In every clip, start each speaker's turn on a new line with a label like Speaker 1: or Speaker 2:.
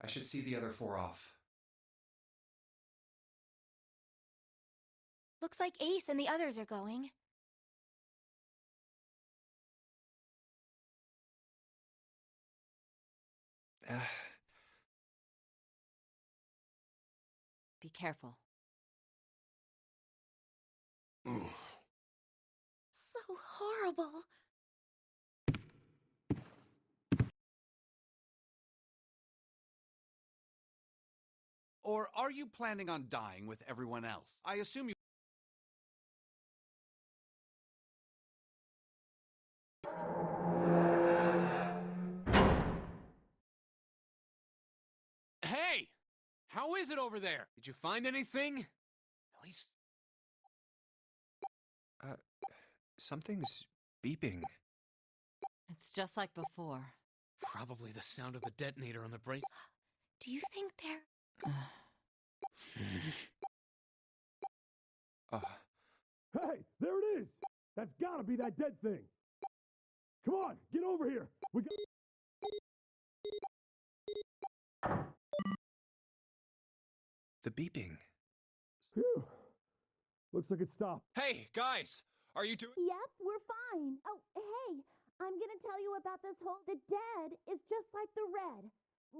Speaker 1: I should see the other four off.
Speaker 2: Looks like Ace and the others are going. Be careful.
Speaker 1: Ooh.
Speaker 2: So horrible.
Speaker 3: Or are you planning on dying with everyone else? I assume you... Hey! How is it over there? Did you find anything? At least...
Speaker 1: Something's beeping.
Speaker 2: It's just like before.
Speaker 3: Probably the sound of the detonator on the brace.
Speaker 2: Do you think they're...
Speaker 4: Hey, there it is! That's gotta be that dead thing! Come on, get over here! We got...
Speaker 1: The beeping.
Speaker 4: Phew. Looks like it stopped.
Speaker 3: Hey, guys! Are you doing...
Speaker 5: Yep, we're fine. Oh, hey, I'm gonna tell you about this whole... The dead is just like the red,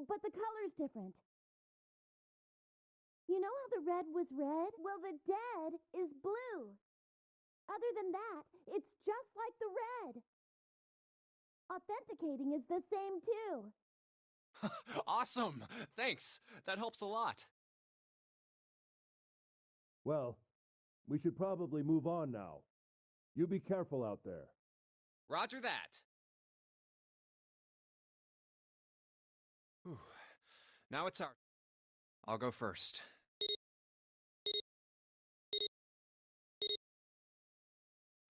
Speaker 5: but the color's different. You know how the red was red? Well, the dead is blue. Other than that, it's just like the red. Authenticating is the same too.
Speaker 3: Awesome! Thanks. That helps a lot.
Speaker 4: Well, we should probably move on now. You be careful out there.
Speaker 3: Roger that. Whew. Now it's our...
Speaker 1: I'll go first.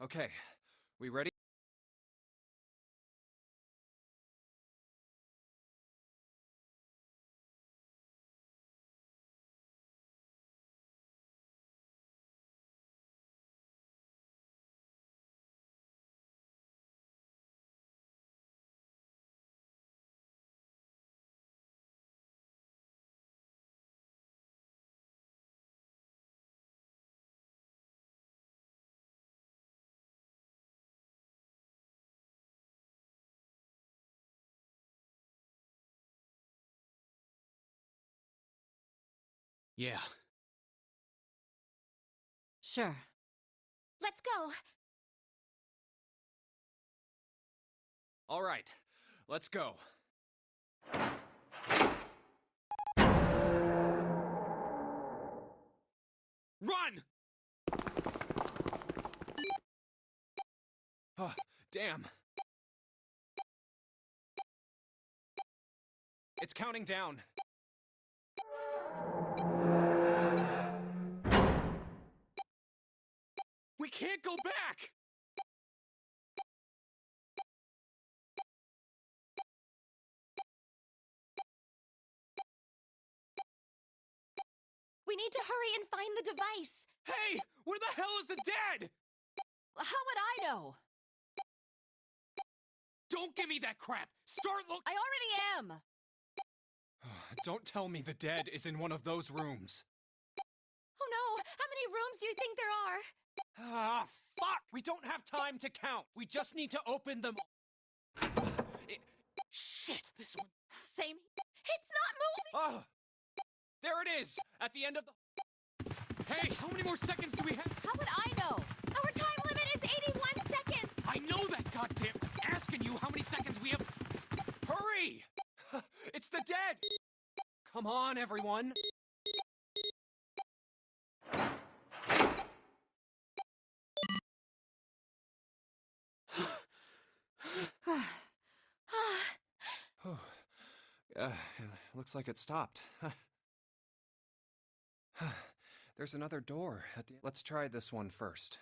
Speaker 1: Okay, we ready?
Speaker 3: Yeah.
Speaker 2: Sure. Let's go!
Speaker 3: All right. Let's go. Run! Oh, damn. It's counting down. We can't go back!
Speaker 2: We need to hurry and find the device!
Speaker 3: Hey! Where the hell is the dead?
Speaker 2: How would I know?
Speaker 3: Don't give me that crap! Start look-
Speaker 2: I already am!
Speaker 3: Don't tell me the dead is in one of those rooms.
Speaker 2: Oh no! How many rooms do you think there are?
Speaker 3: Ah, fuck! We don't have time to count. We just need to open them. Shit, this one.
Speaker 2: Same. It's not moving!
Speaker 3: Oh! There it is! At the end of the... Hey, how many more seconds do we have?
Speaker 2: How would I know? Our time limit is 81 seconds!
Speaker 3: I know that, goddamn! I'm asking you how many seconds we have... Hurry! It's the dead! Come on, everyone!
Speaker 1: Looks like it stopped. There's another door at the... Let's try this one first.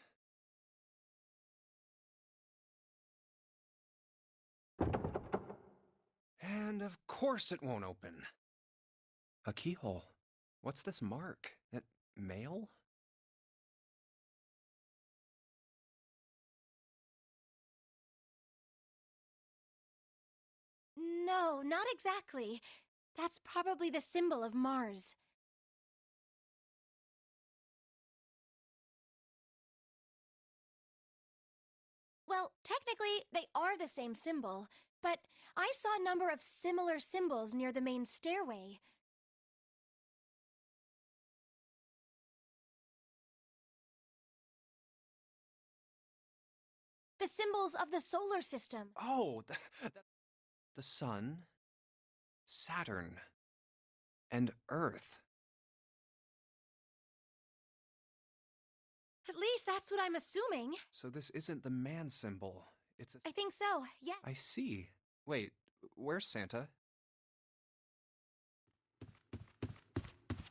Speaker 1: And of course it won't open. A keyhole. What's this mark? Mail?
Speaker 2: No, not exactly. That's probably the symbol of Mars. Well, technically, they are the same symbol, but I saw a number of similar symbols near the main stairway. The symbols of the solar system.
Speaker 1: Oh, the Sun, Saturn, and Earth.
Speaker 2: At least that's what I'm assuming.
Speaker 1: So this isn't the man symbol. It's a...
Speaker 2: I think so, yeah.
Speaker 1: I see. Wait, where's Santa?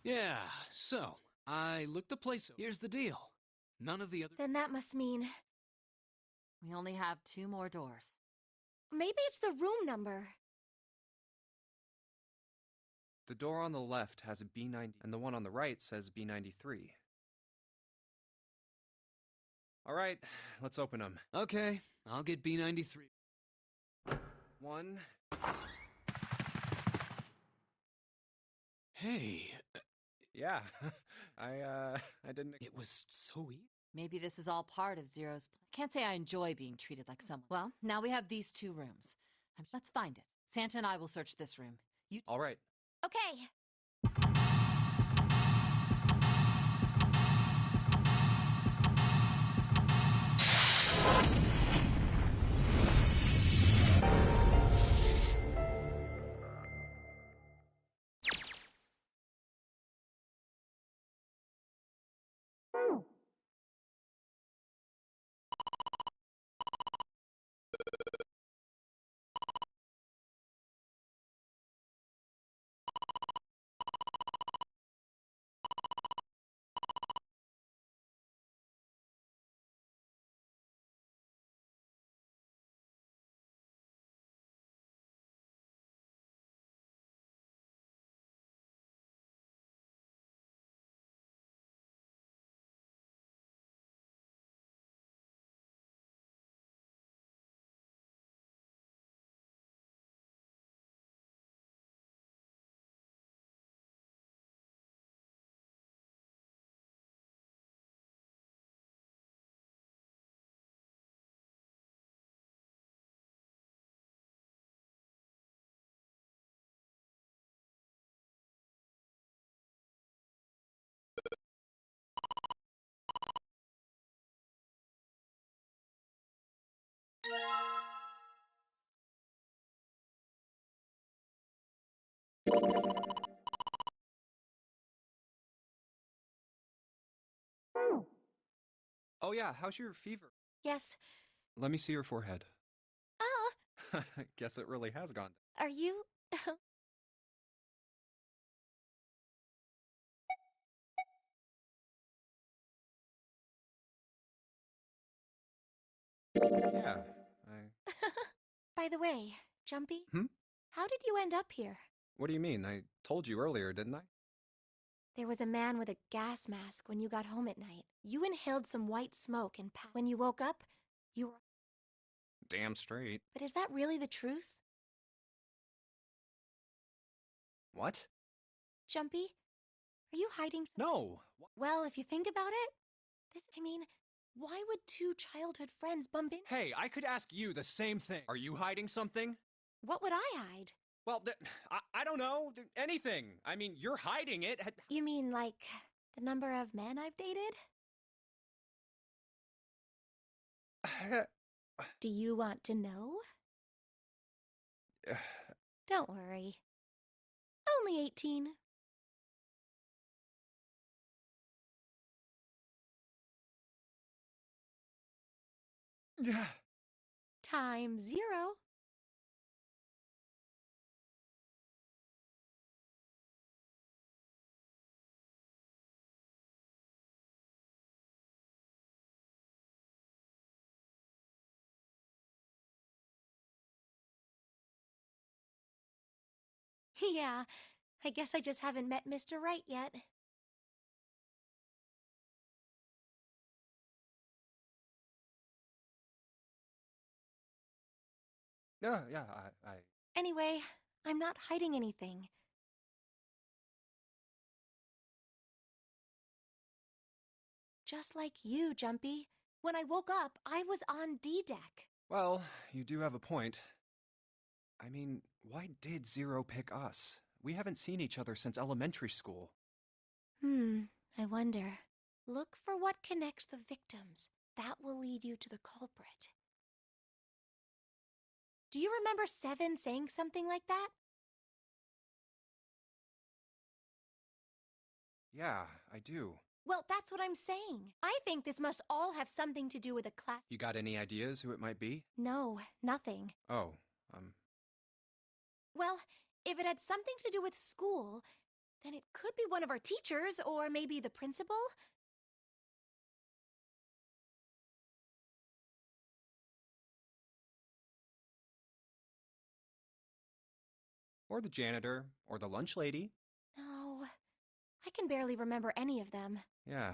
Speaker 3: Yeah, so, I looked the place. Here's the deal. None of the other...
Speaker 2: Then that must mean...
Speaker 6: We only have 2 more doors.
Speaker 2: maybe it's the room number.
Speaker 1: The door on the left has a B90, and the one on the right says B93. All right, let's open them.
Speaker 3: Okay, I'll get B93.
Speaker 1: 1.
Speaker 3: Hey,
Speaker 1: Yeah, I didn't...
Speaker 3: it was so easy.
Speaker 6: Maybe this is all part of Zero's plan. Can't say I enjoy being treated like someone. Well, now we have these 2 rooms. Let's find it. Santa and I will search this room. You...
Speaker 1: All right.
Speaker 2: Okay.
Speaker 1: Oh yeah, how's your fever?
Speaker 2: Yes.
Speaker 1: Let me see your forehead.
Speaker 2: Ah,
Speaker 1: Guess it really has gone.
Speaker 2: are you...
Speaker 1: Yeah, I...
Speaker 2: By the way, Jumpy,
Speaker 1: Hmm?
Speaker 2: how did you end up here?
Speaker 1: What do you mean? I told you earlier, didn't I?
Speaker 2: There was a man with a gas mask when you got home at night. You inhaled some white smoke and when you woke up, you were...
Speaker 1: Damn straight.
Speaker 2: But is that really the truth?
Speaker 1: What?
Speaker 2: Jumpy, are you hiding something?
Speaker 1: No!
Speaker 2: Well, if you think about it, why would 2 childhood friends bump in?
Speaker 1: Hey, I could ask you the same thing. Are you hiding something?
Speaker 2: What would I hide?
Speaker 1: Well, I don't know. Anything. I mean, you're hiding it.
Speaker 2: You mean, like, the number of men I've dated? Do you want to know? Don't worry. Only 18.
Speaker 1: Yeah.
Speaker 2: Times 0. Yeah, I guess I just haven't met Mr. Right yet.
Speaker 1: Yeah, yeah,
Speaker 2: Anyway, I'm not hiding anything. Just like you, Jumpy. When I woke up, I was on D deck.
Speaker 1: Well, you do have a point. I mean, why did Zero pick us? We haven't seen each other since elementary school.
Speaker 2: I wonder. Look for what connects the victims. That will lead you to the culprit. Do you remember Seven saying something like that?
Speaker 1: Yeah, I do.
Speaker 2: Well, that's what I'm saying. I think this must all have something to do with a class.
Speaker 1: You got any ideas who it might be?
Speaker 2: No, nothing.
Speaker 1: Oh,
Speaker 2: Well, if it had something to do with school, then it could be one of our teachers or maybe the principal.
Speaker 1: or the janitor, or the lunch lady.
Speaker 2: No, I can barely remember any of them.
Speaker 1: Yeah.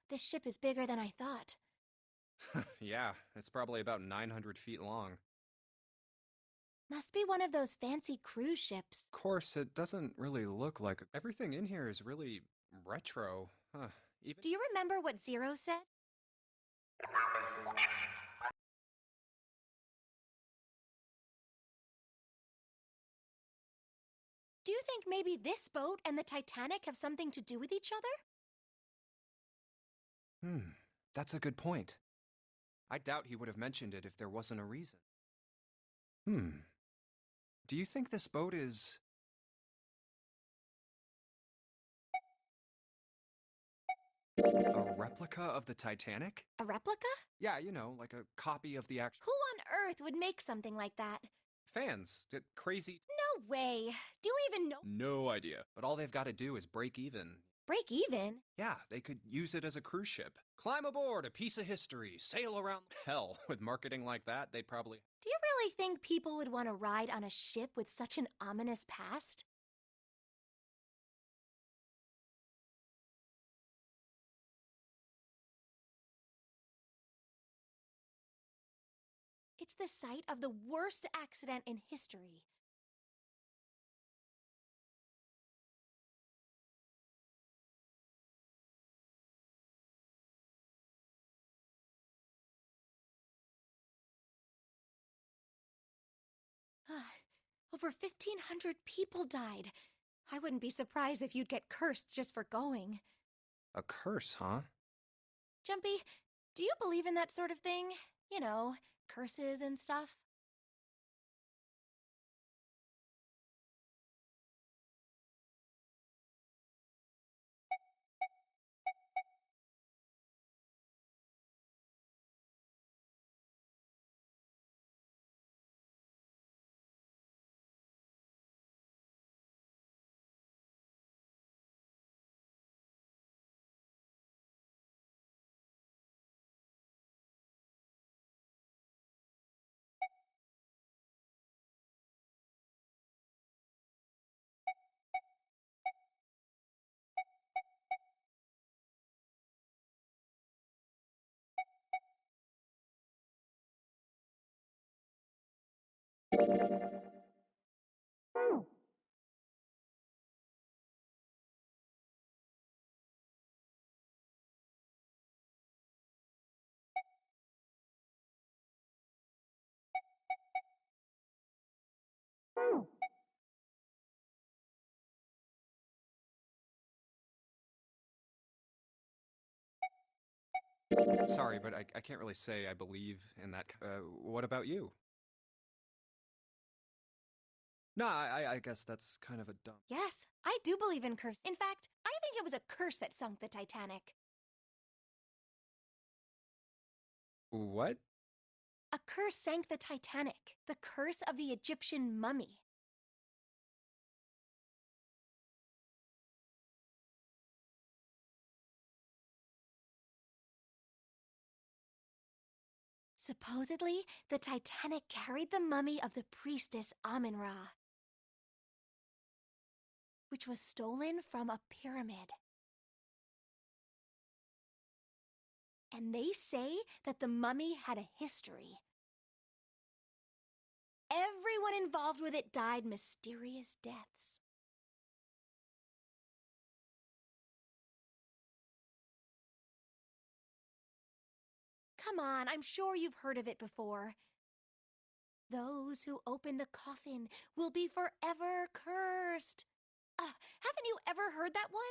Speaker 2: This ship is bigger than I thought.
Speaker 1: Yeah, it's probably about 900 feet long.
Speaker 2: Must be one of those fancy cruise ships.
Speaker 1: Of course, it doesn't really look like... Everything in here is really retro. Huh. Even...
Speaker 2: Do you remember what Zero said? Do you think maybe this boat and the Titanic have something to do with each other?
Speaker 1: That's a good point. I doubt he would have mentioned it if there wasn't a reason. Do you think this boat is... A replica of the Titanic?
Speaker 2: A replica?
Speaker 1: Yeah, you know, like a copy of the actual.
Speaker 2: Who on earth would make something like that?
Speaker 1: Fans. Crazy.
Speaker 2: No way. Do you even know?
Speaker 1: No idea. But all they've got to do is break even.
Speaker 2: Break even?
Speaker 1: Yeah, they could use it as a cruise ship. Climb aboard, a piece of history, sail around. Hell, with marketing like that, they'd probably.
Speaker 2: Do you really think people would want to ride on a ship with such an ominous past? It's the site of the worst accident in history. Over 1,500 people died. I wouldn't be surprised if you'd get cursed just for going.
Speaker 1: A curse, huh?
Speaker 2: Jumpy, do you believe in that sort of thing? You know, curses and stuff?
Speaker 1: Sorry, but I can't really say I believe in that. What about you? No, I guess that's kind of a dumb.
Speaker 2: Yes, I do believe in curse. In fact, I think it was a curse that sunk the Titanic.
Speaker 1: What?
Speaker 2: A curse sank the Titanic. The curse of the Egyptian mummy. Supposedly, the Titanic carried the mummy of the priestess Amun-Ra, which was stolen from a pyramid. And they say that the mummy had a history. Everyone involved with it died mysterious deaths. Come on, I'm sure you've heard of it before. Those who open the coffin will be forever cursed. Haven't you ever heard that one?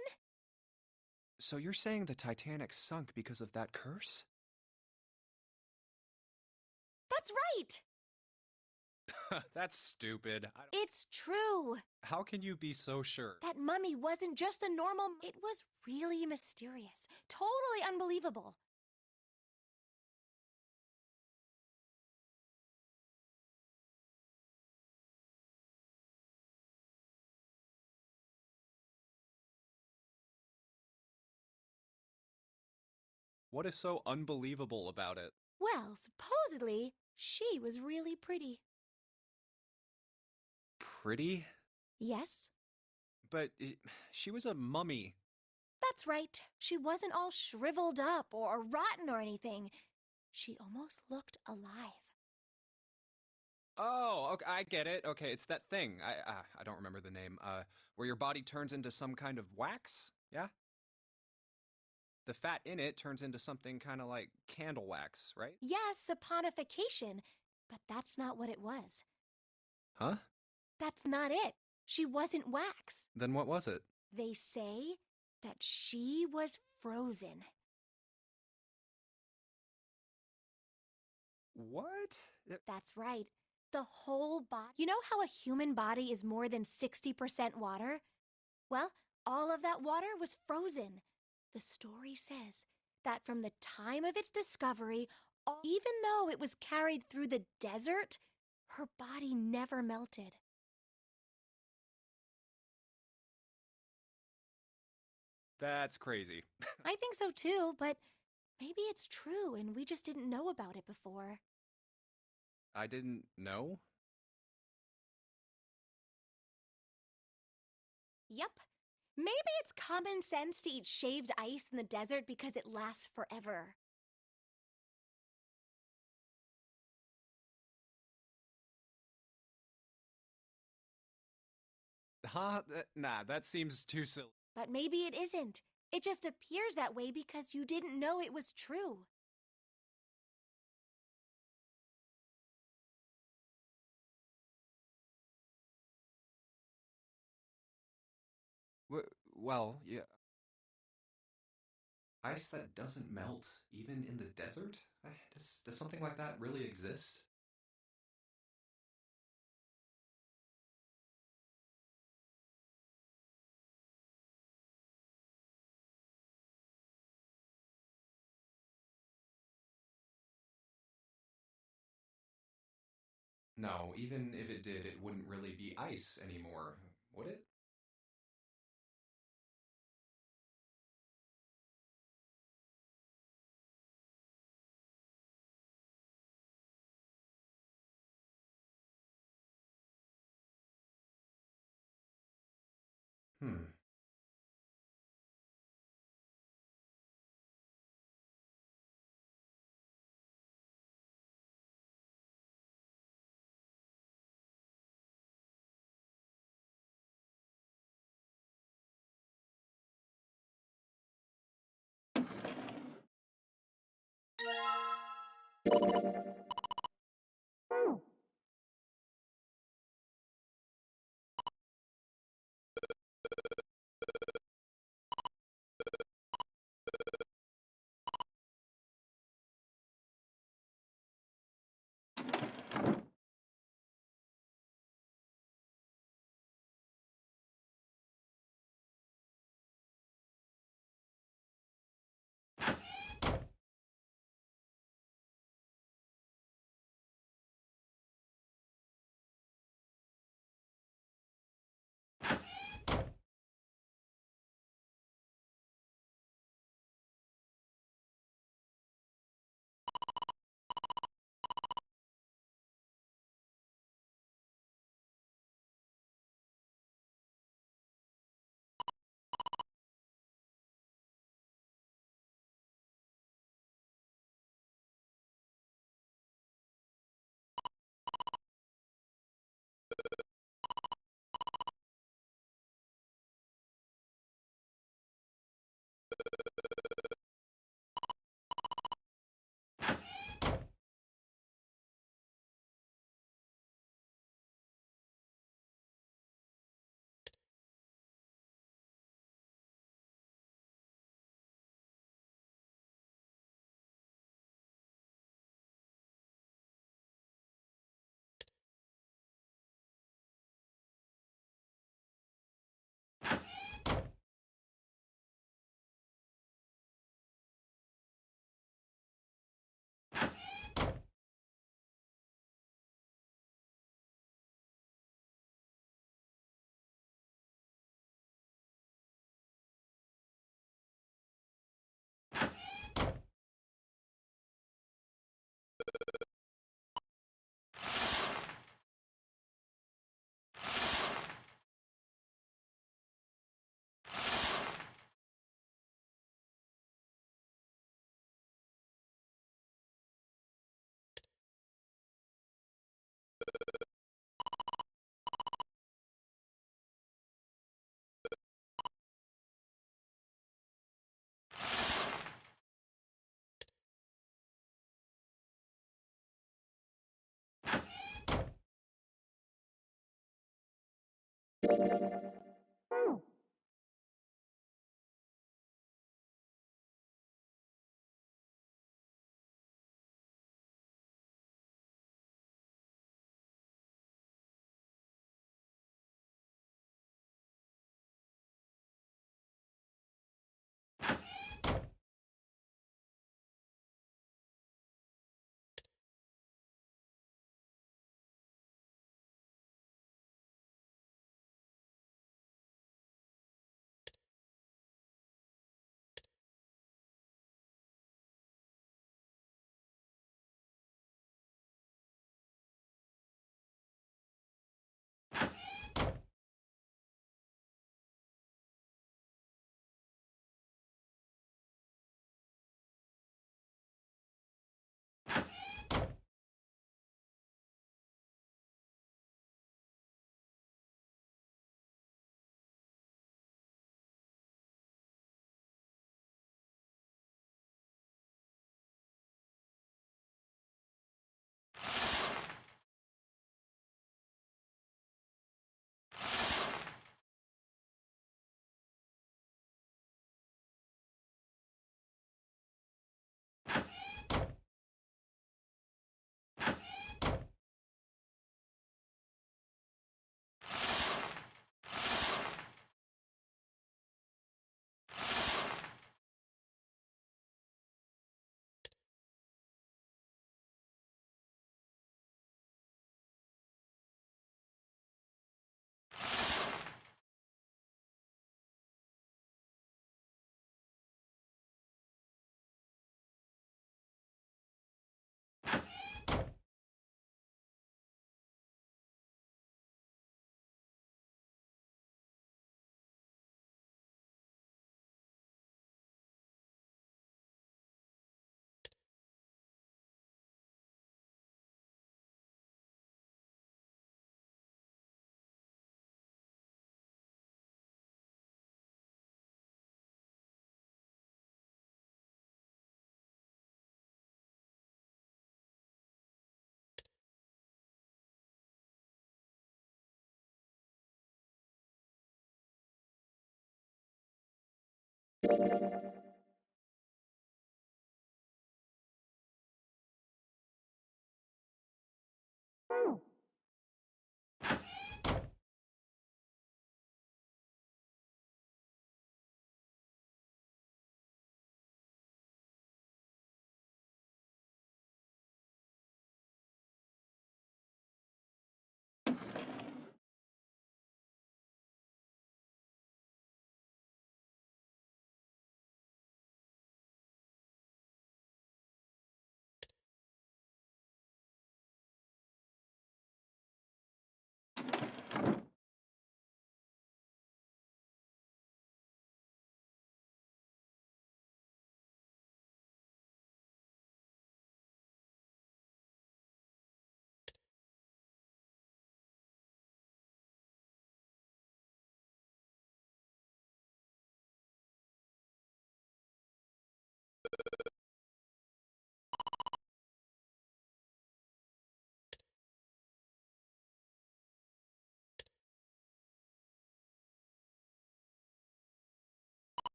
Speaker 1: So you're saying the Titanic sunk because of that curse?
Speaker 2: That's right!
Speaker 1: That's stupid.
Speaker 2: It's true.
Speaker 1: How can you be so sure?
Speaker 2: That mummy wasn't just a normal... It was really mysterious. Totally unbelievable.
Speaker 1: What is so unbelievable about it?
Speaker 2: Well, supposedly, she was really pretty.
Speaker 1: Pretty?
Speaker 2: Yes,
Speaker 1: But she was a mummy.
Speaker 2: that's right. She wasn't all shriveled up or rotten or anything. She almost looked alive.
Speaker 1: Oh, okay, I get it. Okay, it's that thing. I don't remember the name. Where your body turns into some kind of wax? Yeah? The fat in it turns into something kind of like candle wax, right?
Speaker 2: Yes, saponification, but that's not what it was.
Speaker 1: Huh?
Speaker 2: That's not it. She wasn't wax.
Speaker 1: Then what was it?
Speaker 2: They say that she was frozen.
Speaker 1: What?
Speaker 2: That's right. The whole body. You know how a human body is more than 60% water? Well, all of that water was frozen. The story says that from the time of its discovery, even though it was carried through the desert, her body never melted.
Speaker 1: That's crazy.
Speaker 2: I think so too, but maybe it's true and we just didn't know about it before.
Speaker 1: I didn't know?
Speaker 2: Yep. Maybe it's common sense to eat shaved ice in the desert because it lasts forever.
Speaker 1: Huh? Nah, that seems too silly.
Speaker 2: But maybe it isn't. It just appears that way because you didn't know it was true.
Speaker 1: Well, yeah. Ice that doesn't melt, even in the desert? Does something like that really exist? No, even if it did, it wouldn't really be ice anymore, would it? Hmm.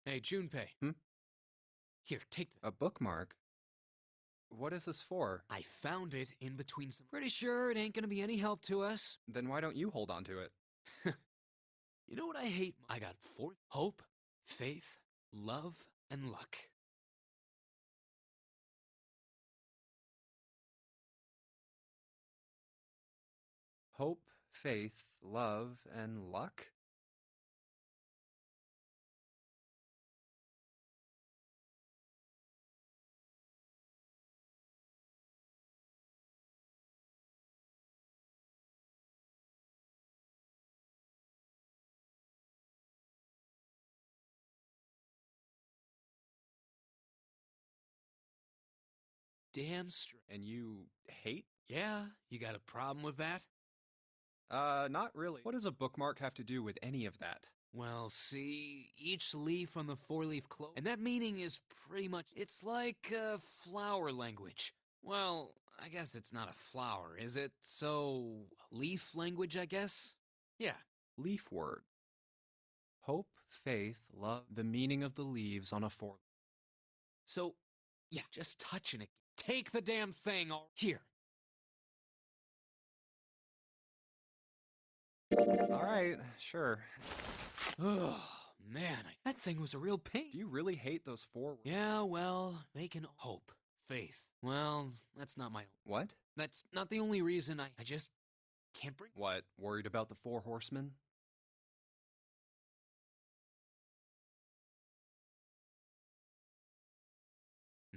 Speaker 3: Hey, Junpei.
Speaker 1: Hmm?
Speaker 3: Here, take
Speaker 1: A bookmark? What is this for?
Speaker 3: I found it in between some. Pretty sure it ain't gonna be any help to us.
Speaker 1: Then why don't you hold on to it?
Speaker 3: You know what I hate? I got hope, faith, love, and luck.
Speaker 1: Hope, faith, love, and luck?
Speaker 3: Damn straight.
Speaker 1: And you hate?
Speaker 3: Yeah, you got a problem with that?
Speaker 1: Not really. What does a bookmark have to do with any of that?
Speaker 3: Well, see, each leaf on the four-leaf clover, and that meaning is pretty much, it's like flower language. Well, I guess it's not a flower, is it? So, leaf language, I guess? Yeah.
Speaker 1: Leaf word. Hope, faith, love, the meaning of the leaves on a four.
Speaker 3: So, yeah, just touching it. Take the damn thing, here.
Speaker 1: Alright, sure.
Speaker 3: Oh, man, that thing was a real pain.
Speaker 1: Do you really hate those four words?
Speaker 3: Yeah, well, making hope, faith. Well, that's not my.
Speaker 1: What?
Speaker 3: That's not the only reason I just can't bring.
Speaker 1: What, worried about the four horsemen?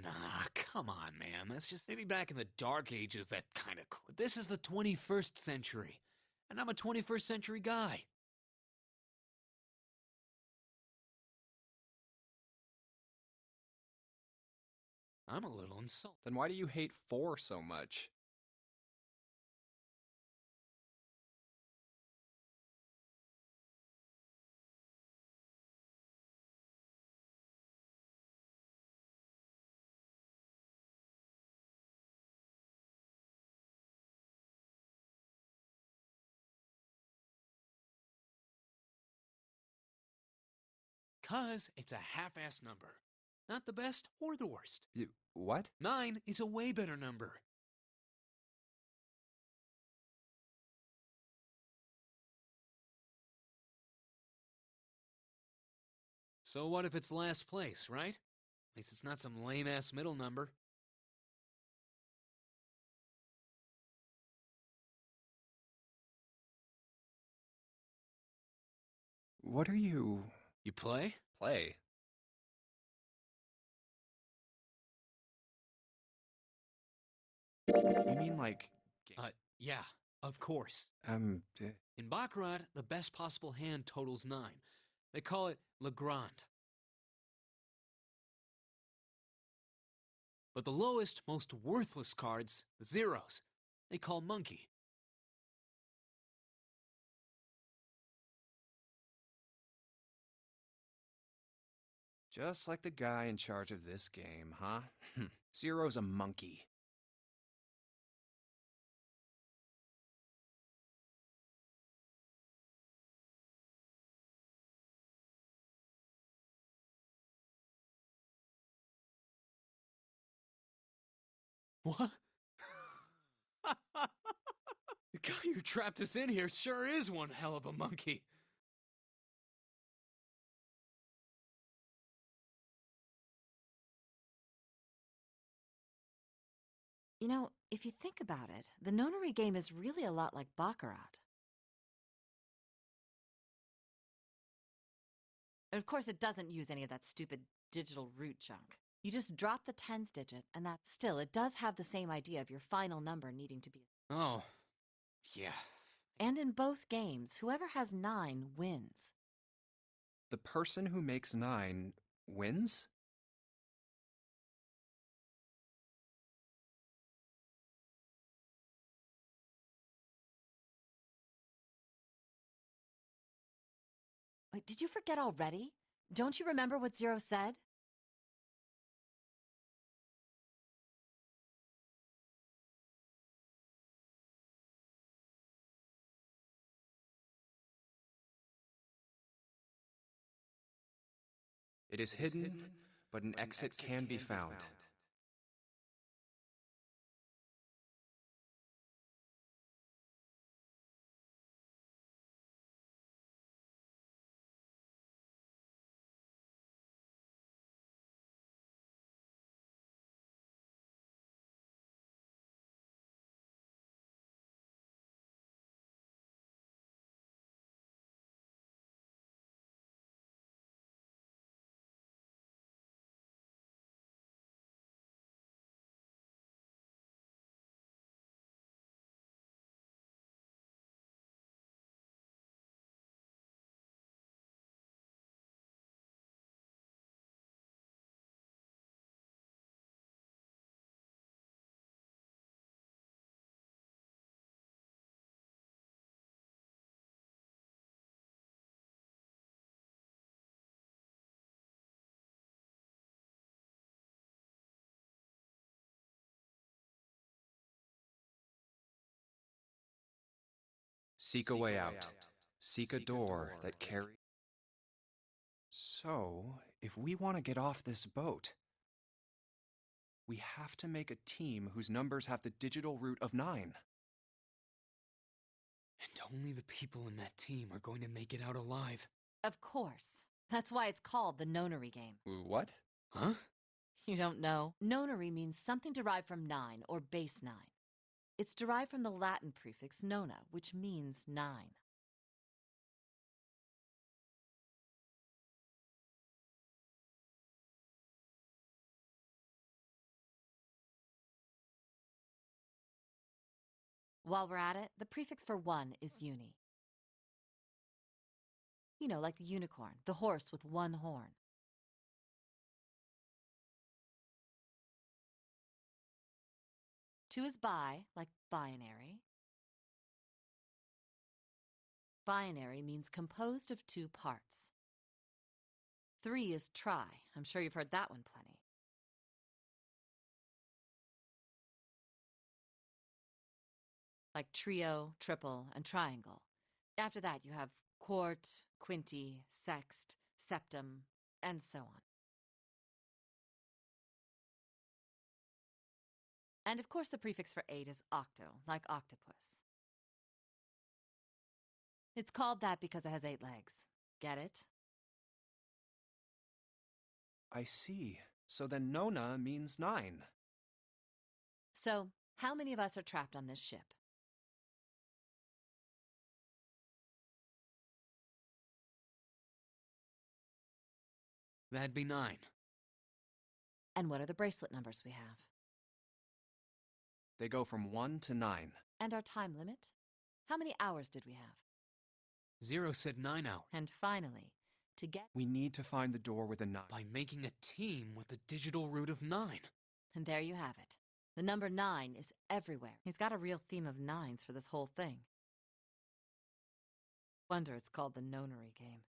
Speaker 3: Nah, come on, man. That's just maybe back in the Dark Ages that kind of. This is the 21st century, and I'm a 21st century guy. I'm a little insulted.
Speaker 1: Then why do you hate four so much?
Speaker 3: Cause it's a half-ass number. Not the best or the worst.
Speaker 1: What?
Speaker 3: 9 is a way better number. So what if it's last place, right? At least it's not some lame-ass middle number.
Speaker 1: What are you...
Speaker 3: You play?
Speaker 1: play? You mean like...
Speaker 3: Yeah, of course. In Baccarat, the best possible hand totals 9. They call it Le Grand. But the lowest, most worthless cards, the zeros, they call Monkey.
Speaker 1: Just like the guy in charge of this game, huh? Zero's a monkey.
Speaker 3: What? The guy who trapped us in here sure is one hell of a monkey.
Speaker 6: You know, if you think about it, the Nonary game is really a lot like Baccarat. Of course, it doesn't use any of that stupid digital root junk. You just drop the tens digit, and that still, it does have the same idea of your final number needing to be.
Speaker 3: Oh, yeah.
Speaker 6: And in both games, whoever has 9 wins.
Speaker 1: The person who makes 9 wins?
Speaker 6: Wait, did you forget already? Don't you remember what Zero said?
Speaker 1: It is hidden, but an exit can be found. Seek a way out. Seek a door that carries. So, if we want to get off this boat, we have to make a team whose numbers have the digital root of 9.
Speaker 3: And only the people in that team are going to make it out alive.
Speaker 6: Of course. That's why it's called the Nonary game.
Speaker 1: What?
Speaker 3: Huh?
Speaker 6: You don't know? Nonary means something derived from 9 or base 9. It's derived from the Latin prefix nona, which means 9. While we're at it, the prefix for 1 is uni. You know, like the unicorn, the horse with 1 horn. 2 is bi, like binary. Binary means composed of 2 parts. 3 is tri. I'm sure you've heard that one plenty. Like trio, triple, and triangle. After that, you have quart, quinty, sext, septum, and so on. And of course, the prefix for 8 is octo, like octopus. It's called that because it has 8 legs. Get it?
Speaker 1: I see. So then Nona means 9.
Speaker 6: So, how many of us are trapped on this ship?
Speaker 3: That'd be 9.
Speaker 6: And what are the bracelet numbers we have?
Speaker 1: They go from 1 to 9.
Speaker 6: And our time limit? How many hours did we have?
Speaker 3: 0 said 9 hours.
Speaker 6: And finally, to get...
Speaker 1: We need to find the door with a 9.
Speaker 3: By making a team with the digital root of 9.
Speaker 6: And there you have it. The number 9 is everywhere. He's got a real theme of 9s for this whole thing. Wonder it's called the Nonary game.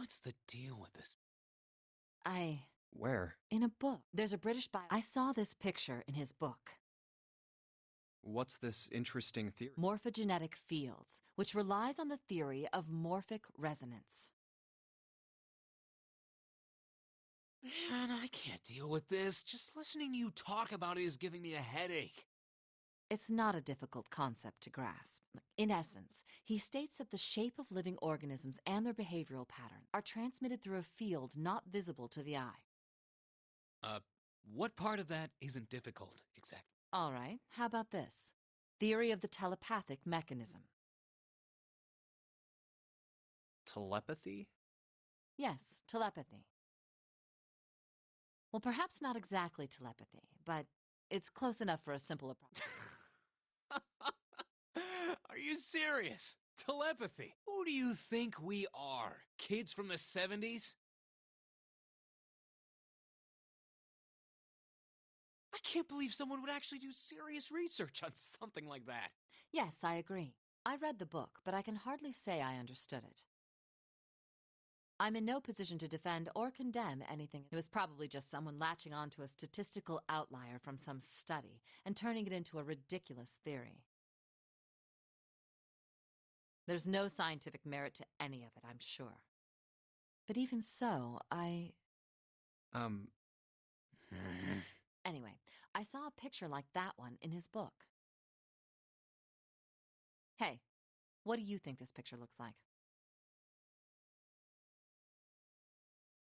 Speaker 3: What's the deal with this?
Speaker 1: Where?
Speaker 6: In a book. There's a British bio. I saw this picture in his book.
Speaker 1: What's this interesting theory?
Speaker 6: Morphogenetic fields, which relies on the theory of morphic resonance.
Speaker 3: Man, I can't deal with this. Just listening to you talk about it is giving me a headache.
Speaker 6: It's not a difficult concept to grasp. In essence, he states that the shape of living organisms and their behavioral patterns are transmitted through a field not visible to the eye.
Speaker 3: What part of that isn't difficult, exactly?
Speaker 6: All right, how about this? Theory of the telepathic mechanism.
Speaker 1: Telepathy?
Speaker 6: Yes, telepathy. Well, perhaps not exactly telepathy, but it's close enough for a simple approach.
Speaker 3: Are you serious? Telepathy? Who do you think we are? Kids from the 70s? I can't believe someone would actually do serious research on something like that.
Speaker 6: Yes, I agree. I read the book, but I can hardly say I understood it. I'm in no position to defend or condemn anything. It was probably just someone latching onto a statistical outlier from some study and turning it into a ridiculous theory. There's no scientific merit to any of it, I'm sure. But even so, Anyway, I saw a picture like that one in his book. Hey, what do you think this picture looks like?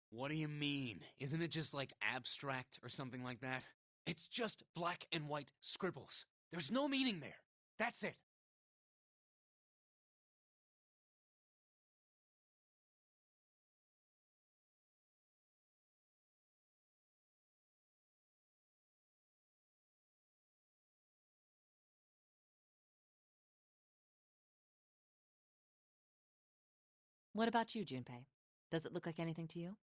Speaker 3: What do you mean? Isn't it just like abstract or something like that? It's just black and white scribbles. There's no meaning there. That's it.
Speaker 6: What about you, Junpei? Does it look like anything to you?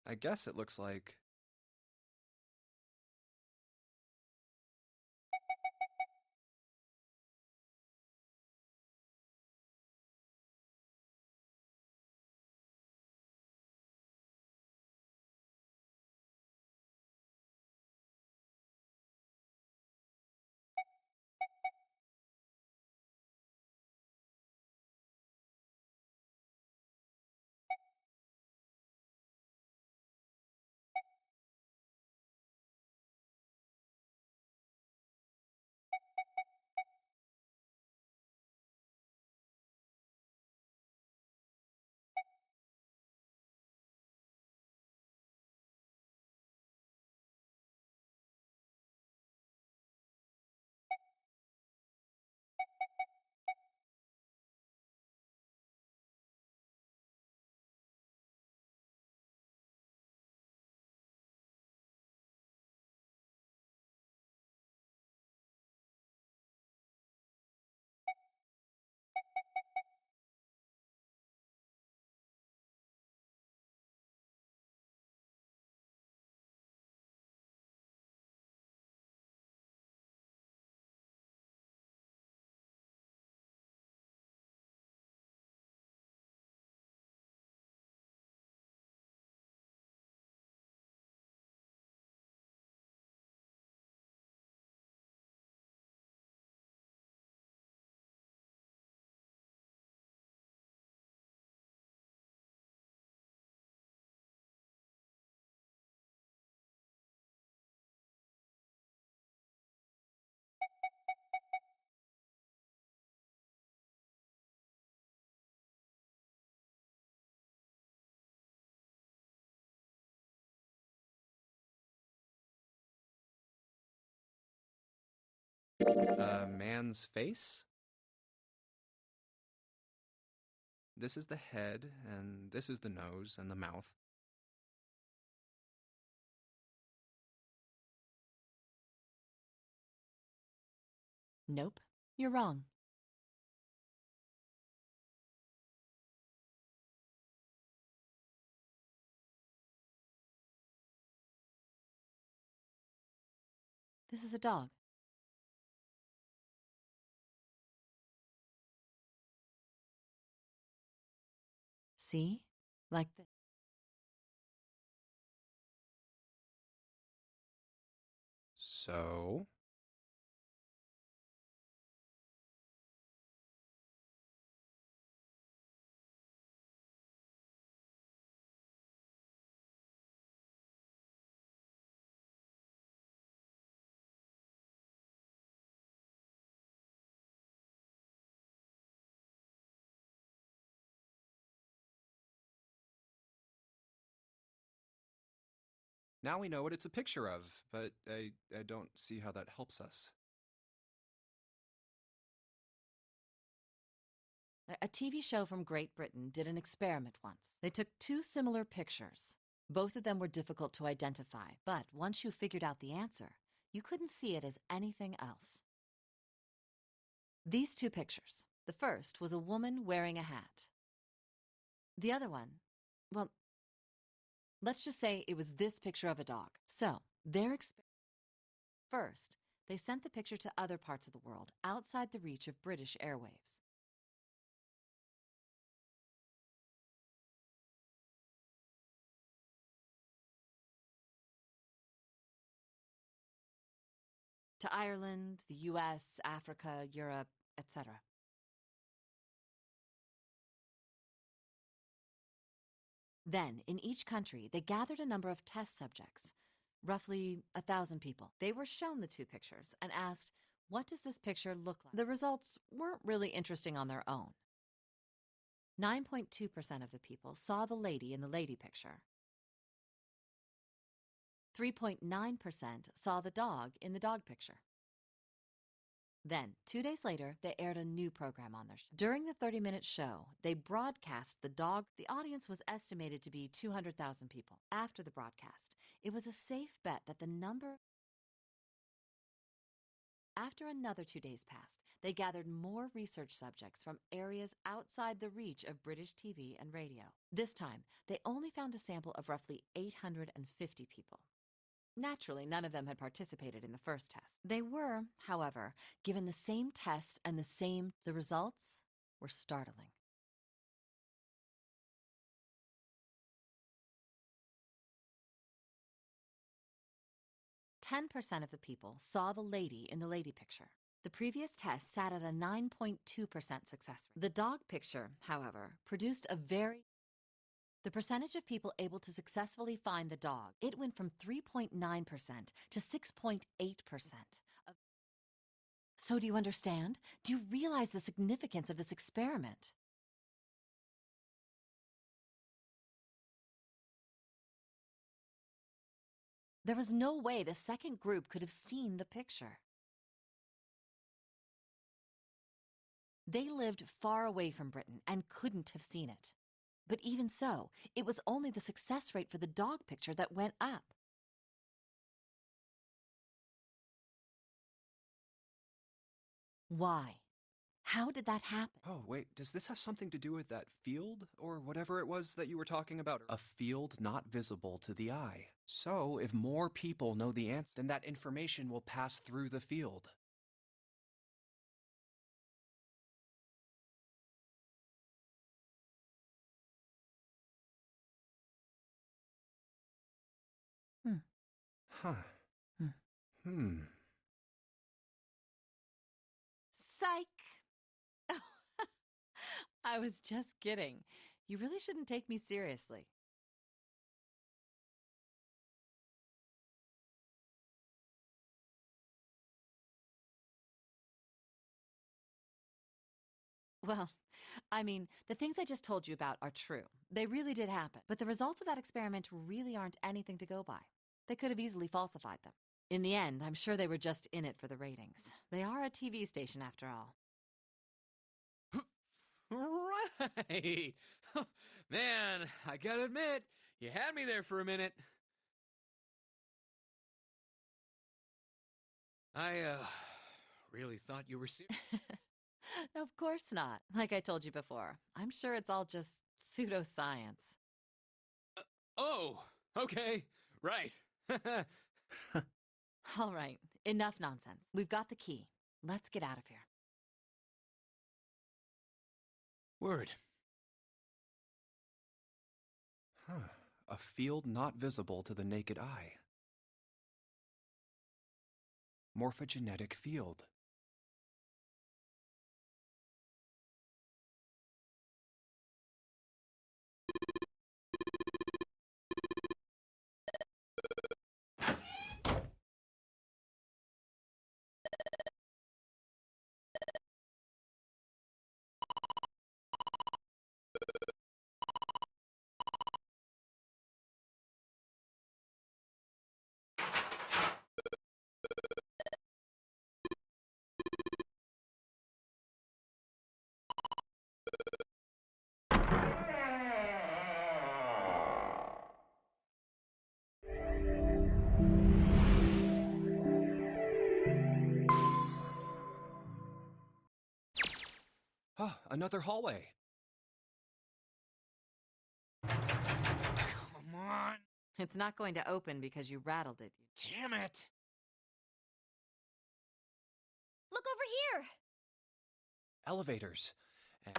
Speaker 1: I guess it looks like... A man's face? This is the head, and this is the nose and the mouth.
Speaker 6: Nope, you're wrong. This is a dog. See? Like this.
Speaker 1: So? Now we know what it's a picture of, but I don't see how that helps us.
Speaker 6: A TV show from Great Britain did an experiment once. They took two similar pictures. Both of them were difficult to identify, but once you figured out the answer, you couldn't see it as anything else. These two pictures. The first was a woman wearing a hat. The other one, well, let's just say it was this picture of a dog. So, first, they sent the picture to other parts of the world, outside the reach of British airwaves. To Ireland, the US, Africa, Europe, etc. Then, in each country, they gathered a number of test subjects, roughly 1,000 people. They were shown the two pictures and asked, what does this picture look like? The results weren't really interesting on their own. 9.2% of the people saw the lady in the lady picture. 3.9% saw the dog in the dog picture. Then, 2 days later, they aired a new program on their show. During the 30-minute show, they broadcast the dog. The audience was estimated to be 200,000 people. After the broadcast, it was a safe bet that the number... After another 2 days passed, they gathered more research subjects from areas outside the reach of British TV and radio. This time, they only found a sample of roughly 850 people. Naturally, none of them had participated in the first test. They were, however, given the same test and the results were startling. "10% of the people saw the lady in the lady picture. The previous test sat at a 9.2% success rate. The dog picture, however, produced a the percentage of people able to successfully find the dog, it went from 3.9% to 6.8%. So do you understand? Do you realize the significance of this experiment? There was no way the second group could have seen the picture. They lived far away from Britain and couldn't have seen it. But even so, it was only the success rate for the dog picture that went up. Why? How did that happen?
Speaker 1: Oh, wait, does this have something to do with that field, or whatever it was that you were talking about? A field not visible to the eye. So, if more people know the answer, then that information will pass through the field. Huh.
Speaker 6: Hmm.
Speaker 1: Hmm.
Speaker 6: Psych! I was just kidding. You really shouldn't take me seriously. Well, I mean, the things I just told you about are true. They really did happen. But the results of that experiment really aren't anything to go by. They could have easily falsified them. In the end, I'm sure they were just in it for the ratings. They are a TV station after all.
Speaker 3: Right! Man, I gotta admit, you had me there for a minute. I, really thought you were serious.
Speaker 6: Of course not. Like I told you before, I'm sure it's all just pseudoscience.
Speaker 3: Oh, okay, right.
Speaker 6: All right, Enough nonsense. We've got the key. Let's get out of here.
Speaker 3: Word.
Speaker 1: Huh. A field not visible to the naked eye. Morphogenetic field. Oh, another hallway.
Speaker 3: Come on.
Speaker 6: It's not going to open because you rattled it.
Speaker 3: Damn it.
Speaker 2: Look over here!
Speaker 1: Elevators. And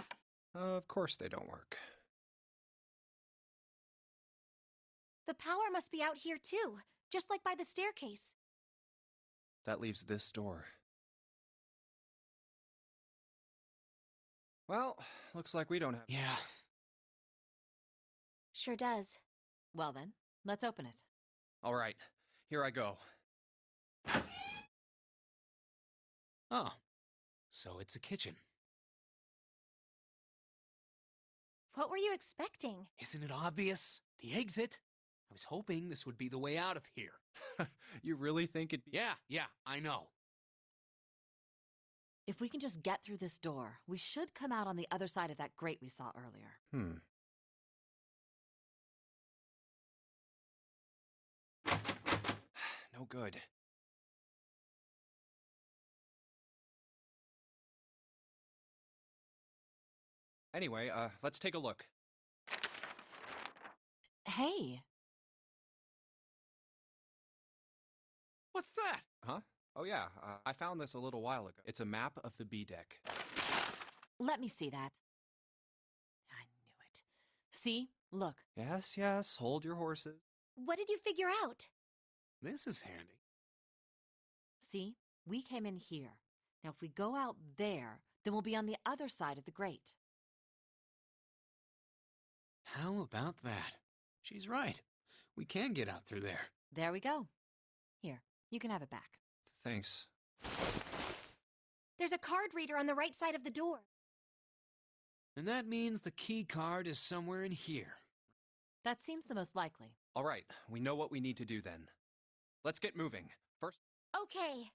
Speaker 1: of course they don't work.
Speaker 2: The power must be out here too, just like by the staircase.
Speaker 1: That leaves this door. Well, looks like we don't have...
Speaker 3: Yeah.
Speaker 2: Sure does.
Speaker 6: Well then, let's open it.
Speaker 1: All right, here I go.
Speaker 3: Oh. So it's a kitchen.
Speaker 2: What were you expecting?
Speaker 3: Isn't it obvious? The exit. I was hoping this would be the way out of here.
Speaker 1: You really think it'd be...
Speaker 3: Yeah, I know.
Speaker 6: If we can just get through this door, we should come out on the other side of that grate we saw earlier.
Speaker 1: No good. Anyway, let's take a look.
Speaker 6: Hey,
Speaker 3: What's that?
Speaker 1: Huh? Oh yeah, I found this a little while ago. It's a map of the B deck.
Speaker 6: let me see that. I knew it. See? Look.
Speaker 1: Yes, hold your horses.
Speaker 2: What did you figure out?
Speaker 3: This is handy.
Speaker 6: See? We came in here. Now if we go out there, then we'll be on the other side of the grate.
Speaker 3: How about that? She's right. We can get out through there.
Speaker 6: There we go. Here, you can have it back.
Speaker 1: Thanks.
Speaker 2: There's a card reader on the right side of the door.
Speaker 3: And that means the key card is somewhere in here.
Speaker 6: That seems the most likely.
Speaker 1: All right, we know what we need to do then. Let's get moving. First...
Speaker 2: Okay.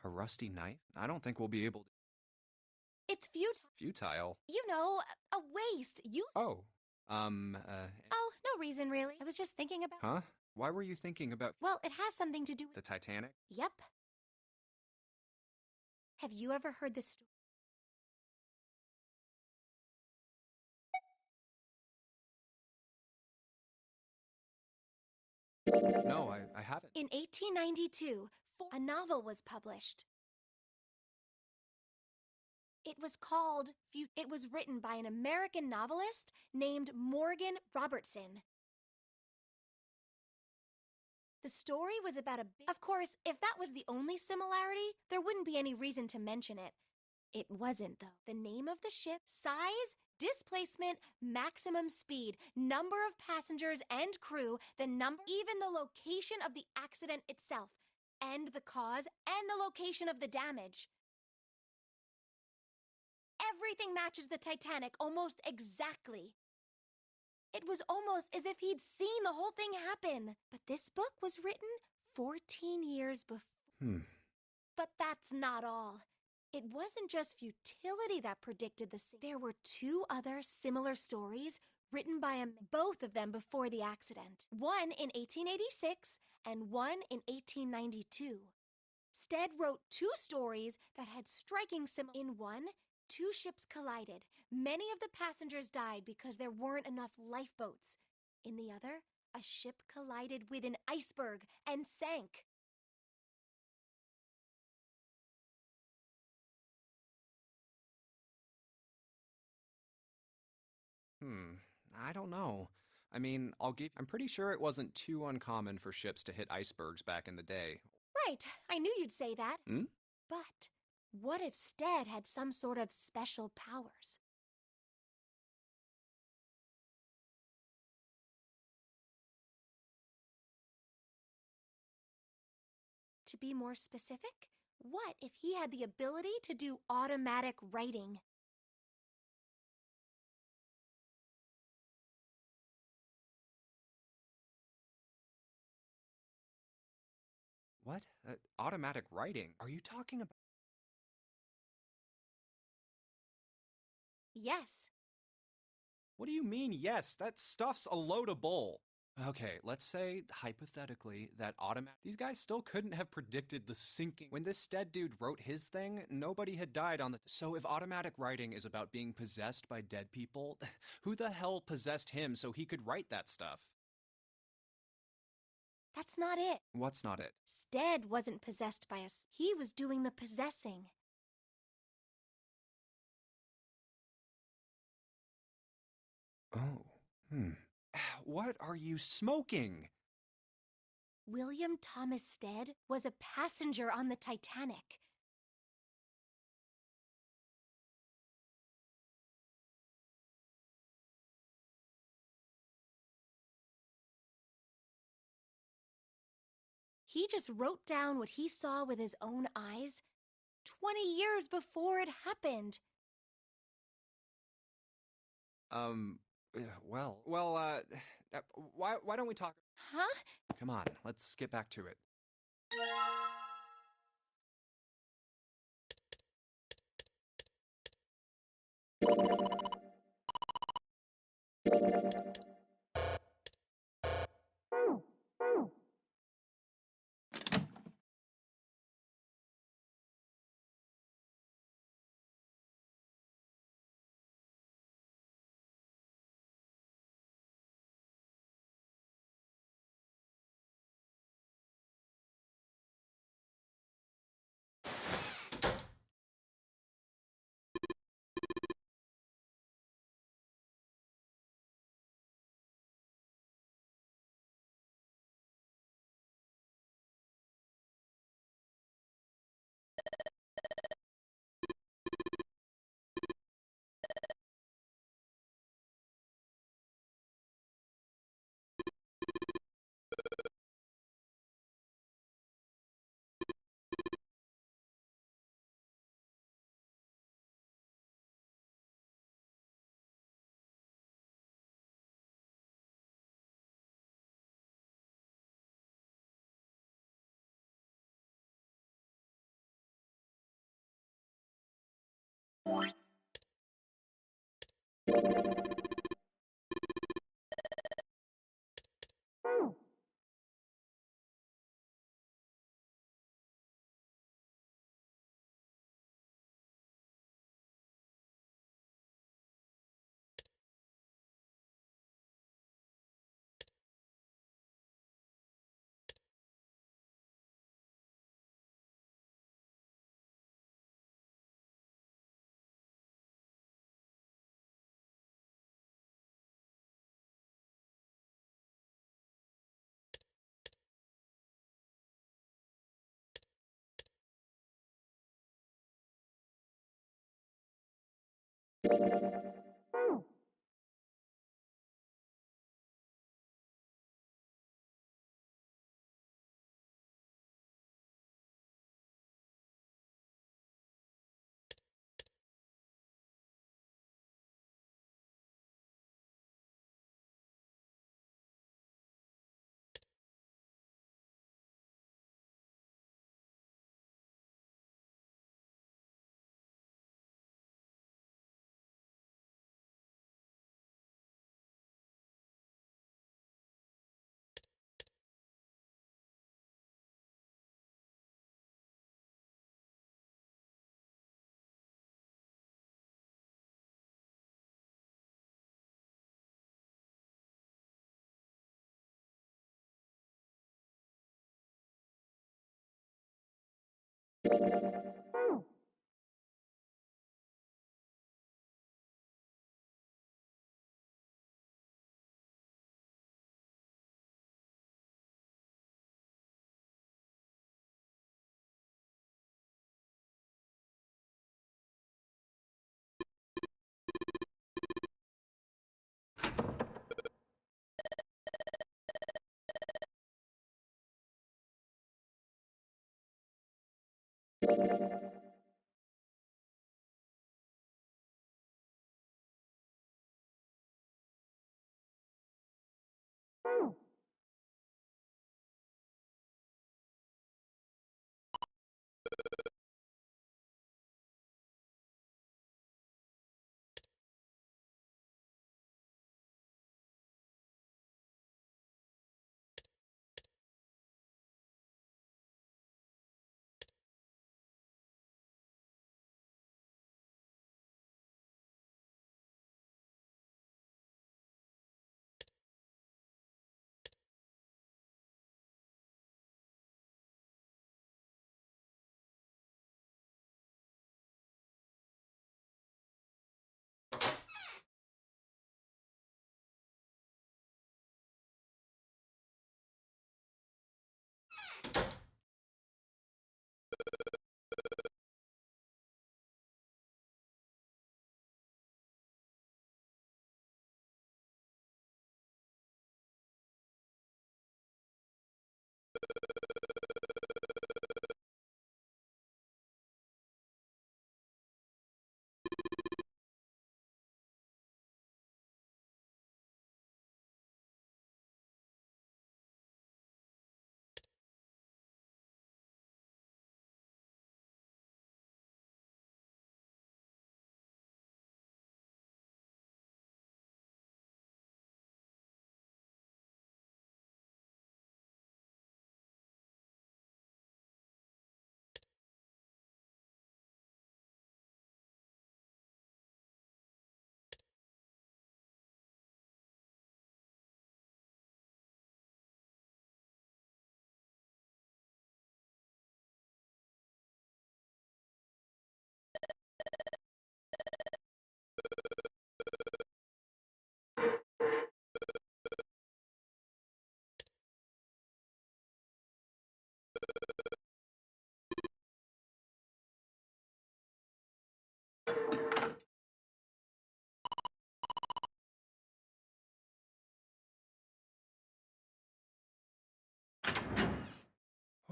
Speaker 1: A rusty knife? I don't think we'll be able to.
Speaker 2: It's futile.
Speaker 1: Futile?
Speaker 2: You know, a waste. You.
Speaker 1: Oh.
Speaker 2: Oh, no reason really. I was just thinking about.
Speaker 1: Huh? Why were you thinking about
Speaker 2: Well, it has something to do with.
Speaker 1: the Titanic?
Speaker 2: Yep. Have you ever heard this story?
Speaker 1: No, I haven't.
Speaker 2: In 1892, a novel was published. It was called It was written by an American novelist named Morgan Robertson. The story was about Of course, if that was the only similarity, there wouldn't be any reason to mention it. It wasn't, though. The name of the ship, size, displacement, maximum speed, number of passengers and crew, even the location of the accident itself, and the cause, and the location of the damage. Everything matches the Titanic almost exactly. It was almost as if he'd seen the whole thing happen. But this book was written 14 years before. But that's not all. It wasn't just futility that predicted the scene. There were two other similar stories written by both of them before the accident. One in 1886 and one in 1892. Stead wrote two stories that had striking similarities. In one, two ships collided. Many of the passengers died because there weren't enough lifeboats. In the other, a ship collided with an iceberg and sank.
Speaker 1: I don't know. I mean, I'm pretty sure it wasn't too uncommon for ships to hit icebergs back in the day.
Speaker 2: Right, I knew you'd say that.
Speaker 1: Hmm?
Speaker 2: But what if Stead had some sort of special powers? To be more specific, what if he had the ability to do automatic writing?
Speaker 1: What? Automatic writing? Are you talking about?
Speaker 2: Yes.
Speaker 1: What do you mean, yes? That stuff's a load of bull. Okay, let's say, hypothetically, that automatic. These guys still couldn't have predicted the sinking. When this Stead dude wrote his thing, nobody had died on the. So if automatic writing is about being possessed by dead people, who the hell possessed him so he could write that stuff?
Speaker 2: That's not it.
Speaker 1: What's not it?
Speaker 2: Stead wasn't possessed by us. He was doing the possessing.
Speaker 1: Oh, What are you smoking?
Speaker 2: William Thomas Stead was a passenger on the Titanic. He just wrote down what he saw with his own eyes 20 years before it happened.
Speaker 1: Why don't we talk?
Speaker 2: Huh?
Speaker 1: Come on, let's get back to it.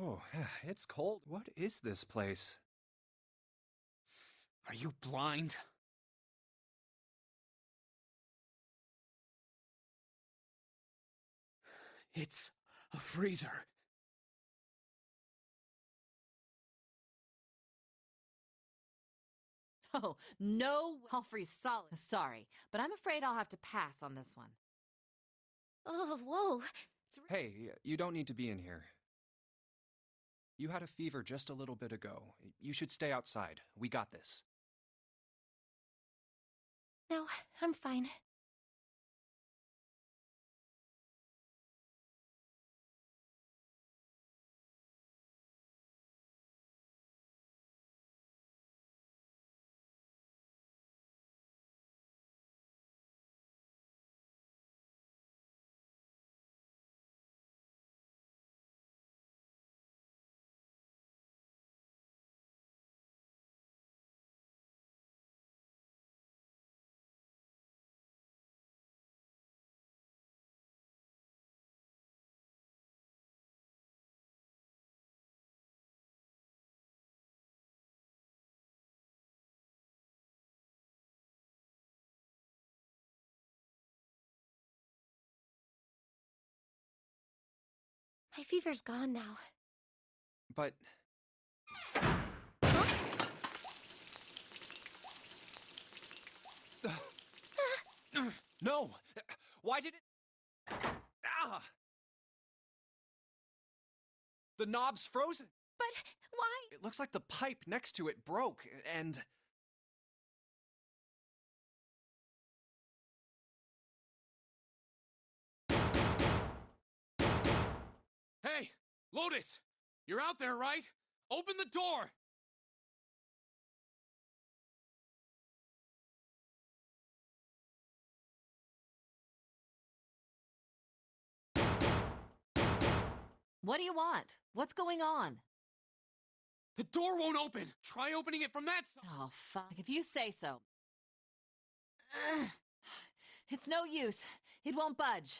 Speaker 1: Oh, it's cold. What is this place?
Speaker 3: Are you blind? It's a freezer.
Speaker 6: Oh, no, I'll freeze solid. Sorry, but I'm afraid I'll have to pass on this one.
Speaker 2: Oh, whoa.
Speaker 1: Hey, you don't need to be in here. You had a fever just a little bit ago. You should stay outside. We got this.
Speaker 2: No, I'm fine. My fever's gone now.
Speaker 1: But... No! Why did it... Ah! The knob's frozen!
Speaker 2: But why?
Speaker 1: It looks like the pipe next to it broke, and...
Speaker 3: Hey, Lotus! You're out there, right? Open the door!
Speaker 6: What do you want? What's going on?
Speaker 3: The door won't open! Try opening it from that side!
Speaker 6: Oh, fuck. If you say so. Ugh. It's no use. It won't budge.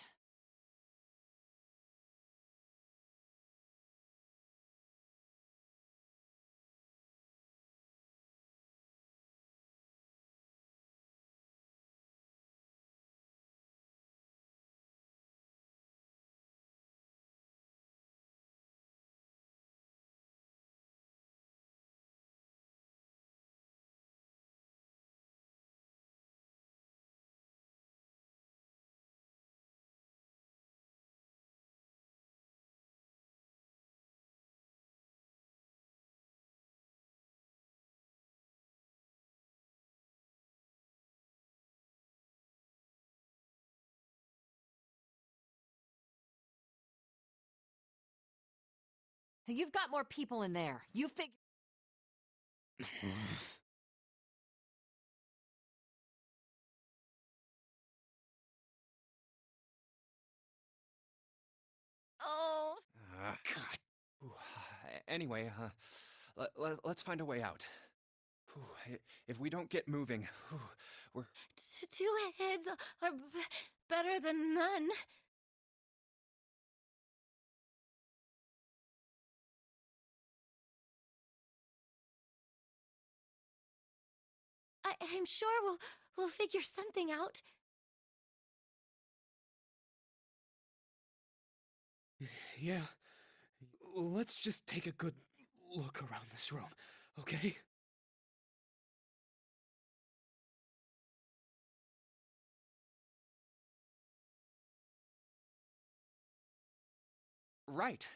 Speaker 6: You've got more people in there. You figure.
Speaker 2: Oh.
Speaker 3: God.
Speaker 1: Ooh, anyway, let's find a way out. If we don't get moving, we're...
Speaker 2: Two heads are better than none. I'm sure we'll figure something out.
Speaker 3: Yeah. Let's just take a good look around this room, okay?
Speaker 1: Right.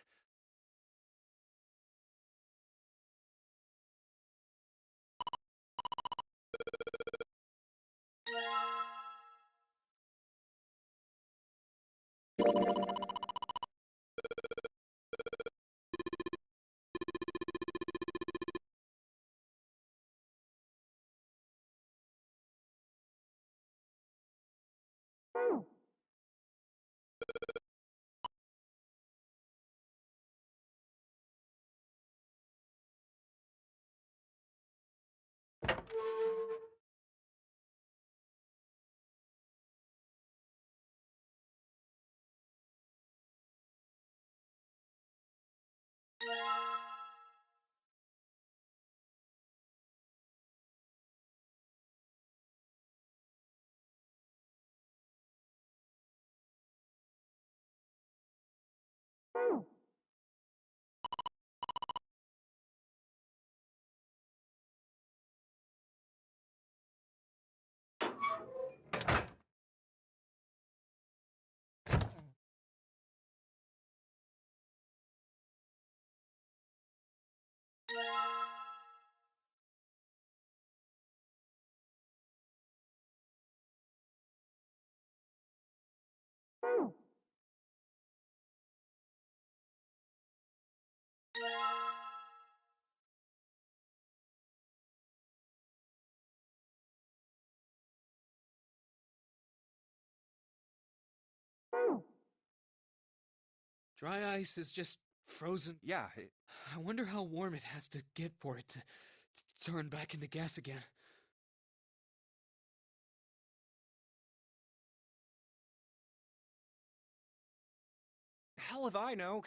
Speaker 3: Dry ice is just frozen.
Speaker 1: Yeah,
Speaker 3: I wonder how warm it has to get for it to turn back into gas again.
Speaker 1: hell if I know.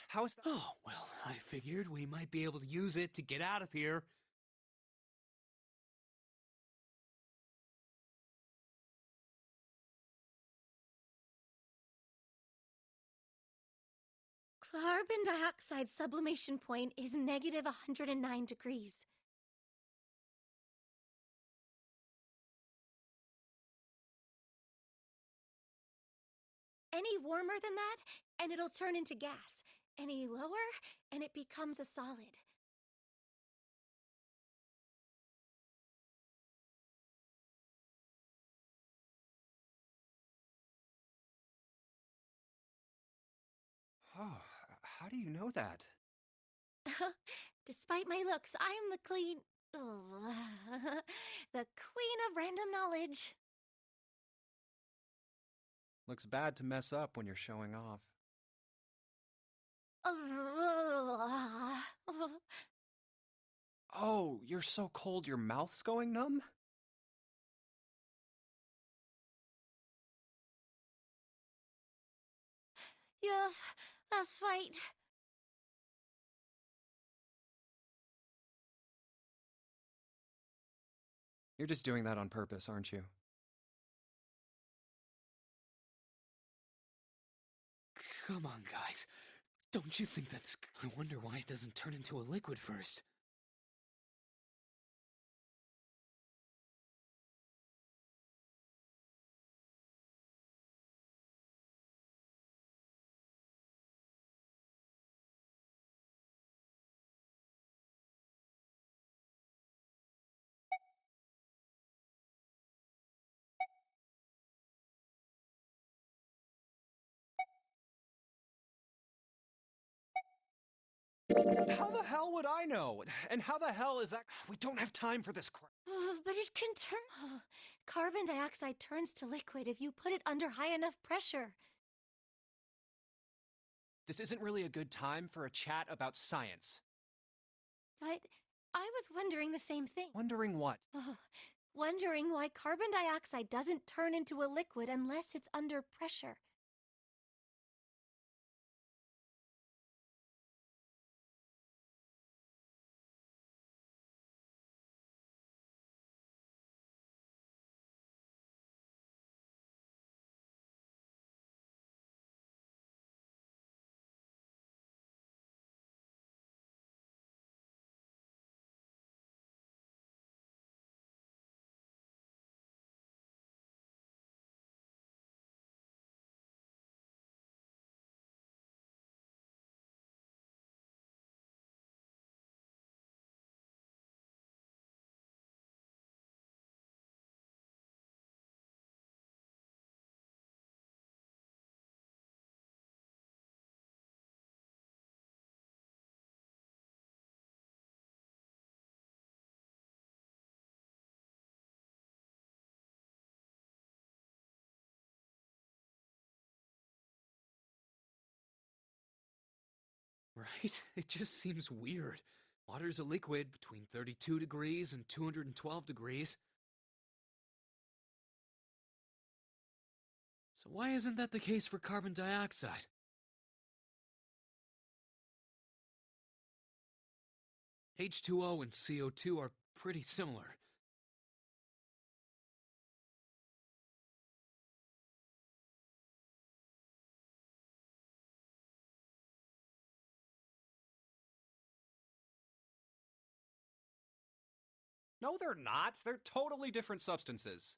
Speaker 1: How's that?
Speaker 3: Oh, well, I figured we might be able to use it to get out of here.
Speaker 2: Carbon dioxide sublimation point is negative 109 degrees. Any warmer than that, and it'll turn into gas. Any lower, and it becomes a solid.
Speaker 1: Oh, how do you know that?
Speaker 2: Despite my looks, I am the clean... Oh, the queen of random knowledge.
Speaker 1: Looks bad to mess up when you're showing off. Oh, you're so cold your mouth's going numb?
Speaker 2: Yes, let's fight.
Speaker 1: You're just doing that on purpose, aren't you?
Speaker 3: Come on, guys. Don't you think that's... I wonder why it doesn't turn into a liquid first.
Speaker 1: How the hell would I know? And how the hell is that? We don't have time for this crap.
Speaker 2: But it can turn... Carbon dioxide turns to liquid if you put it under high enough pressure.
Speaker 1: This isn't really a good time for a chat about science.
Speaker 2: But I was wondering the same thing.
Speaker 1: Wondering what?
Speaker 2: Wondering why carbon dioxide doesn't turn into a liquid unless it's under pressure.
Speaker 3: Right? It just seems weird. Water's a liquid between 32 degrees and 212 degrees. So why isn't that the case for carbon dioxide? H2O and CO2 are pretty similar.
Speaker 1: No, they're not. They're totally different substances.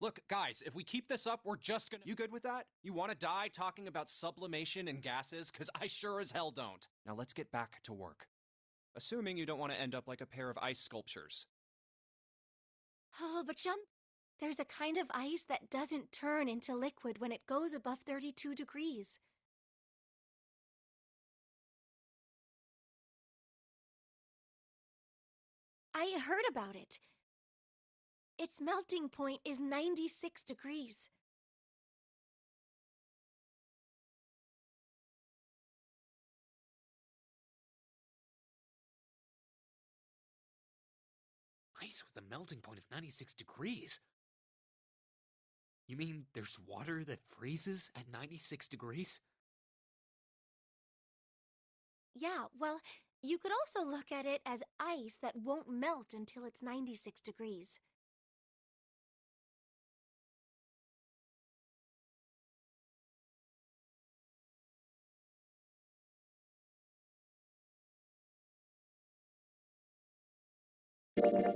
Speaker 1: Look, guys, if we keep this up, we're just gonna... You good with that? You want to die talking about sublimation and gases? Because I sure as hell don't. Now let's get back to work. Assuming you don't want to end up like a pair of ice sculptures.
Speaker 2: Oh, but there's a kind of ice that doesn't turn into liquid when it goes above 32 degrees. I heard about it. Its melting point is 96 degrees.
Speaker 3: Ice with a melting point of 96 degrees. You mean there's water that freezes at 96 degrees?
Speaker 2: Yeah, well, you could also look at it as ice that won't melt until it's 96 degrees.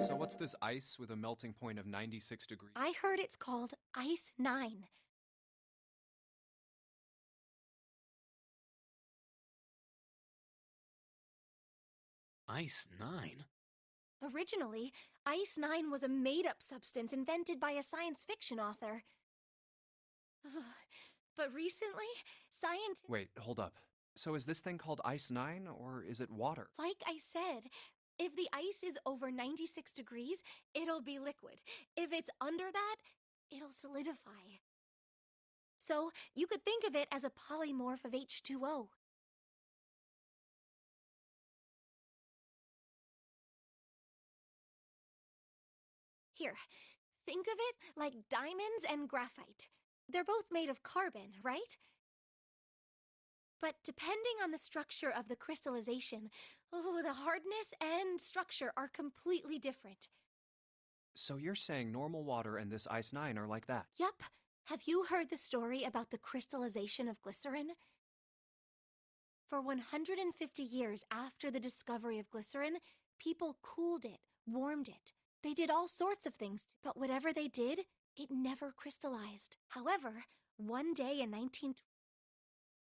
Speaker 1: So what's this ice with a melting point of 96 degrees?
Speaker 2: I heard it's called Ice 9.
Speaker 3: Ice 9?
Speaker 2: Originally, Ice 9 was a made-up substance invented by a science fiction author. But recently, scientists...
Speaker 1: Wait, hold up. So is this thing called Ice 9, or is it water?
Speaker 2: Like I said, if the ice is over 96 degrees, it'll be liquid. If it's under that, it'll solidify. So you could think of it as a polymorph of H2O. Here, think of it like diamonds and graphite. They're both made of carbon, right? But depending on the structure of the crystallization, the hardness and structure are completely different.
Speaker 1: So you're saying normal water and this Ice 9 are like that?
Speaker 2: Yup. Have you heard the story about the crystallization of glycerin? For 150 years after the discovery of glycerin, people cooled it, warmed it. They did all sorts of things, but whatever they did, it never crystallized. However, one day in 1920,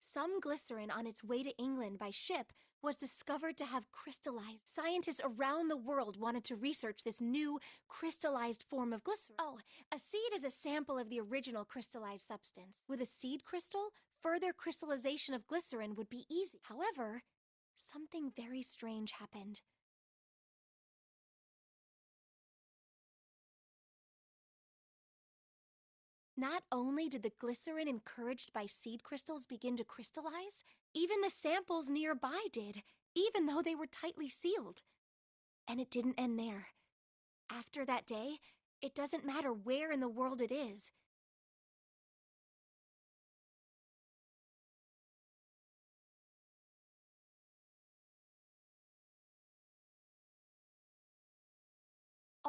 Speaker 2: some glycerin on its way to England by ship was discovered to have crystallized. Scientists around the world wanted to research this new crystallized form of glycerin. Oh, a seed is a sample of the original crystallized substance. With a seed crystal, further crystallization of glycerin would be easy. However, something very strange happened. Not only did the glycerin encouraged by seed crystals begin to crystallize, even the samples nearby did, even though they were tightly sealed. And it didn't end there. After that day, it doesn't matter where in the world it is.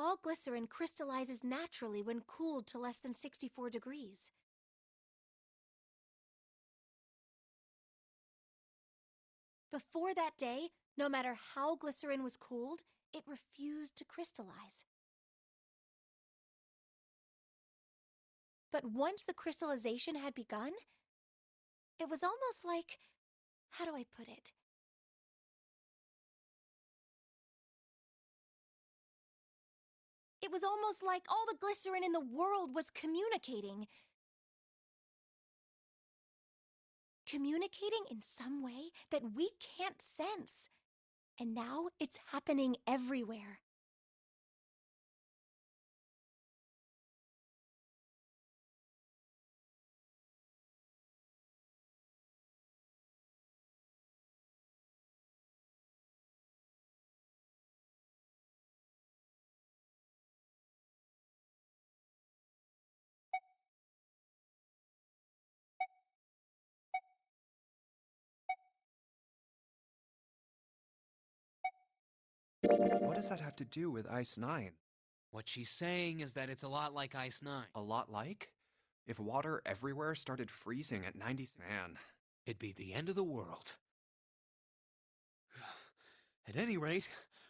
Speaker 2: All glycerin crystallizes naturally when cooled to less than 64 degrees. Before that day, no matter how glycerin was cooled, it refused to crystallize. But once the crystallization had begun, it was almost like, how do I put it? It was almost like all the glycerin in the world was communicating. Communicating in some way that we can't sense. And now it's happening everywhere.
Speaker 1: What does that have to do with Ice 9?
Speaker 3: What she's saying is that it's a lot like Ice 9.
Speaker 1: A lot like? If water everywhere started freezing at 90... Man.
Speaker 3: It'd be the end of the world. At any rate,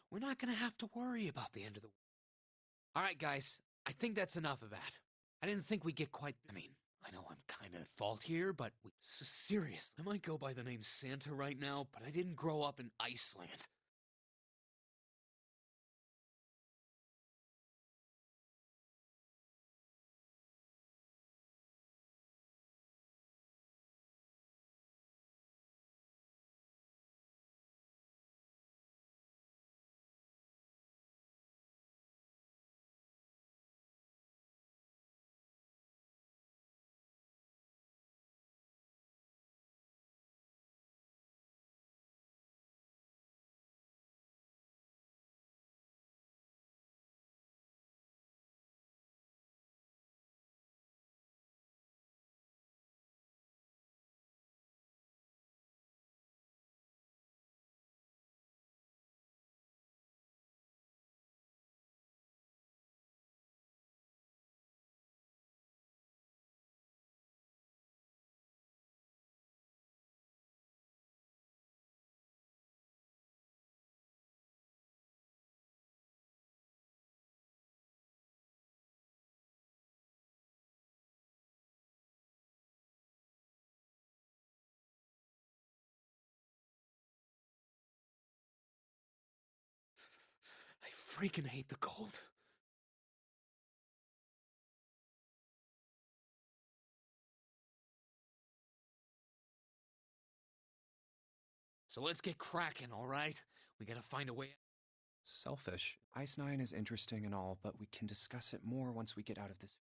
Speaker 3: we're not gonna have to worry about the end of the world. Alright, guys, I think that's enough of that. I didn't think we'd get quite... I mean, I know I'm kinda at fault here, but seriously, I might go by the name Santa right now, but I didn't grow up in Iceland. I freaking hate the cold. So let's get cracking, alright? We gotta find a way.
Speaker 1: Selfish. Ice Nine is interesting and all, but we can discuss it more once we get out of this.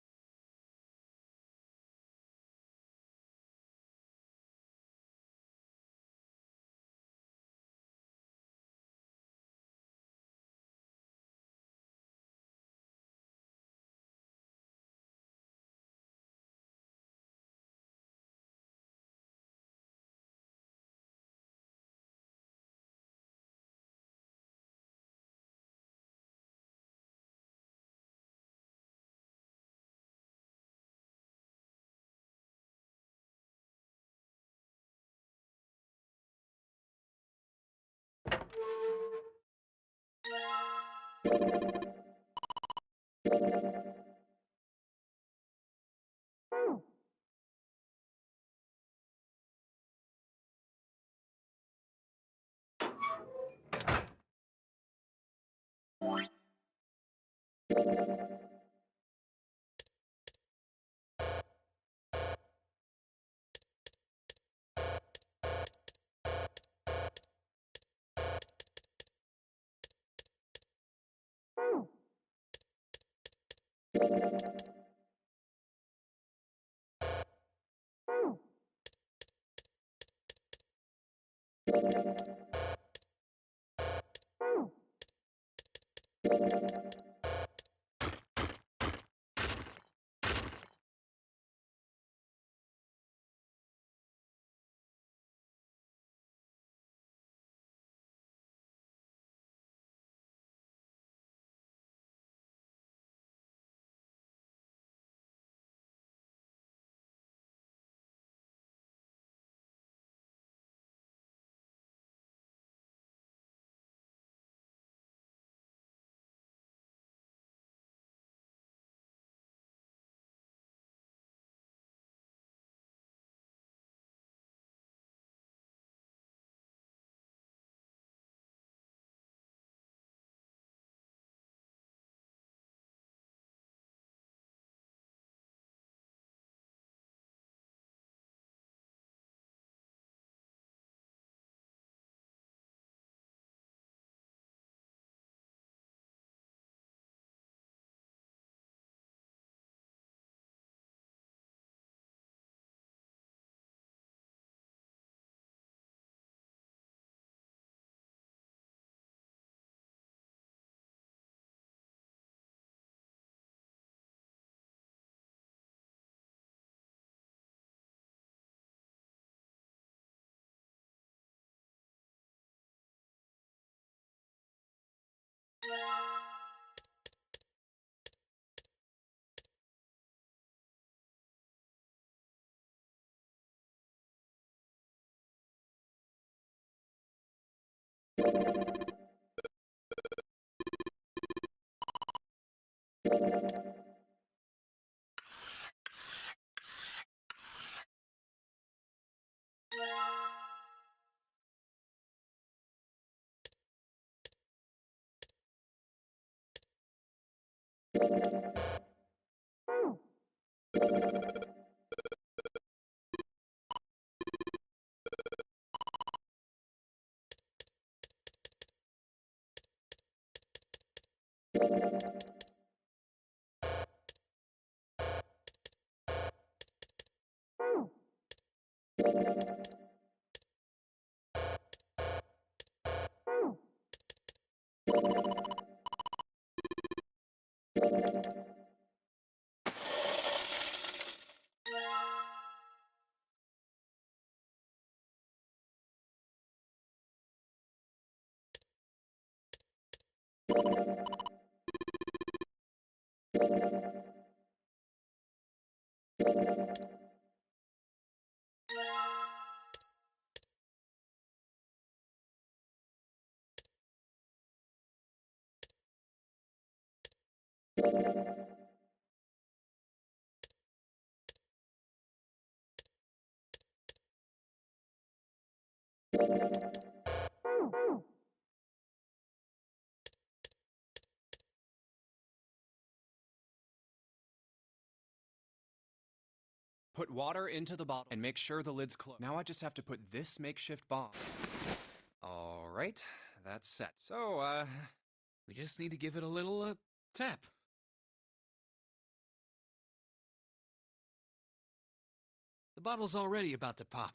Speaker 1: Put water into the bottle and make sure the lid's closed. Now I just have to put this makeshift bomb. All right, that's set. So,
Speaker 3: We just need to give it a little, tap. The bottle's already about to pop.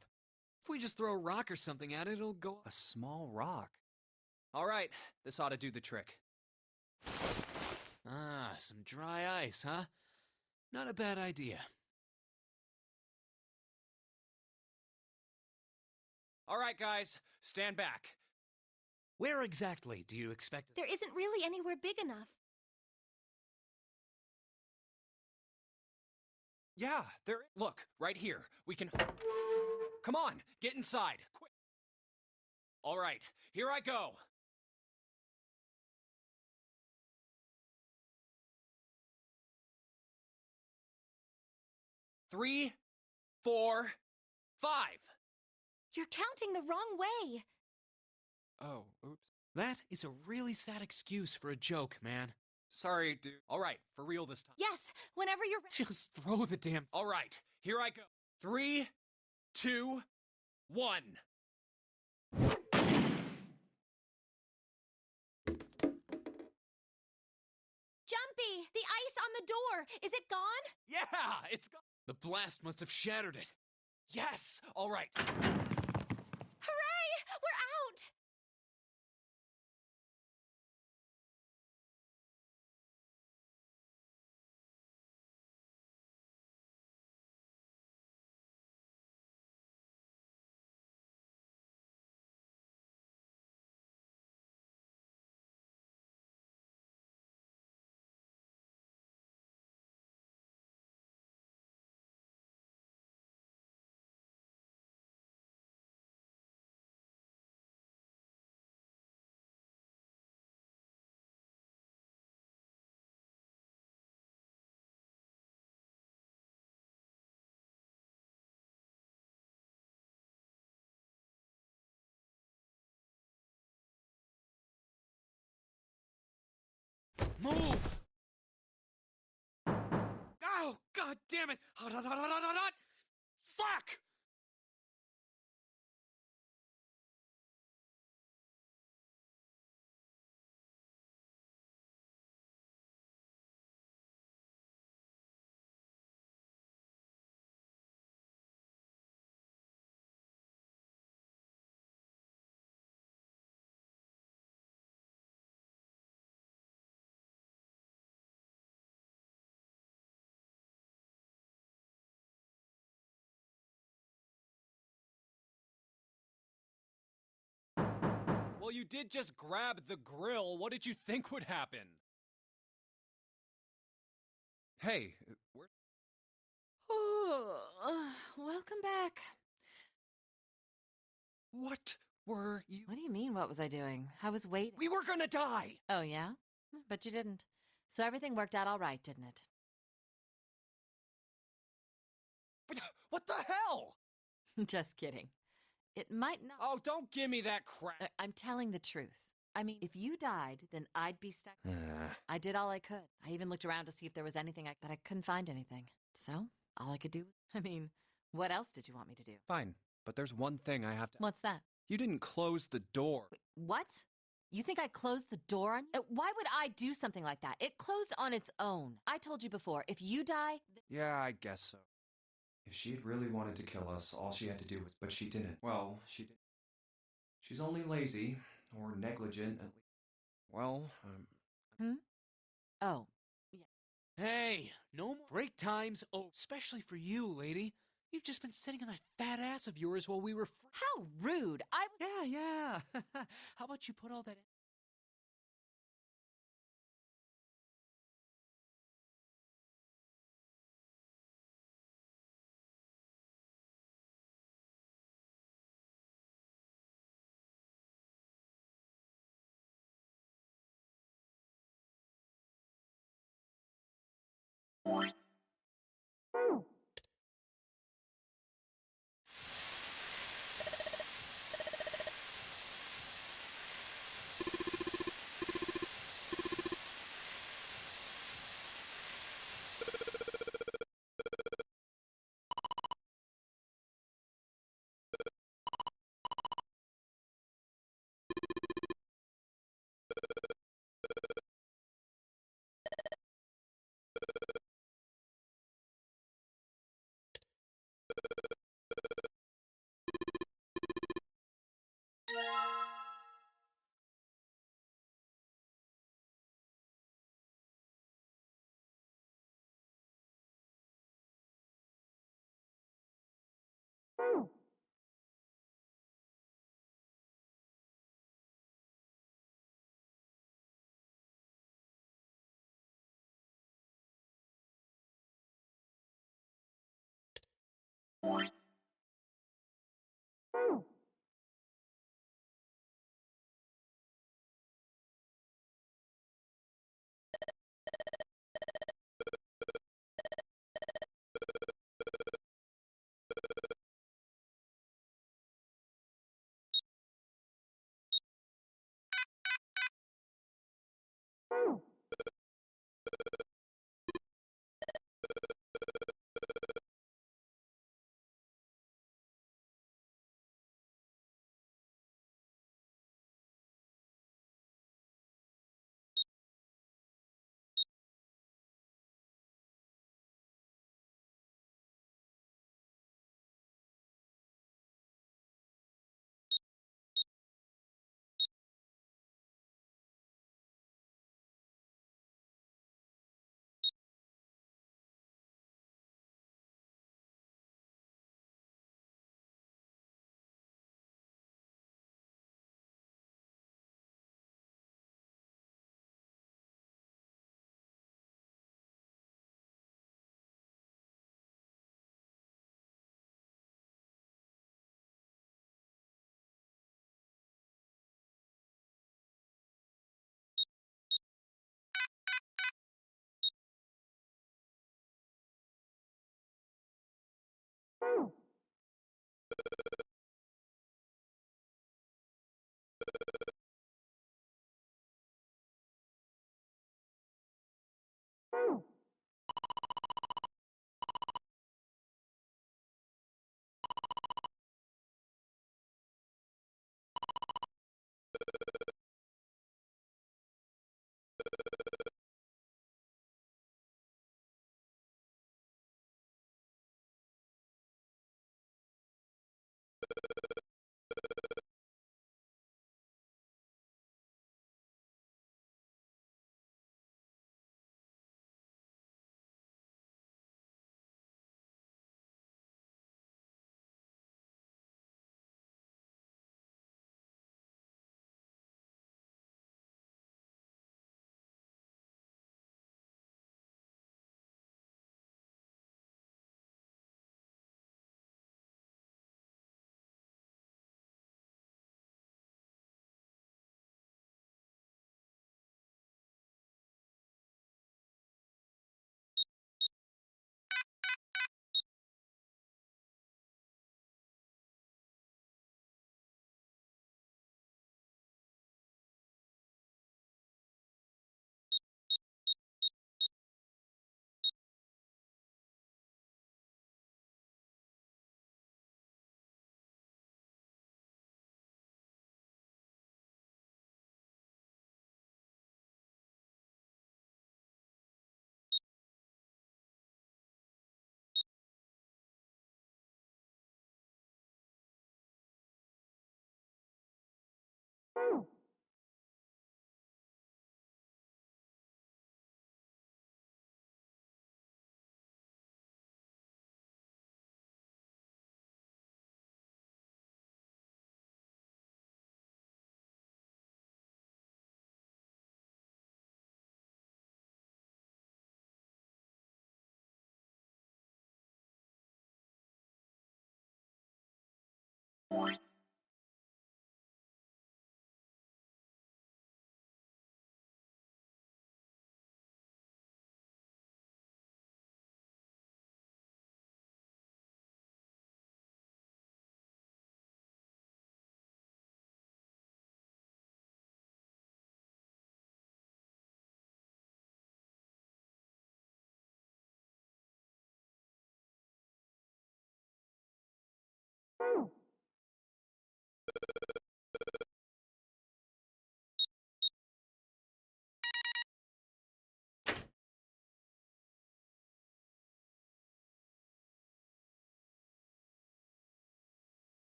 Speaker 3: If we just throw a rock or something at it, it'll go...
Speaker 1: a small rock. All right, this ought to do the trick.
Speaker 3: Ah, some dry ice, huh? Not a bad idea.
Speaker 1: All right, guys, stand back.
Speaker 3: Where exactly do you expect...
Speaker 2: There isn't really anywhere big enough.
Speaker 1: Yeah, there. Look, right here. We can. Come on, get inside, quick. All right, here I go. 3, 4, 5.
Speaker 2: You're counting the wrong way.
Speaker 1: Oh, oops.
Speaker 3: That is a really sad excuse for a joke, man.
Speaker 1: Sorry, dude. All right, for real this time.
Speaker 2: Yes, whenever you're ready.
Speaker 3: Just throw the damn...
Speaker 1: All right, here I go. 3, 2, 1.
Speaker 2: Jumpy, the ice on the door. Is it gone?
Speaker 1: Yeah, it's gone.
Speaker 3: The blast must have shattered it.
Speaker 1: Yes. All right.
Speaker 2: Hooray! We're out!
Speaker 3: Move! Oh, god damn it! Hot, hot, hot, hot, hot, hot! Fuck!
Speaker 1: Well, you did just grab the grill. What did you think would happen? Hey, where?
Speaker 6: Welcome back.
Speaker 1: What were you?
Speaker 6: What do you mean, what was I doing? I was waiting.
Speaker 1: We were gonna die!
Speaker 6: Oh, yeah? But you didn't. So everything worked out all right, didn't it?
Speaker 1: What the hell?
Speaker 6: Just kidding. It might not.
Speaker 1: Oh, don't give me that crap.
Speaker 6: I'm telling the truth. I mean, if you died, then I'd be stuck. I did all I could. I even looked around to see if there was anything, but I couldn't find anything. So, all I could do... I mean, what else did you want me to do?
Speaker 1: Fine, but there's one thing I have to...
Speaker 6: What's that?
Speaker 1: You didn't close the door.
Speaker 6: Wait, what? You think I closed the door on you? Why would I do something like that? It closed on its own. I told you before, if you die...
Speaker 1: Yeah, I guess so. If she'd really wanted to kill us, all she had to do was... But she didn't. Well, she didn't. She's only lazy, or negligent, at least. Well,
Speaker 6: Oh, yeah.
Speaker 3: Hey, no more break times. Oh, especially for you, lady. You've just been sitting on that fat ass of yours while we were...
Speaker 6: How rude! I was...
Speaker 3: Yeah. How about you put all that...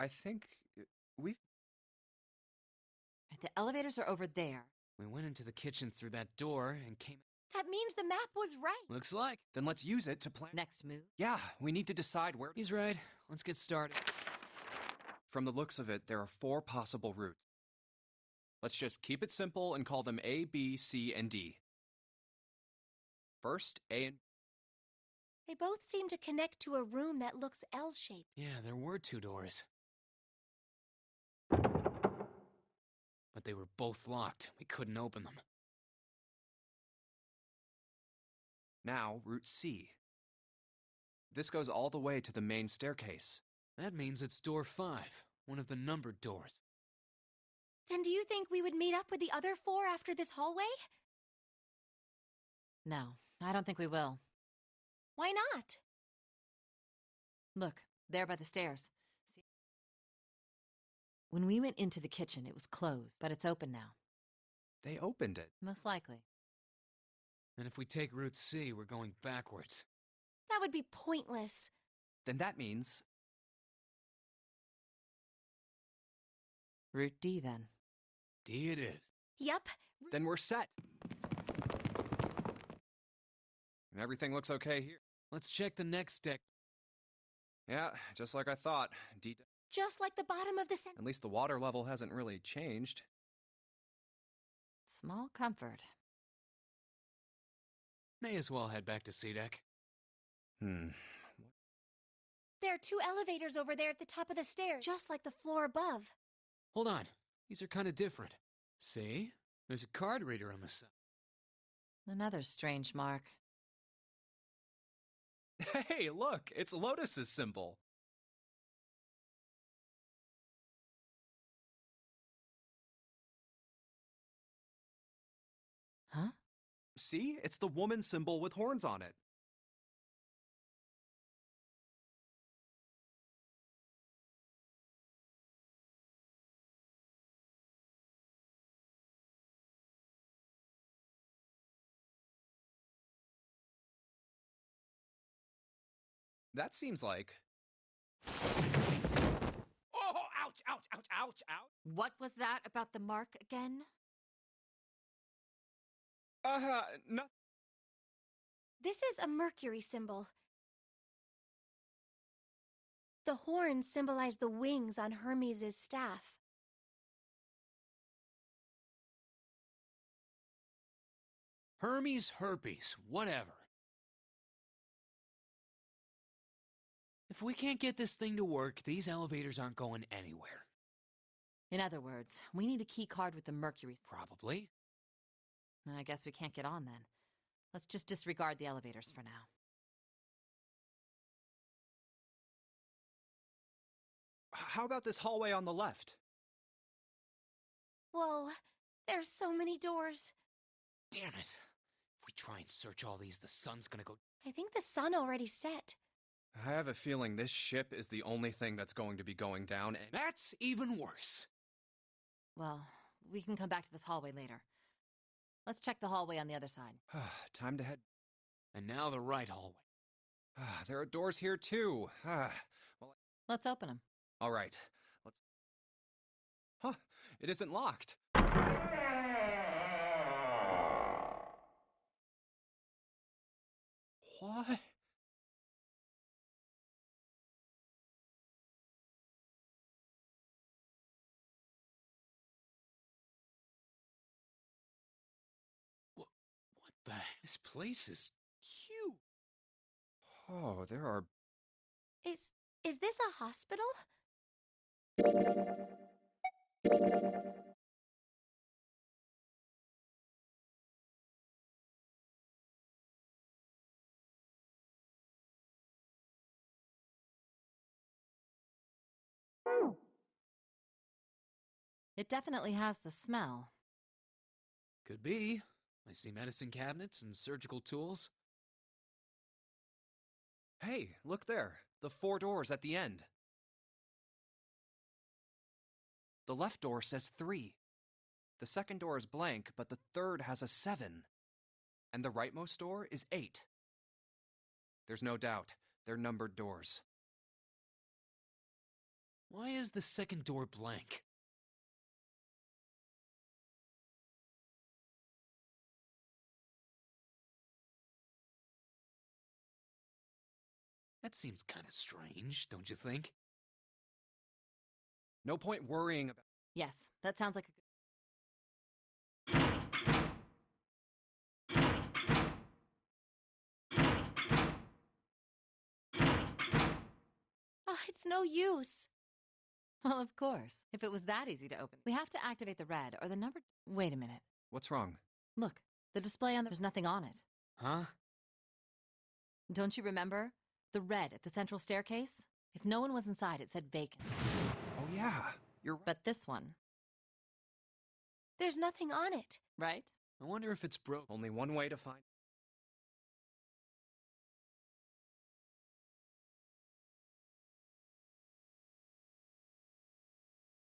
Speaker 1: I think we've...
Speaker 6: The elevators are over there.
Speaker 3: We went into the kitchen through that door and came...
Speaker 2: That means the map was right.
Speaker 3: Looks like.
Speaker 1: Then let's use it to plan...
Speaker 6: Next move.
Speaker 1: Yeah, we need to decide where...
Speaker 3: He's right. Let's get started.
Speaker 1: From the looks of it, there are 4 possible routes. Let's just keep it simple and call them A, B, C, and D. First, A and...
Speaker 2: They both seem to connect to a room that looks L-shaped.
Speaker 3: Yeah, there were 2 doors. But they were both locked. We couldn't open them.
Speaker 1: Now, Route C. This goes all the way to the main staircase.
Speaker 3: That means it's door 5, one of the numbered doors.
Speaker 2: Then do you think we would meet up with the other 4 after this hallway?
Speaker 6: No, I don't think we will.
Speaker 2: Why not?
Speaker 6: Look, there by the stairs. See? When we went into the kitchen, it was closed, but it's open now.
Speaker 1: They opened it.
Speaker 6: Most likely.
Speaker 3: And if we take Route C, we're going backwards.
Speaker 2: That would be pointless.
Speaker 1: Then that means...
Speaker 6: Route D, then.
Speaker 3: D it is.
Speaker 2: Yep.
Speaker 1: Then we're set. Everything looks okay here.
Speaker 3: Let's check the next deck.
Speaker 1: Yeah, just like I thought. D...
Speaker 2: Just like the bottom of the
Speaker 1: At least the water level hasn't really changed.
Speaker 6: Small comfort.
Speaker 3: May as well head back to C deck.
Speaker 2: There are 2 elevators over there at the top of the stairs, just like the floor above.
Speaker 3: Hold on. These are kind of different. See? There's a card reader on the side.
Speaker 6: Another strange mark.
Speaker 1: Hey, look! It's Lotus's symbol.
Speaker 6: Huh?
Speaker 1: See? It's the woman symbol with horns on it. That seems like... Oh, ouch, ouch, ouch, ouch, ouch.
Speaker 6: What was that about the mark again?
Speaker 1: No...
Speaker 2: This is a Mercury symbol. The horns symbolize the wings on Hermes' staff.
Speaker 3: Hermes, herpes, whatever. If we can't get this thing to work, these elevators aren't going anywhere.
Speaker 6: In other words, we need a key card with the Mercury.
Speaker 3: Probably.
Speaker 6: I guess we can't get on then. Let's just disregard the elevators for now.
Speaker 1: How about this hallway on the left?
Speaker 2: Whoa, there's so many doors.
Speaker 3: Damn it. If we try and search all these, the sun's gonna go...
Speaker 2: I think the sun already set.
Speaker 1: I have a feeling this ship is the only thing that's going to be going down, and...
Speaker 3: That's even worse.
Speaker 6: Well, we can come back to this hallway later. Let's check the hallway on the other side.
Speaker 1: Time to head...
Speaker 3: And now the right hallway.
Speaker 1: There are doors here, too. Well,
Speaker 6: Let's open them.
Speaker 1: all right. Let's... Huh, it isn't locked. What?
Speaker 3: What the... This place is huge.
Speaker 1: Oh, there are...
Speaker 2: Is this a hospital?
Speaker 6: It definitely has the smell.
Speaker 3: Could be. I see medicine cabinets and surgical tools.
Speaker 1: Hey, look there. The 4 doors at the end. The left door says 3. The second door is blank, but the third has a 7. And the rightmost door is 8. There's no doubt. They're numbered doors.
Speaker 3: Why is the second door blank? That seems kind of strange, don't you think?
Speaker 1: No point worrying about.
Speaker 6: Yes, that sounds like a
Speaker 2: Oh, it's no use.
Speaker 6: Well, of course. If it was that easy to open. We have to activate the red or the number. Wait a minute.
Speaker 1: What's wrong?
Speaker 6: Look, the display on there's nothing on it.
Speaker 3: Huh?
Speaker 6: Don't you remember? The red at the central staircase? If no one was inside, it said vacant.
Speaker 1: Oh, yeah. You're right.
Speaker 6: But this one,
Speaker 2: There's nothing on it.
Speaker 6: right?
Speaker 3: I wonder if it's broke.
Speaker 1: Only one way to find.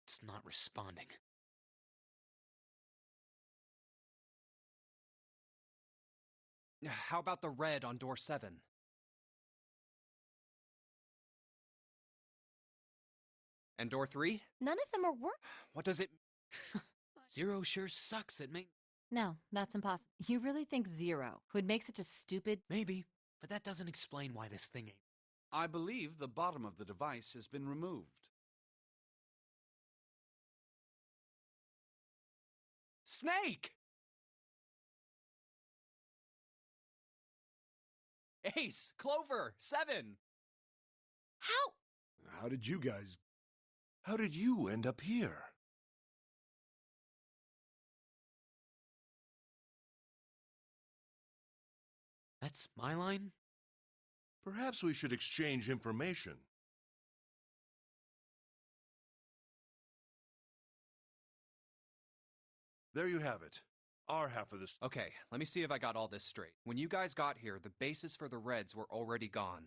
Speaker 3: It's not responding.
Speaker 1: How about the red on door 7? And door 3?
Speaker 2: None of them are
Speaker 1: What does it.
Speaker 3: Zero sure sucks at me.
Speaker 6: No, that's impossible. You really think Zero, who'd make such a stupid...
Speaker 3: Maybe, but that doesn't explain why this thing ain't.
Speaker 7: I believe the bottom of the device has been removed.
Speaker 1: Snake! Ace! Clover! 7!
Speaker 2: How?
Speaker 4: How did you end up here?
Speaker 3: That's my line?
Speaker 4: Perhaps we should exchange information. There you have it. Our half of this.
Speaker 1: Okay, let me see if I got all this straight. When you guys got here, the bases for the reds were already gone.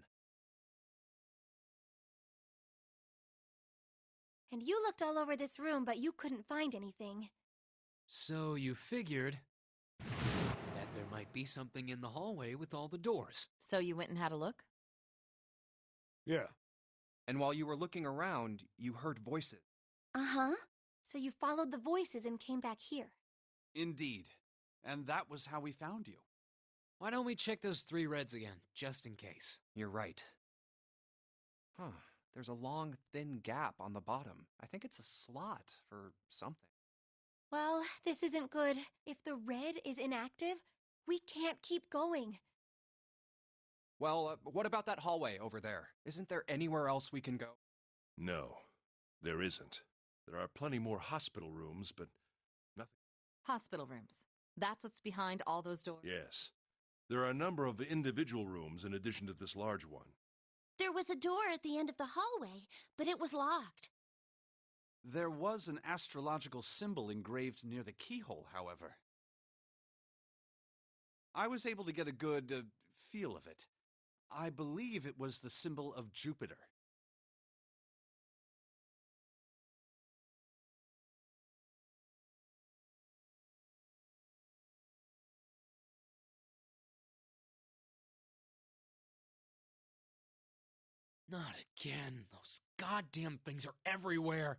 Speaker 2: And you looked all over this room, but you couldn't find anything.
Speaker 3: So you figured that there might be something in the hallway with all the doors.
Speaker 6: So you went and had a look?
Speaker 4: Yeah.
Speaker 1: And while you were looking around, you heard voices.
Speaker 2: Uh-huh. So you followed the voices and came back here.
Speaker 7: Indeed. And that was how we found you.
Speaker 3: Why don't we check those 3 reds again, just in case?
Speaker 1: You're right. Huh. There's a long, thin gap on the bottom. I think it's a slot for something.
Speaker 2: Well, this isn't good. If the red is inactive, we can't keep going.
Speaker 1: Well, what about that hallway over there? Isn't there anywhere else we can go?
Speaker 4: No, there isn't. There are plenty more hospital rooms, but nothing.
Speaker 6: Hospital rooms. That's what's behind all those doors?
Speaker 4: Yes. There are a number of individual rooms in addition to this large one.
Speaker 5: There was a door at the end of the hallway, but it was locked.
Speaker 7: There was an astrological symbol engraved near the keyhole, however. I was able to get a good feel of it. I believe it was the symbol of Jupiter.
Speaker 3: Not again. Those goddamn things are everywhere.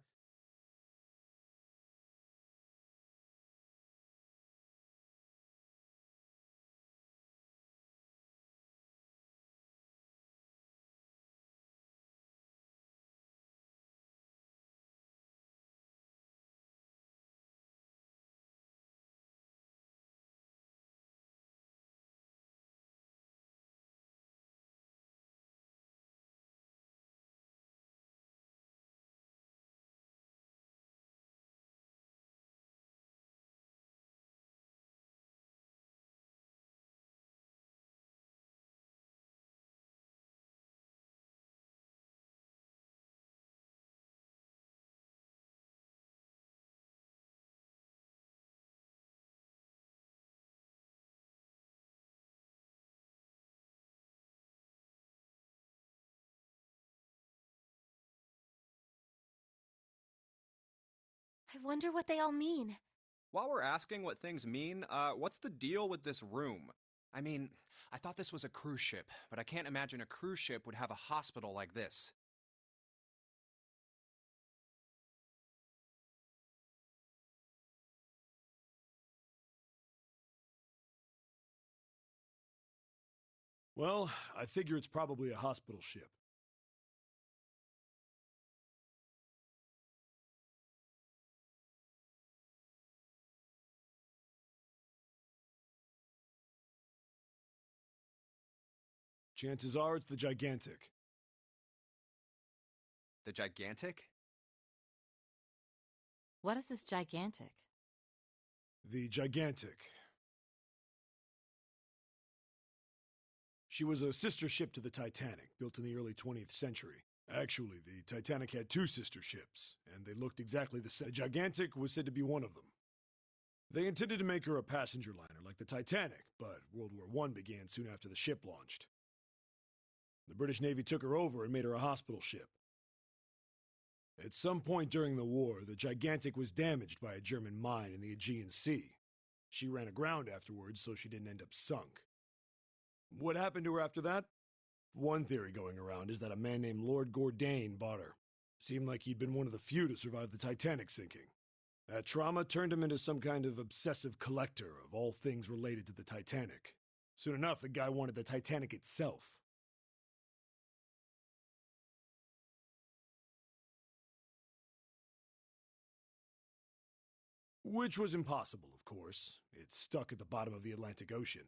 Speaker 2: I wonder what they all mean.
Speaker 1: While we're asking what things mean, what's the deal with this room? I mean, I thought this was a cruise ship, but I can't imagine a cruise ship would have a hospital like this.
Speaker 4: Well, I figure it's probably a hospital ship. Chances are it's the Gigantic.
Speaker 1: The gigantic?
Speaker 6: What is this gigantic?
Speaker 4: The Gigantic. She was a sister ship to the Titanic, built in the early 20th century. Actually, the Titanic had two sister ships, and they looked exactly the same. The Gigantic was said to be one of them. They intended to make her a passenger liner like the Titanic, but World War I began soon after the ship launched. The British Navy took her over and made her a hospital ship. At some point during the war, the Gigantic was damaged by a German mine in the Aegean Sea. She ran aground afterwards, so she didn't end up sunk. What happened to her after that? One theory going around is that a man named Lord Gourdane bought her. Seemed like he'd been one of the few to survive the Titanic sinking. That trauma turned him into some kind of obsessive collector of all things related to the Titanic. Soon enough, the guy wanted the Titanic itself. Which was impossible, of course. It's stuck at the bottom of the Atlantic Ocean.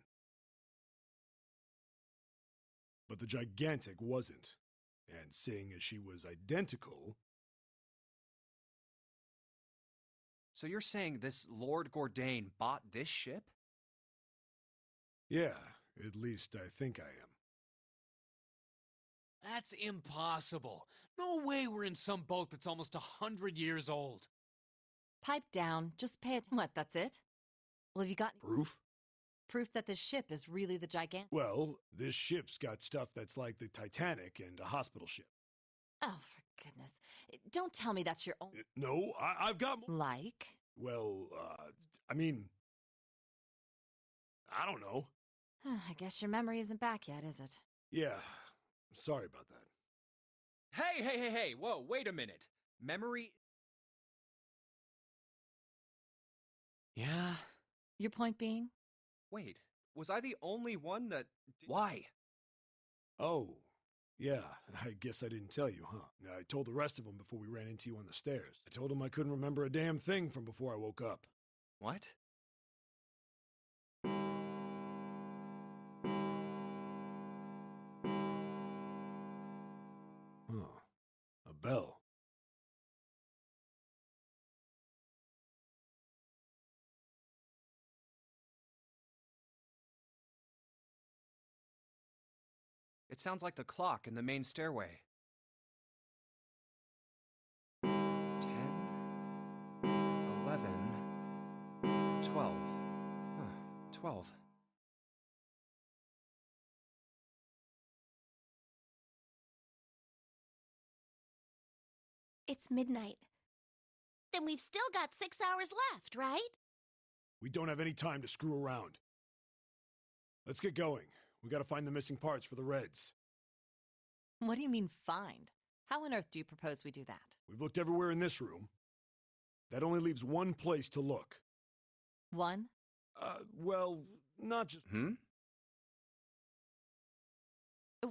Speaker 4: But the Gigantic wasn't. And seeing as she was identical...
Speaker 1: So you're saying this Lord Gourdane bought this ship?
Speaker 4: Yeah, at least I think I am.
Speaker 3: That's impossible. No way we're in some boat that's almost 100 years old.
Speaker 6: Pipe down. Just pay it. What, that's it? Well, have you got
Speaker 4: Proof?
Speaker 6: proof that this ship is really the gigantic?
Speaker 4: Well, this ship's got stuff that's like the Titanic and a hospital ship.
Speaker 6: Oh, for goodness. Don't tell me that's your own.
Speaker 4: No, I've got more.
Speaker 6: Like?
Speaker 4: Well, I mean... I don't know.
Speaker 6: I guess your memory isn't back yet, is it?
Speaker 4: Yeah, sorry about that.
Speaker 1: Hey, whoa, wait a minute. Memory?
Speaker 3: Yeah?
Speaker 6: Your point being?
Speaker 1: Wait, was I the only one that... Why?
Speaker 4: Oh, yeah, I guess I didn't tell you, huh? I told the rest of them before we ran into you on the stairs. I told them I couldn't remember a damn thing from before I woke up.
Speaker 1: What?
Speaker 4: Huh. A bell.
Speaker 1: It sounds like the clock in the main stairway. 10, 11, 12. Huh, 12.
Speaker 2: It's midnight. Then we've still got 6 hours left, right?
Speaker 4: We don't have any time to screw around. Let's get going. We gotta find the missing parts for the Reds.
Speaker 6: What do you mean, find? How on earth do you propose we do that?
Speaker 4: We've looked everywhere in this room. That only leaves one place to look.
Speaker 6: One?
Speaker 4: Well, not just...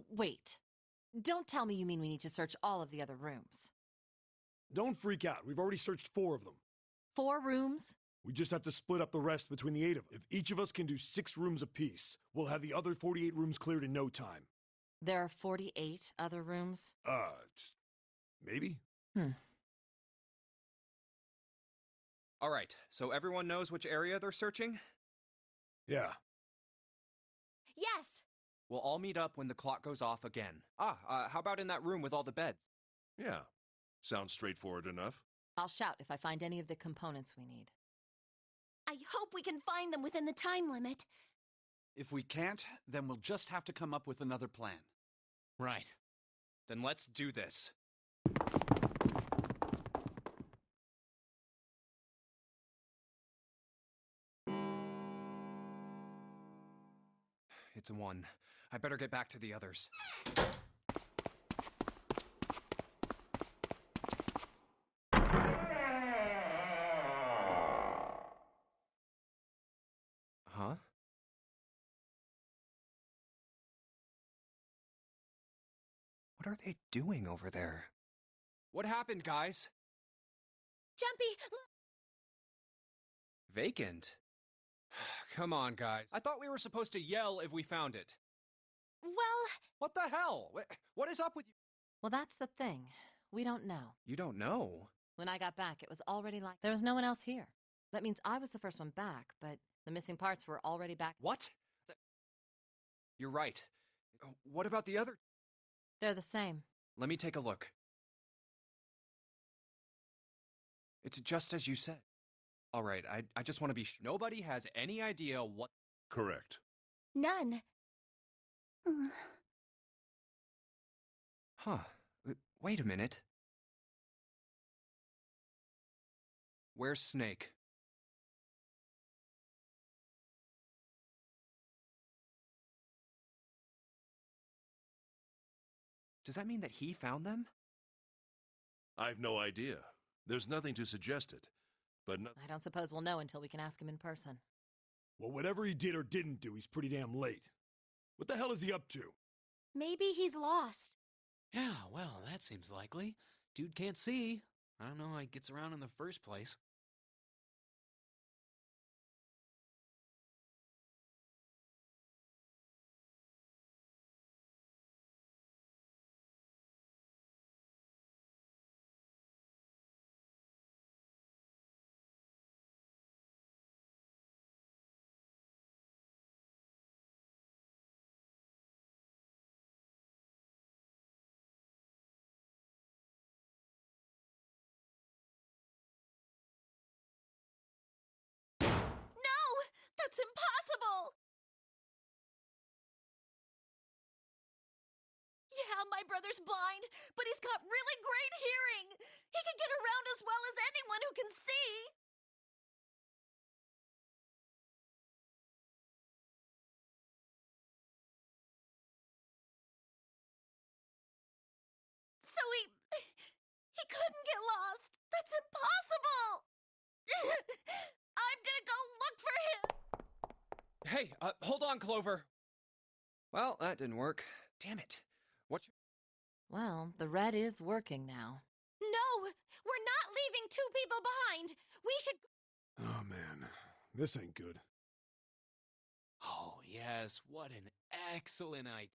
Speaker 6: Wait. Don't tell me you mean we need to search all of the other rooms.
Speaker 4: Don't freak out. We've already searched 4 of them.
Speaker 6: 4 rooms?
Speaker 4: We just have to split up the rest between the 8 of them. If each of us can do 6 rooms apiece, we'll have the other 48 rooms cleared in no time.
Speaker 6: There are 48 other rooms?
Speaker 4: Maybe?
Speaker 1: All right, so everyone knows which area they're searching?
Speaker 4: Yeah.
Speaker 2: Yes!
Speaker 1: We'll all meet up when the clock goes off again. How about in that room with all the beds?
Speaker 8: Yeah. Sounds straightforward enough.
Speaker 6: I'll shout if I find any of the components we need.
Speaker 2: I hope we can find them within the time limit.
Speaker 7: If we can't, then we'll just have to come up with another plan.
Speaker 3: Right.
Speaker 1: Then let's do this. It's a 1. I better get back to the others. Huh? What are they doing over there? What happened, guys?
Speaker 2: Jumpy, look!
Speaker 1: Vacant? Come on, guys. I thought we were supposed to yell if we found it.
Speaker 2: Well,
Speaker 1: What the hell? What is up with you?
Speaker 6: Well, that's the thing. We don't know.
Speaker 1: You don't know?
Speaker 6: When I got back, it was already like there was no one else here. That means I was the first one back, but the missing parts were already back.
Speaker 1: What? You're right. What about the other?
Speaker 6: They're the same.
Speaker 1: Let me take a look. It's just as you said. All right, I just want to be sure. Nobody has any idea what...
Speaker 8: Correct.
Speaker 2: none.
Speaker 1: Huh. Wait a minute. Where's Snake? Does that mean that he found them?
Speaker 8: I've no idea. There's nothing to suggest it. But
Speaker 6: I don't suppose we'll know until we can ask him in person.
Speaker 4: Well, whatever he did or didn't do, he's pretty damn late. What the hell is he up to?
Speaker 2: Maybe he's lost.
Speaker 3: Yeah, well, that seems likely. Dude can't see. I don't know how he gets around in the first place.
Speaker 2: No! That's impossible! Yeah, my brother's blind, but he's got really great hearing. He can get around as well as anyone who can see. So he couldn't get lost. That's impossible. I'm gonna go look for him.
Speaker 1: Hey, hold on, Clover. Well, that didn't work. Damn it. What's your...
Speaker 6: Well, the red is working now.
Speaker 2: No, we're not leaving two people behind. We should...
Speaker 4: Oh, man. This ain't good.
Speaker 3: Oh, yes, what an excellent idea.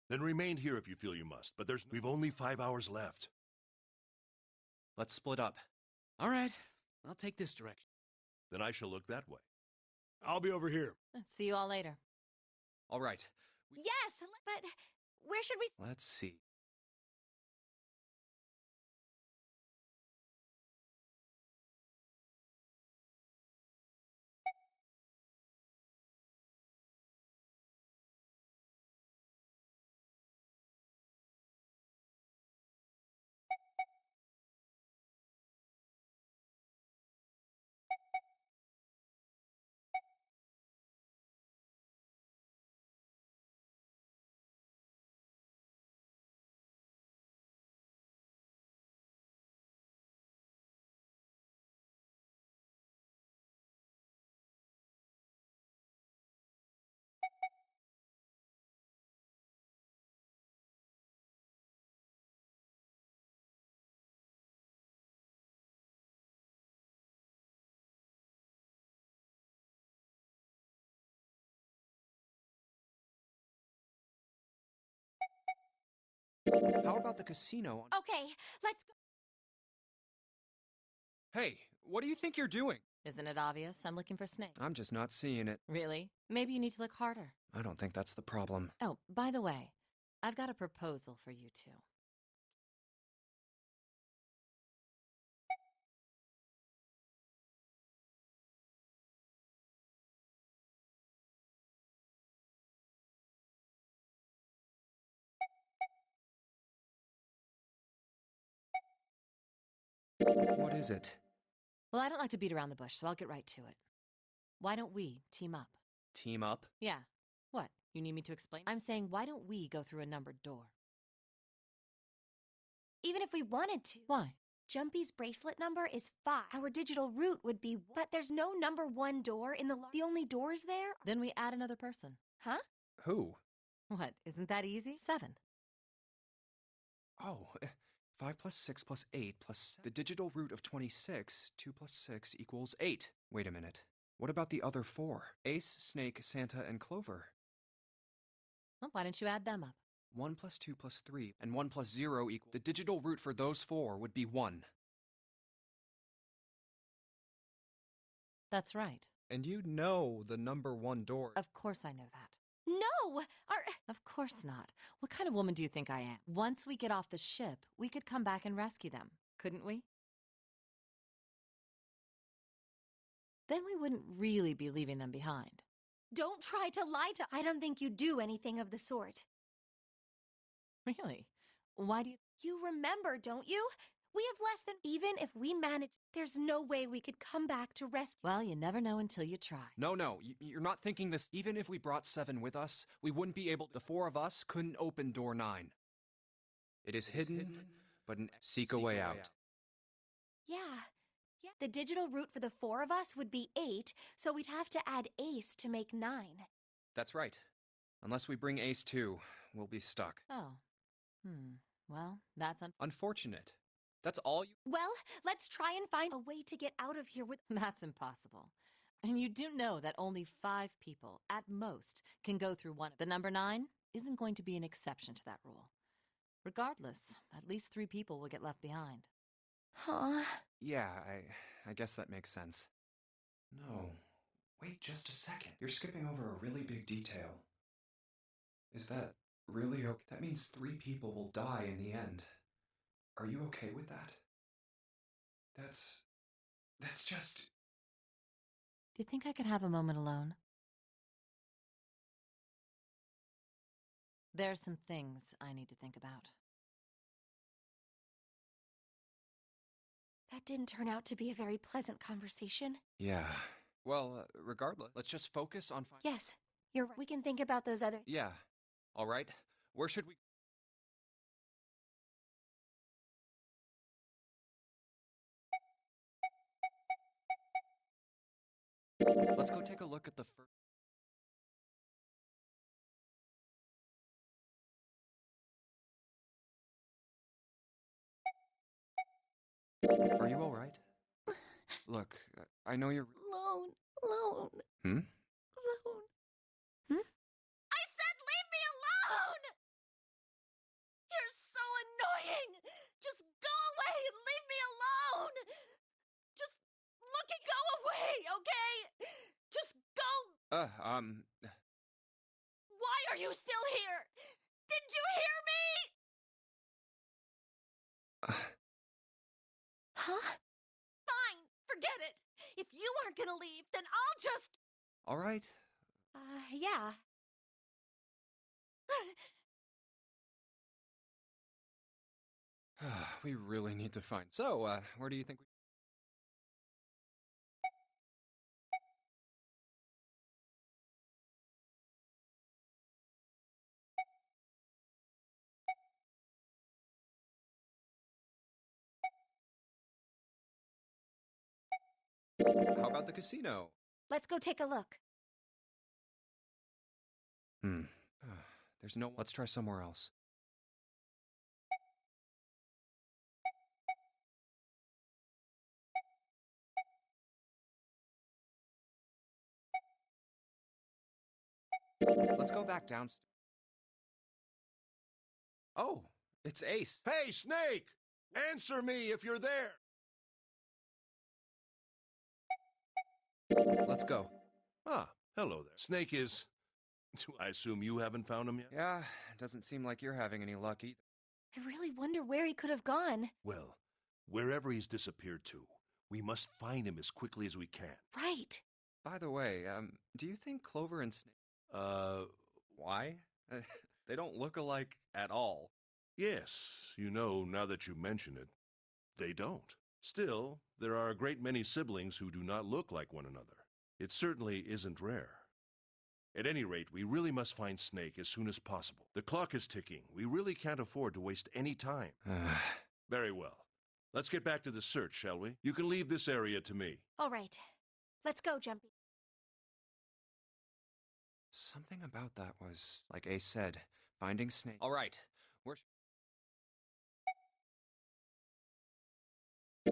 Speaker 8: then remain here if you feel you must. But we've only 5 hours left.
Speaker 1: Let's split up.
Speaker 3: All right, I'll take this direction.
Speaker 8: Then I shall look that way.
Speaker 4: I'll be over here.
Speaker 6: See you all later.
Speaker 1: All right.
Speaker 2: Yes, but where should we...
Speaker 1: Let's see. How about the casino?
Speaker 2: Okay, let's go.
Speaker 1: Hey, what do you think you're doing?
Speaker 6: Isn't it obvious? I'm looking for Snake.
Speaker 1: I'm just not seeing it.
Speaker 6: Really? Maybe you need to look harder.
Speaker 1: I don't think that's the problem.
Speaker 6: Oh, by the way, I've got a proposal for you two.
Speaker 1: What is it?
Speaker 6: Well, I don't like to beat around the bush, so I'll get right to it. Why don't we team up?
Speaker 1: Team up?
Speaker 6: Yeah. What? You need me to explain? I'm saying, why don't we go through a numbered door?
Speaker 2: Even if we wanted to.
Speaker 6: Why?
Speaker 2: Jumpy's bracelet number is 5. Our digital route would be... But there's no number 1 door in the... The only doors there...
Speaker 6: Then we add another person.
Speaker 2: Huh?
Speaker 1: Who?
Speaker 6: What, isn't that easy? 7.
Speaker 1: Oh, 5 plus 6 plus 8 plus the digital root of 26, 2 plus 6 equals 8. Wait a minute. What about the other 4? Ace, Snake, Santa, and Clover.
Speaker 6: Well, why don't you add them up?
Speaker 1: 1 plus 2 plus 3, and 1 plus 0 equals... The digital root for those 4 would be 1.
Speaker 6: That's right.
Speaker 1: And you know the number 1 door...
Speaker 6: Of course I know that.
Speaker 2: No!
Speaker 6: Of course not. What kind of woman do you think I am? Once we get off the ship, we could come back and rescue them, couldn't we? Then we wouldn't really be leaving them behind.
Speaker 2: Don't try to lie to... I don't think you do anything of the sort.
Speaker 6: Really? Why do you...
Speaker 2: You remember, don't you? We have less than... Even if we manage, there's no way we could come back to rescue...
Speaker 6: Well, you never know until you try.
Speaker 1: No, you're not thinking this. Even if we brought 7 with us, we wouldn't be able... The 4 of us couldn't open door 9. It is hidden, but seek a way out.
Speaker 2: Yeah. The digital root for the 4 of us would be 8, so we'd have to add Ace to make 9.
Speaker 1: That's right. Unless we bring Ace too, we'll be stuck.
Speaker 6: Oh. Well, that's
Speaker 1: unfortunate. That's all you...
Speaker 2: Well, let's try and find a way to get out of here with...
Speaker 6: That's impossible. And you do know that only 5 people, at most, can go through one. The number 9 isn't going to be an exception to that rule. Regardless, at least 3 people will get left behind.
Speaker 2: Huh?
Speaker 1: Yeah, I guess that makes sense. No. Wait just a second. You're skipping over a really big detail. Is that really okay? That means 3 people will die in the end. Are you okay with that? That's just...
Speaker 6: Do you think I could have a moment alone? There are some things I need to think about.
Speaker 2: That didn't turn out to be a very pleasant conversation.
Speaker 1: Yeah. Well, regardless, let's just focus on...
Speaker 2: Yes, you're right. We can think about those other...
Speaker 1: Yeah. All right. Where should we... Let's go take a look at the first... Are you all right? Look, I know you're...
Speaker 2: Alone.
Speaker 1: Hmm?
Speaker 2: Alone. I said leave me alone! You're so annoying! Just go away and leave me alone! Just look and go away, okay? Just go! Why are you still here? Didn't you hear me? Huh? Fine, forget it. If you aren't gonna leave, then I'll just...
Speaker 1: All right.
Speaker 2: Yeah.
Speaker 1: We really need to find... So, where do you think we... How about the casino?
Speaker 2: Let's go take a look.
Speaker 1: There's no... Let's try somewhere else. Let's go back downstairs. Oh, it's Ace.
Speaker 8: Hey, Snake! Answer me if you're there!
Speaker 1: Let's go.
Speaker 8: Ah, hello there. Snake is... I assume you haven't found him yet?
Speaker 1: Yeah, doesn't seem like you're having any luck either.
Speaker 2: I really wonder where he could have gone.
Speaker 8: Well, wherever he's disappeared to, we must find him as quickly as we can.
Speaker 2: Right.
Speaker 1: By the way, do you think Clover and Snake... Why? They don't look alike at all.
Speaker 8: Yes, you know, now that you mention it, they don't. Still, there are a great many siblings who do not look like one another. It certainly isn't rare. At any rate, we really must find Snake as soon as possible. The clock is ticking. We really can't afford to waste any time. Very well. Let's get back to the search, shall we? You can leave this area to me.
Speaker 2: All right. Let's go, Jumpy.
Speaker 1: Something about that was, like Ace said, finding Snake. All right,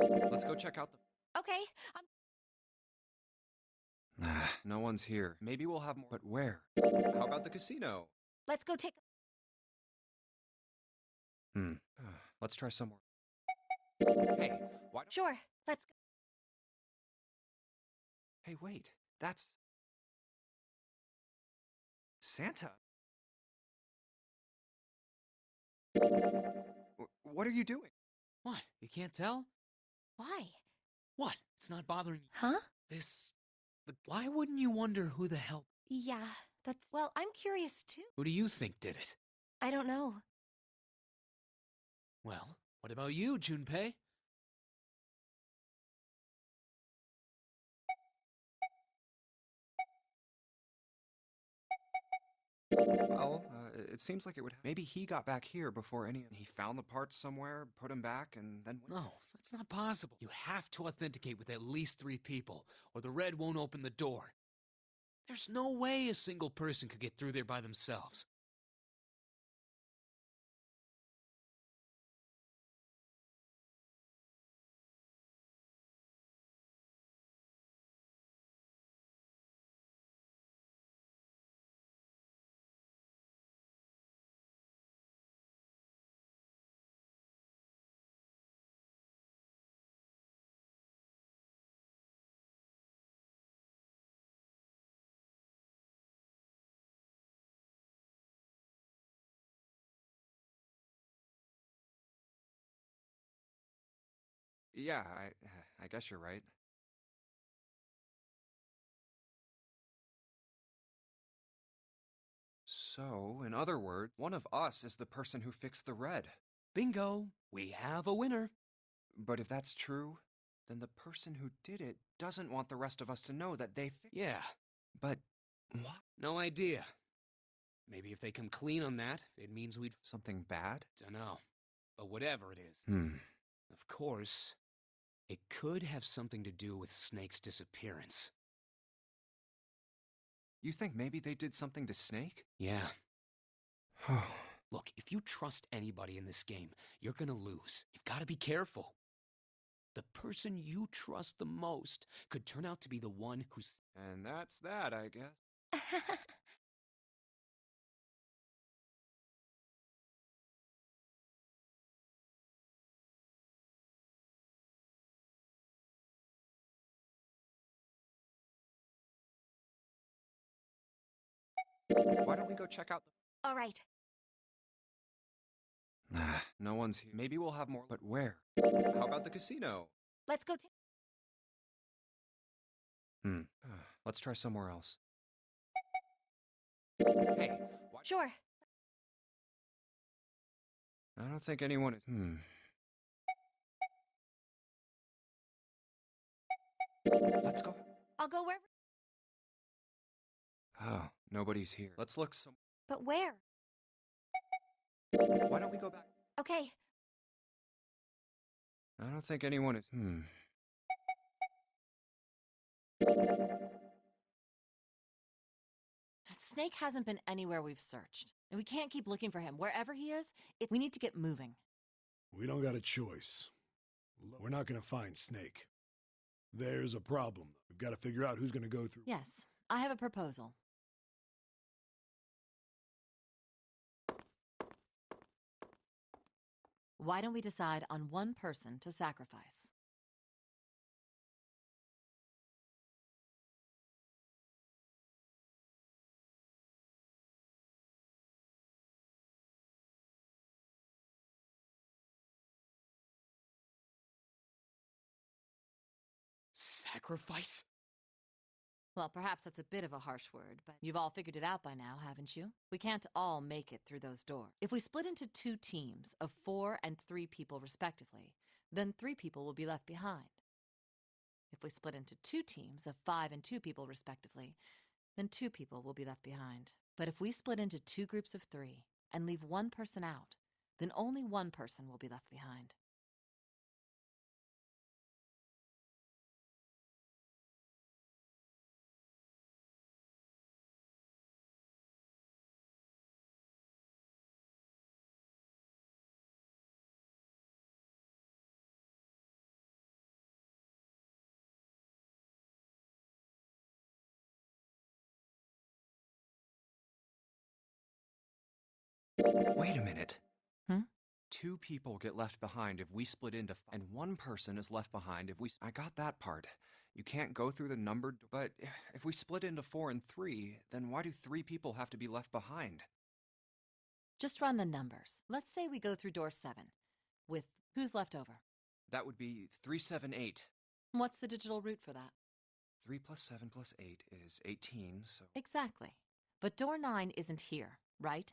Speaker 1: let's go check out the.
Speaker 2: Okay,
Speaker 1: No one's here. Maybe we'll have more. But where? How about the casino?
Speaker 2: let's go take.
Speaker 1: Let's try somewhere. Hey, why don't...
Speaker 2: Sure, let's go.
Speaker 1: Hey, wait. That's... Santa. What are you doing?
Speaker 3: What? You can't tell?
Speaker 2: Why?
Speaker 3: What? It's not bothering you.
Speaker 2: Huh?
Speaker 3: Why wouldn't you wonder who the hell...
Speaker 2: Yeah, that's. Well, I'm curious too.
Speaker 3: Who do you think did it?
Speaker 2: I don't know.
Speaker 3: Well, what about you, Junpei?
Speaker 1: Well, it seems like it would... Maybe he got back here before any... He found the parts somewhere, put them back, and then...
Speaker 3: No, that's not possible. You have to authenticate with at least 3 people, or the Red won't open the door. There's no way a single person could get through there by themselves.
Speaker 1: Yeah, I guess you're right. So, in other words, one of us is the person who fixed the Red.
Speaker 3: Bingo! We have a winner.
Speaker 1: But if that's true, then the person who did it doesn't want the rest of us to know that they
Speaker 3: Yeah,
Speaker 1: But what?
Speaker 3: no idea. Maybe if they come clean on that, it means we'd...
Speaker 1: Something bad?
Speaker 3: Dunno. But whatever it is.
Speaker 1: Hmm.
Speaker 3: Of course, it could have something to do with Snake's disappearance.
Speaker 1: You think maybe they did something to Snake?
Speaker 3: Yeah. Look, if you trust anybody in this game, you're gonna lose. You've gotta be careful. The person you trust the most could turn out to be the one who's...
Speaker 1: And that's that, I guess. Why don't we go check out
Speaker 2: All right.
Speaker 1: the... No one's here. Maybe we'll have more... But where? How about the casino?
Speaker 2: Let's go take.
Speaker 1: Let's try somewhere else. Hey, why...
Speaker 2: Sure.
Speaker 1: I don't think anyone is... Let's go.
Speaker 2: I'll go wherever.
Speaker 1: Oh, nobody's here. Let's look some...
Speaker 2: But where?
Speaker 1: Why don't we go back?
Speaker 2: Okay.
Speaker 1: I don't think anyone is...
Speaker 6: Snake hasn't been anywhere we've searched, and we can't keep looking for him. Wherever he is, we need to get moving.
Speaker 4: We don't got a choice. We're not gonna find Snake. There's a problem. We've got to figure out who's gonna go through.
Speaker 6: Yes, I have a proposal. Why don't we decide on one person to sacrifice?
Speaker 3: Sacrifice?
Speaker 6: Well, perhaps that's a bit of a harsh word, but you've all figured it out by now, haven't you? We can't all make it through those doors. If we split into 2 teams of 4 and 3 people respectively, then 3 people will be left behind. If we split into 2 teams of 5 and 2 people respectively, then 2 people will be left behind. But if we split into 2 groups of 3 and leave 1 person out, then only 1 person will be left behind.
Speaker 1: Wait a minute.
Speaker 6: Hmm?
Speaker 1: Two people get left behind if we split into and one person is left behind if we. I got that part. You can't go through the numbered. But if we split into 4 and 3, then why do 3 people have to be left behind?
Speaker 6: Just run the numbers. Let's say we go through door 7. With who's left over?
Speaker 1: That would be 378.
Speaker 6: What's the digital root for that?
Speaker 1: 3 plus 7 plus 8 is 18, so.
Speaker 6: Exactly. But door 9 isn't here, right?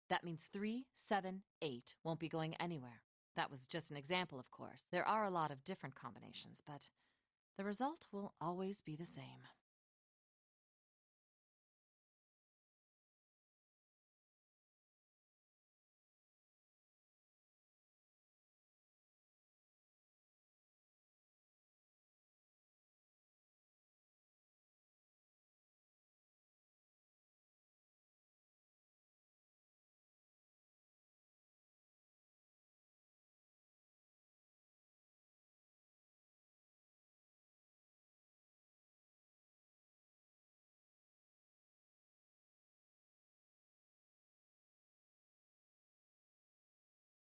Speaker 6: That means 3, 7, 8 won't be going anywhere. That was just an example, of course. There are a lot of different combinations, but the result will always be the same.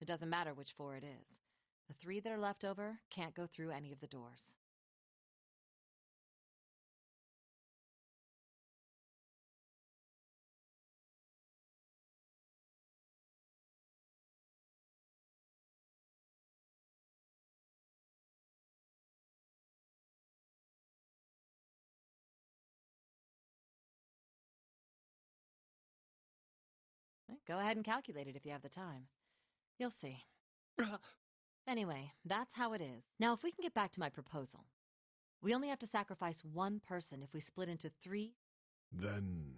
Speaker 6: It doesn't matter which 4 it is. The 3 that are left over can't go through any of the doors. Go ahead and calculate it if you have the time. You'll see. Anyway, that's how it is. Now, if we can get back to my proposal, we only have to sacrifice one person if we split into 3.
Speaker 4: Then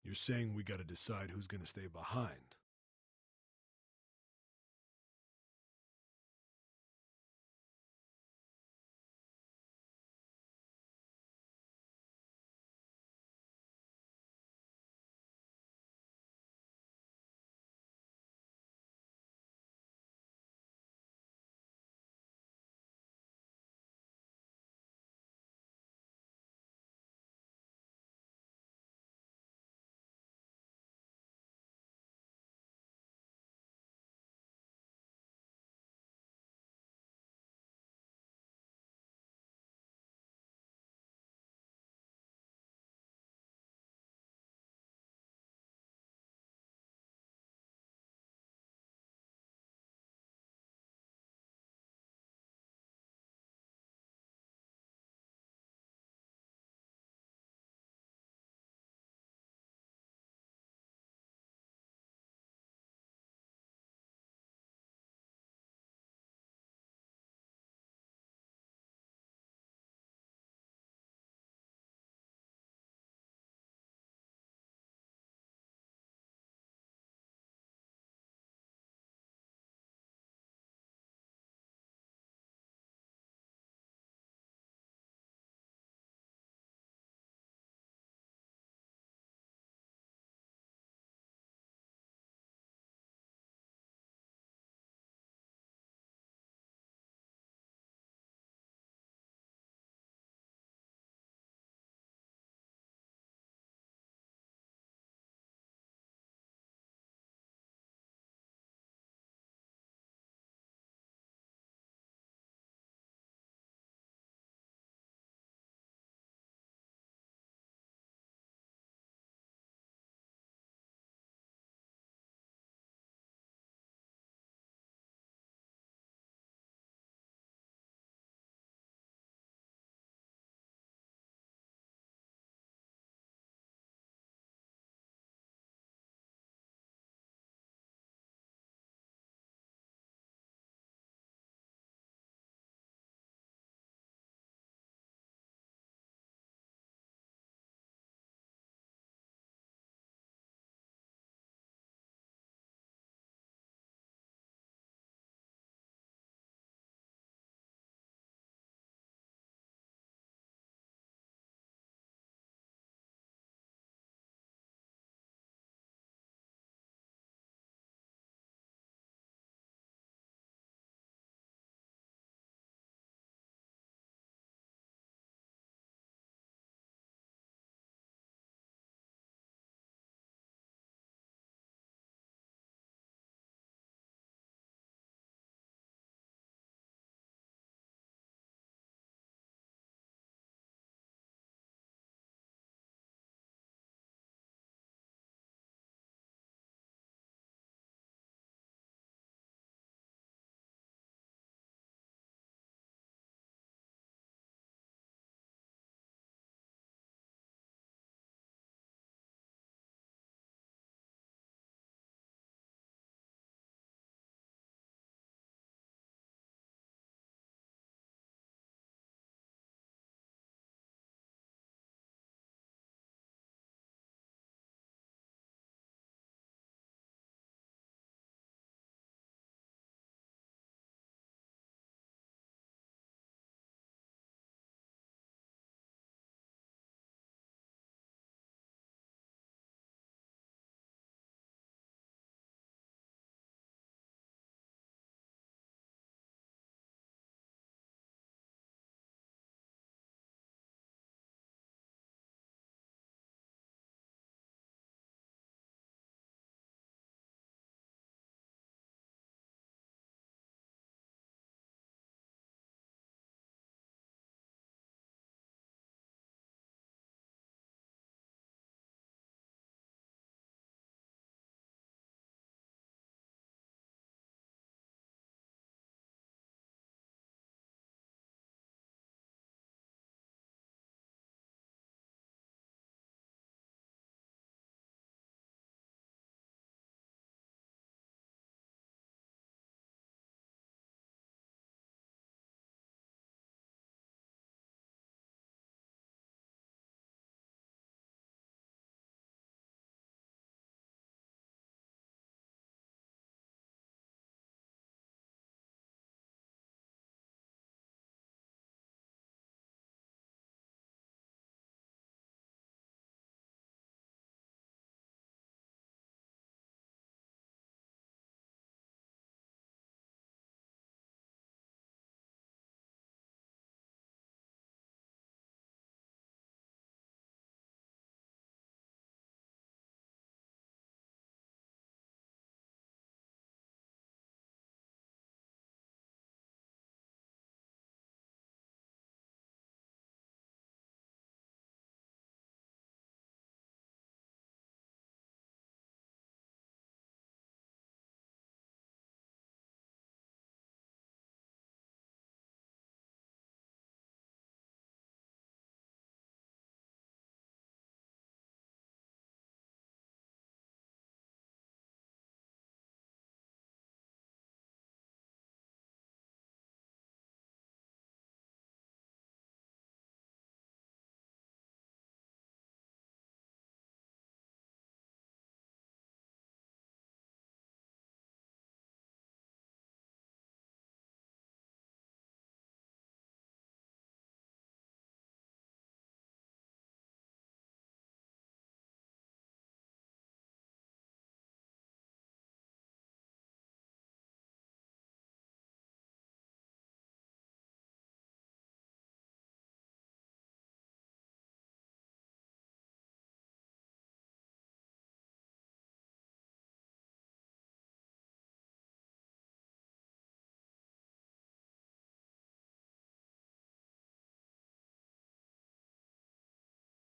Speaker 4: you're saying we gotta decide who's gonna stay behind.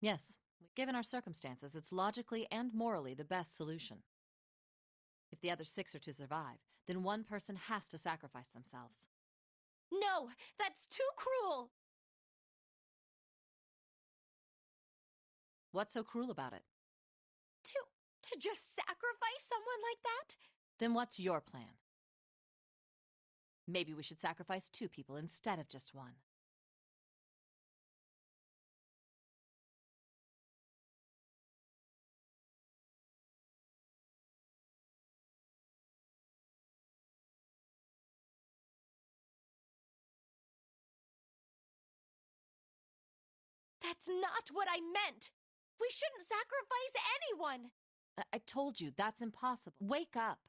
Speaker 6: Yes, given our circumstances, it's logically and morally the best solution. If the other 6 are to survive, then one person has to sacrifice themselves.
Speaker 2: No, that's too cruel!
Speaker 6: What's so cruel about it?
Speaker 2: To just sacrifice someone like that?
Speaker 6: Then what's your plan? Maybe we should sacrifice 2 people instead of just 1.
Speaker 2: That's not what I meant! We shouldn't sacrifice anyone!
Speaker 6: I told you, that's impossible. Wake up!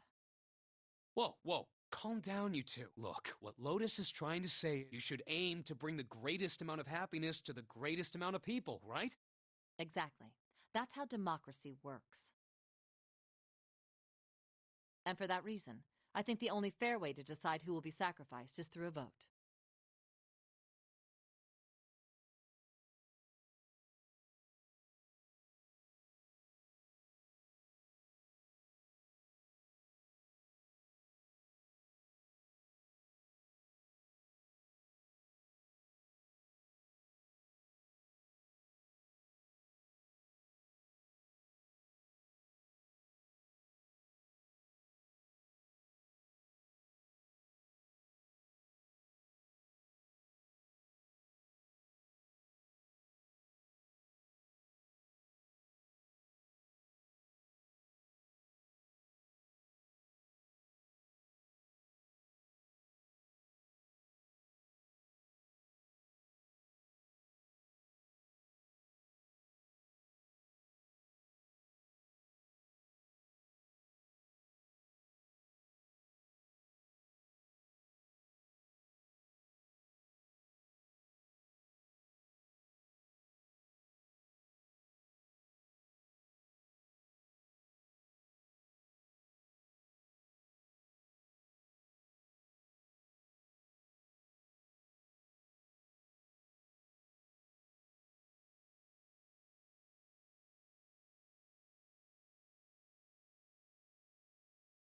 Speaker 3: Whoa, whoa. Calm down, you two. Look, what Lotus is trying to say, you should aim to bring the greatest amount of happiness to the greatest amount of people, right?
Speaker 6: Exactly. That's how democracy works. And for that reason, I think the only fair way to decide who will be sacrificed is through a vote.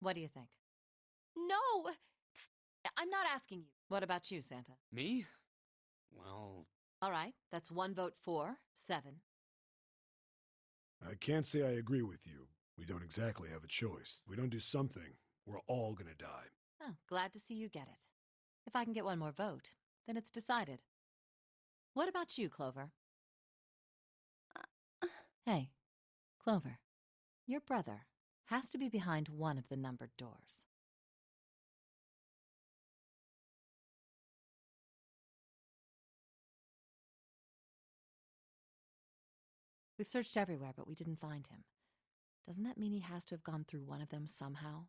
Speaker 6: What do you think?
Speaker 2: No!
Speaker 6: I'm not asking you. What about you, Santa?
Speaker 3: Me? Well,
Speaker 6: All right, that's 1 vote for, 7.
Speaker 4: I can't say I agree with you. We don't exactly have a choice. If we don't do something, we're all gonna die.
Speaker 6: Oh, glad to see you get it. If I can get 1 more vote, then it's decided. What about you, Clover? Hey, Clover, your brother has to be behind one of the numbered doors. We've searched everywhere, but we didn't find him. Doesn't that mean he has to have gone through one of them somehow?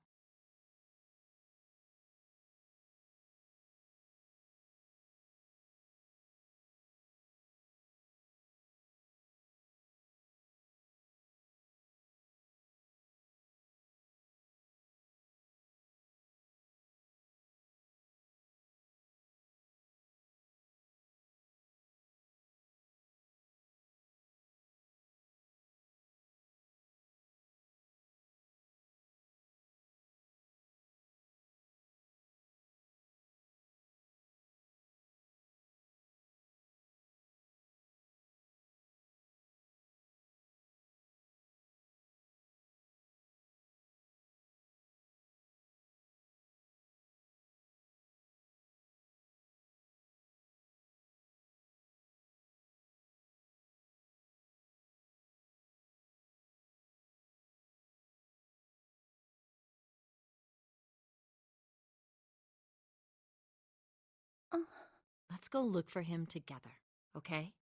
Speaker 6: Let's go look for him together, okay?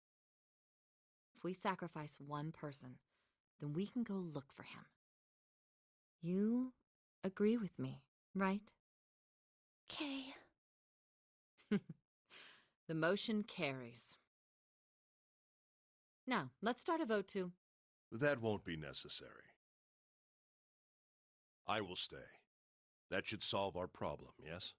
Speaker 6: If we sacrifice one person, then we can go look for him. You agree with me, right?
Speaker 2: Okay.
Speaker 6: The motion carries. Now, let's start a vote to...
Speaker 8: That won't be necessary. I will stay. That should solve our problem, yes?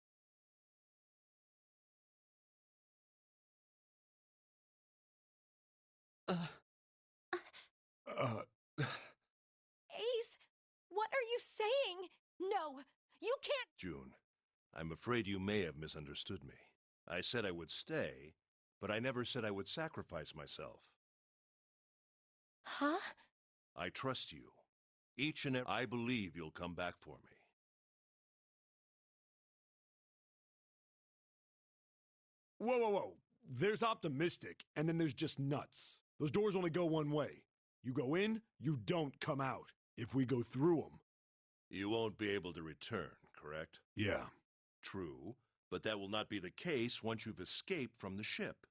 Speaker 2: Ace, what are you saying? No, you can't.
Speaker 8: June, I'm afraid you may have misunderstood me. I said I would stay, but I never said I would sacrifice myself.
Speaker 2: Huh?
Speaker 8: I trust you. Each and every... I believe you'll come back for me.
Speaker 4: Whoa, whoa, whoa. There's optimistic, and then there's just nuts. Those doors only go one way. You go in, you don't come out. If we go through them.
Speaker 8: You won't be able to return, correct?
Speaker 4: Yeah.
Speaker 8: True, but that will not be the case once you've escaped from the ship.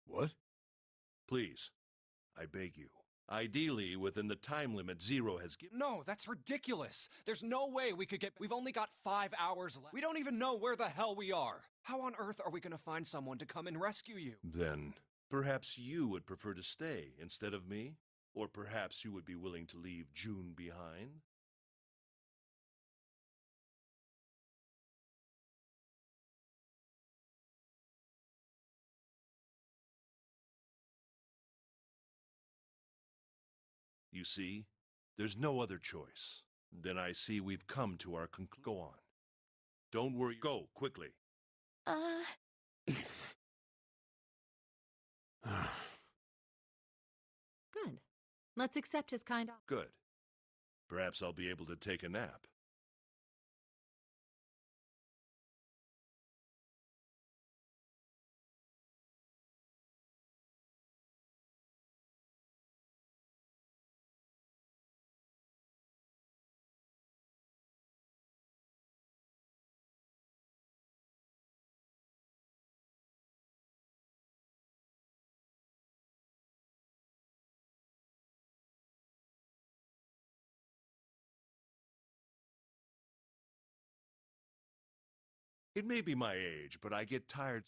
Speaker 4: What?
Speaker 8: Please, I beg you. Ideally, within the time limit Zero has given...
Speaker 1: No, that's ridiculous. There's no way we could get... We've only got 5 hours left. We don't even know where the hell we are. How on earth are we going to find someone to come and rescue you?
Speaker 8: Then, perhaps you would prefer to stay instead of me? Or perhaps you would be willing to leave June behind? You see, there's no other choice. Then I see we've come to our conclusion. Go on. Don't worry. Go, quickly.
Speaker 6: Good. Let's accept his kind offer.
Speaker 8: Good. Perhaps I'll be able to take a nap. It may be my age, but I get tired.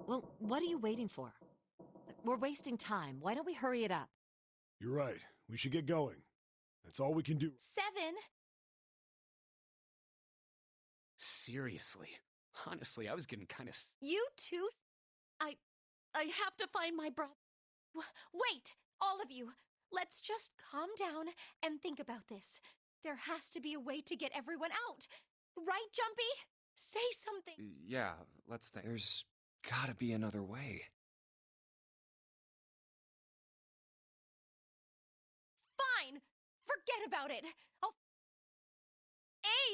Speaker 6: Well, what are you waiting for? We're wasting time. Why don't we hurry it up?
Speaker 4: You're right. We should get going. That's all we can do.
Speaker 2: 7.
Speaker 3: Seriously. Honestly, I was getting kind of...
Speaker 2: You too? I have to find my brother. Wait, all of you. Let's just calm down and think about this. There has to be a way to get everyone out. Right, Jumpy? Say something.
Speaker 1: Yeah, let's think. There's gotta be another way.
Speaker 2: Fine. Forget about it.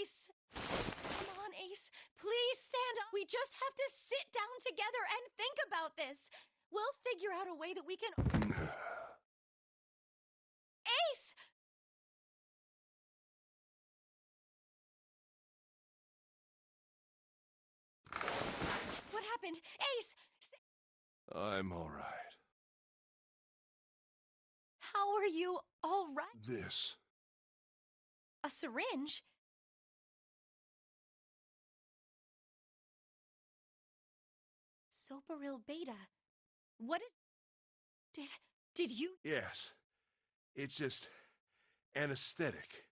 Speaker 2: Ace! Come on, Ace. Please stand up. We just have to sit down together and think about this. We'll figure out a way that we can... Ace! What happened? Ace!
Speaker 8: I'm all right.
Speaker 2: How are you all right?
Speaker 8: This.
Speaker 2: A syringe? Soparil beta. What is... Did you...
Speaker 8: Yes. It's just anesthetic.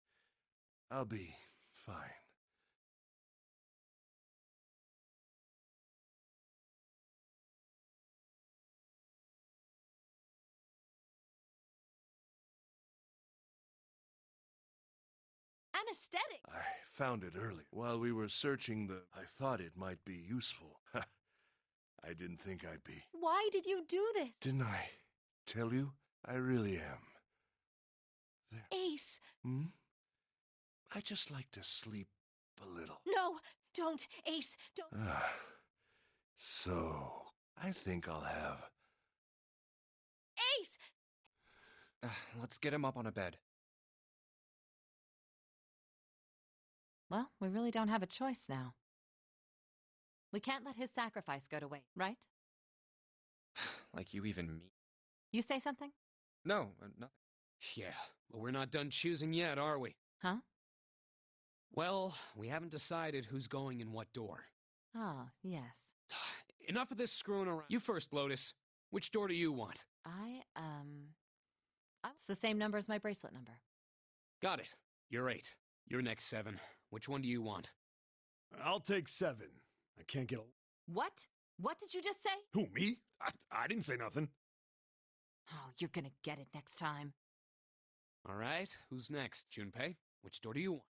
Speaker 8: I'll be fine.
Speaker 2: Anesthetic?
Speaker 8: I found it early. While we were searching I thought it might be useful. I didn't think I'd be.
Speaker 2: Why did you do this?
Speaker 8: Didn't I tell you? I really am. There.
Speaker 2: Ace.
Speaker 8: Hmm? I just like to sleep a little.
Speaker 2: No, don't, Ace, don't.
Speaker 8: So, I think I'll have...
Speaker 2: Ace!
Speaker 1: Let's get him up on a bed.
Speaker 6: Well, we really don't have a choice now. We can't let his sacrifice go to waste, right?
Speaker 1: Like you even mean.
Speaker 6: You say something?
Speaker 1: No, nothing.
Speaker 3: Yeah, but we're not done choosing yet, are we?
Speaker 6: Huh?
Speaker 3: Well, we haven't decided who's going in what door.
Speaker 6: Ah, yes.
Speaker 3: Enough of this screwing around. You first, Lotus. Which door do you want?
Speaker 6: It's the same number as my bracelet number.
Speaker 3: Got it. You're 8. You're next, Seven. Which one do you want?
Speaker 4: I'll take 7. I can't get a.
Speaker 6: What? What did you just say?
Speaker 4: Who, me? I didn't say nothing.
Speaker 6: Oh, you're gonna get it next time.
Speaker 3: All right, who's next, Junpei? Which door do you want?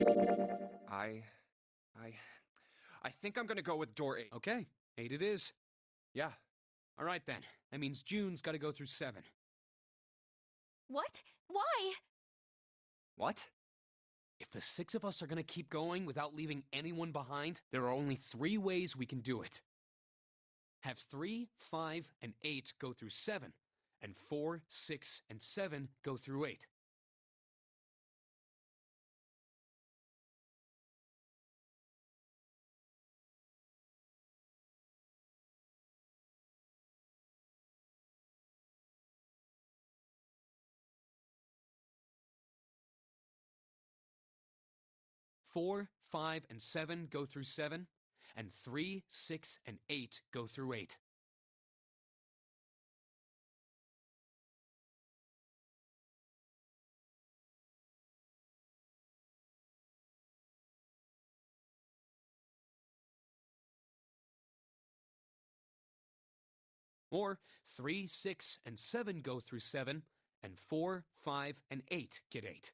Speaker 1: I. I. I think I'm gonna go with door 8.
Speaker 3: Okay, 8 it is.
Speaker 1: Yeah.
Speaker 3: All right then. That means June's got to go through 7.
Speaker 2: What? Why?
Speaker 1: What?
Speaker 3: If the 6 of us are going to keep going without leaving anyone behind, there are only 3 ways we can do it. Have 3, 5, and 8 go through 7, and 4, 6, and 7 go through 8. Four, 5, and 7 go through 7, and 3, 6, and 8 go through 8. Or 3, 6, and 7 go through 7, and 4, 5, and 8 get 8.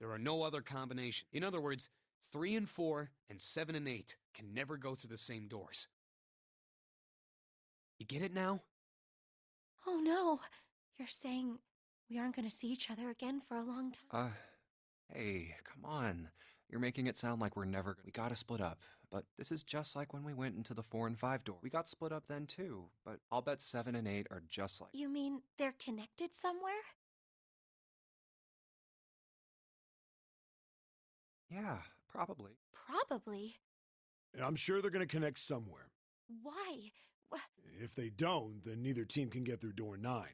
Speaker 3: There are no other combinations. In other words, 3 and 4 and 7 and 8 can never go through the same doors. You get it now?
Speaker 2: Oh no, you're saying we aren't going to see each other again for a long time?
Speaker 1: Hey, come on. You're making it sound like we're never. We gotta split up. But this is just like when we went into the 4 and 5 door. We got split up then too, but I'll bet 7 and 8 are just like.
Speaker 2: You mean they're connected somewhere?
Speaker 1: Yeah, probably.
Speaker 2: Probably.
Speaker 4: I'm sure they're going to connect somewhere.
Speaker 2: Why?
Speaker 4: If they don't, then neither team can get through door 9.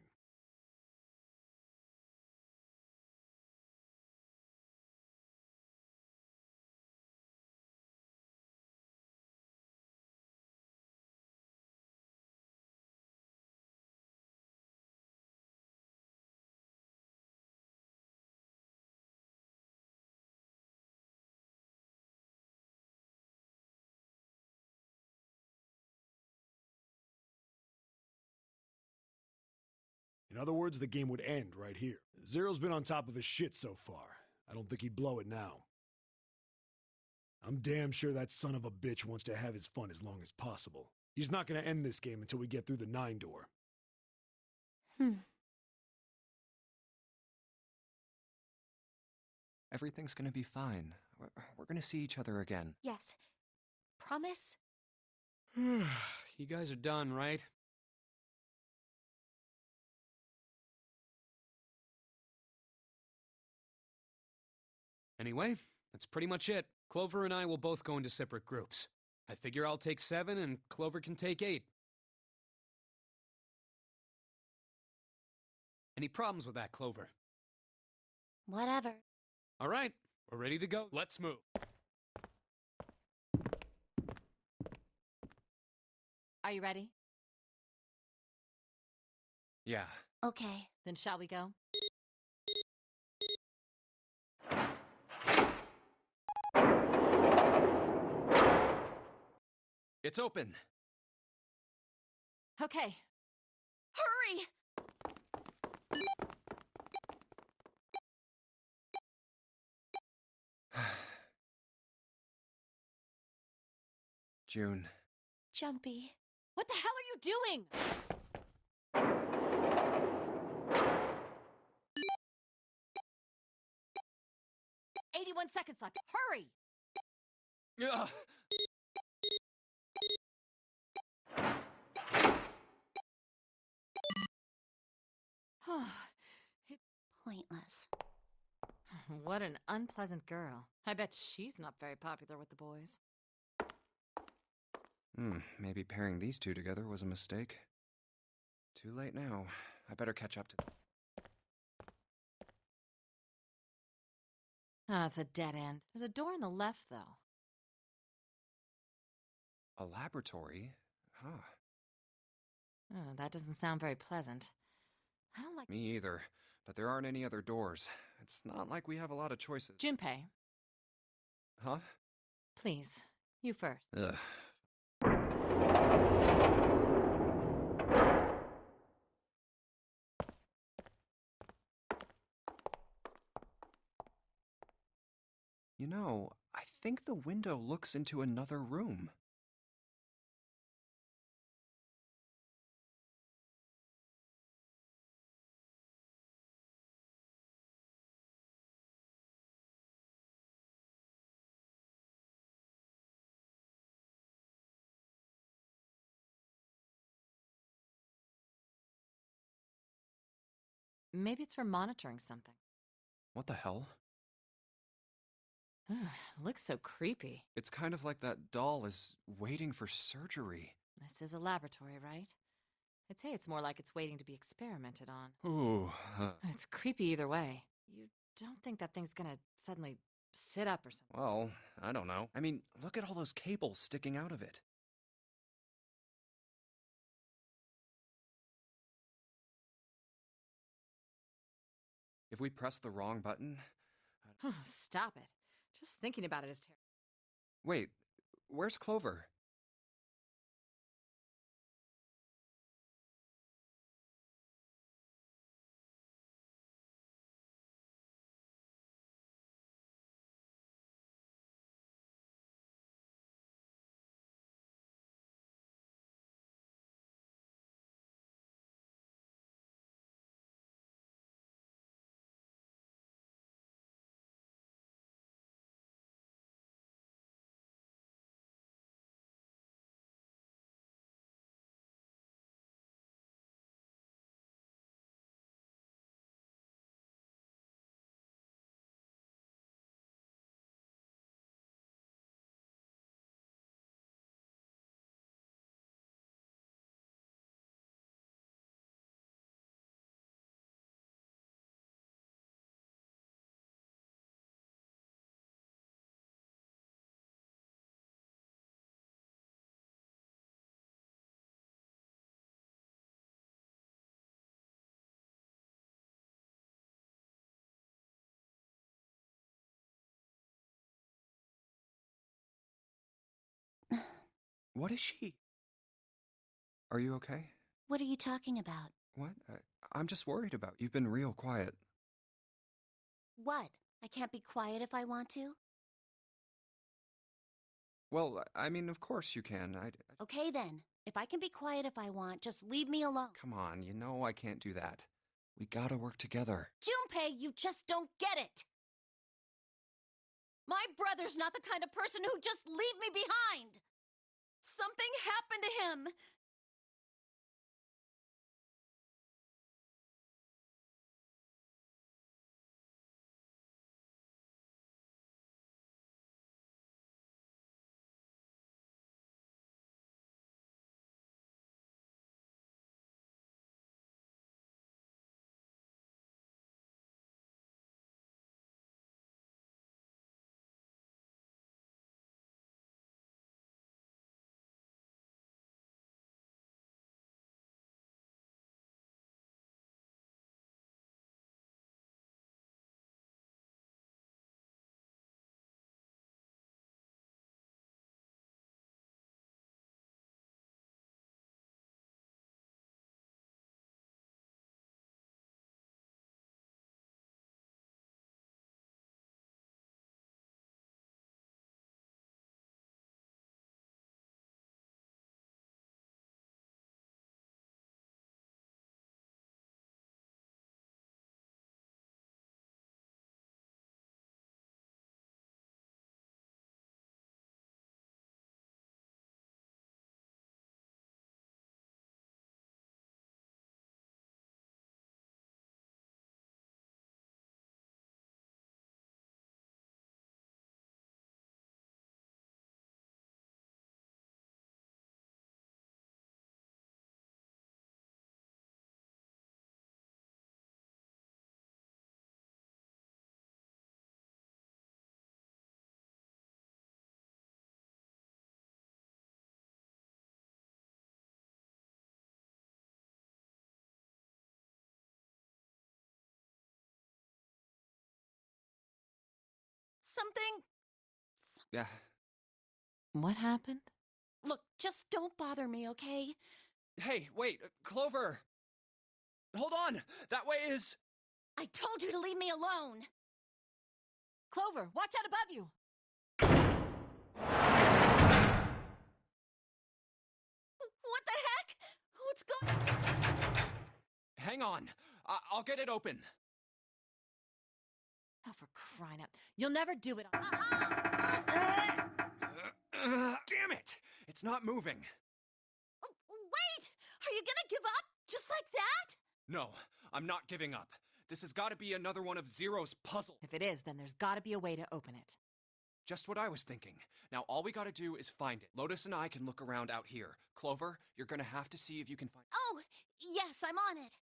Speaker 4: In other words, the game would end right here. Zero's been on top of his shit so far. I don't think he'd blow it now. I'm damn sure that son of a bitch wants to have his fun as long as possible. He's not going to end this game until we get through the 9 door.
Speaker 1: Everything's gonna be fine. We're gonna see each other again.
Speaker 2: Yes. Promise?
Speaker 3: You guys are done, right? Anyway, that's pretty much it. Clover and I will both go into separate groups. I figure I'll take 7 and Clover can take 8. Any problems with that, Clover?
Speaker 2: Whatever.
Speaker 3: All right, we're ready to go. Let's move.
Speaker 6: Are you ready?
Speaker 1: Yeah.
Speaker 2: Okay.
Speaker 6: Then shall we go?
Speaker 1: It's open.
Speaker 6: Okay.
Speaker 2: Hurry!
Speaker 1: June.
Speaker 2: Jumpy.
Speaker 6: What the hell are you doing? 81 seconds left. Hurry!
Speaker 1: Ugh.
Speaker 2: Pointless.
Speaker 6: What an unpleasant girl. I bet she's not very popular with the boys.
Speaker 1: Maybe pairing these two together was a mistake. Too late now. I better catch up to.
Speaker 6: Ah, it's a dead end. There's a door on the left, though.
Speaker 1: A laboratory? Huh.
Speaker 6: Oh, that doesn't sound very pleasant. I don't like...
Speaker 1: Me either. But there aren't any other doors. It's not like we have a lot of choices.
Speaker 6: Junpei,
Speaker 1: Huh?
Speaker 6: please. You first.
Speaker 1: Ugh. You know, I think the window looks into another room.
Speaker 6: Maybe it's for monitoring something.
Speaker 1: What the hell?
Speaker 6: Ugh, it looks so creepy.
Speaker 1: It's kind of like that doll is waiting for surgery.
Speaker 6: This is a laboratory, right? I'd say it's more like it's waiting to be experimented on.
Speaker 1: Ooh.
Speaker 6: It's creepy either way. You don't think that thing's gonna suddenly sit up or something?
Speaker 1: Well, I don't know. I mean, look at all those cables sticking out of it. If we press the wrong button...
Speaker 6: Stop it. Just thinking about it is terrible.
Speaker 1: Wait, where's Clover? What is she? Are you okay?
Speaker 2: What are you talking about?
Speaker 1: What? I'm just worried about you. You've been real quiet.
Speaker 2: What? I can't be quiet if I want to?
Speaker 1: Well, I mean, of course you can.
Speaker 2: Okay then. If I can be quiet if I want, just leave me alone.
Speaker 1: Come on, you know I can't do that. We gotta work together.
Speaker 2: Junpei, you just don't get it! My brother's not the kind of person who just leave me behind! Something happened to him! Something...
Speaker 1: Yeah.
Speaker 6: What happened?
Speaker 2: Look, just don't bother me, okay?
Speaker 1: Hey, wait, Clover! Hold on! That way is...
Speaker 2: I told you to leave me alone!
Speaker 6: Clover, watch out above you!
Speaker 2: What the heck? What's going...
Speaker 1: Hang on. I'll get it open.
Speaker 6: Oh, for crying out. You'll never do it.
Speaker 1: Damn it! It's not moving.
Speaker 2: Wait! Are you gonna give up? Just like that?
Speaker 1: No, I'm not giving up. This has got to be another one of Zero's puzzles.
Speaker 6: If it is, then there's gotta be a way to open it.
Speaker 1: Just what I was thinking. Now all we gotta do is find it. Lotus and I can look around out here. Clover, you're gonna have to see if you can find...
Speaker 2: Oh, yes, I'm on it.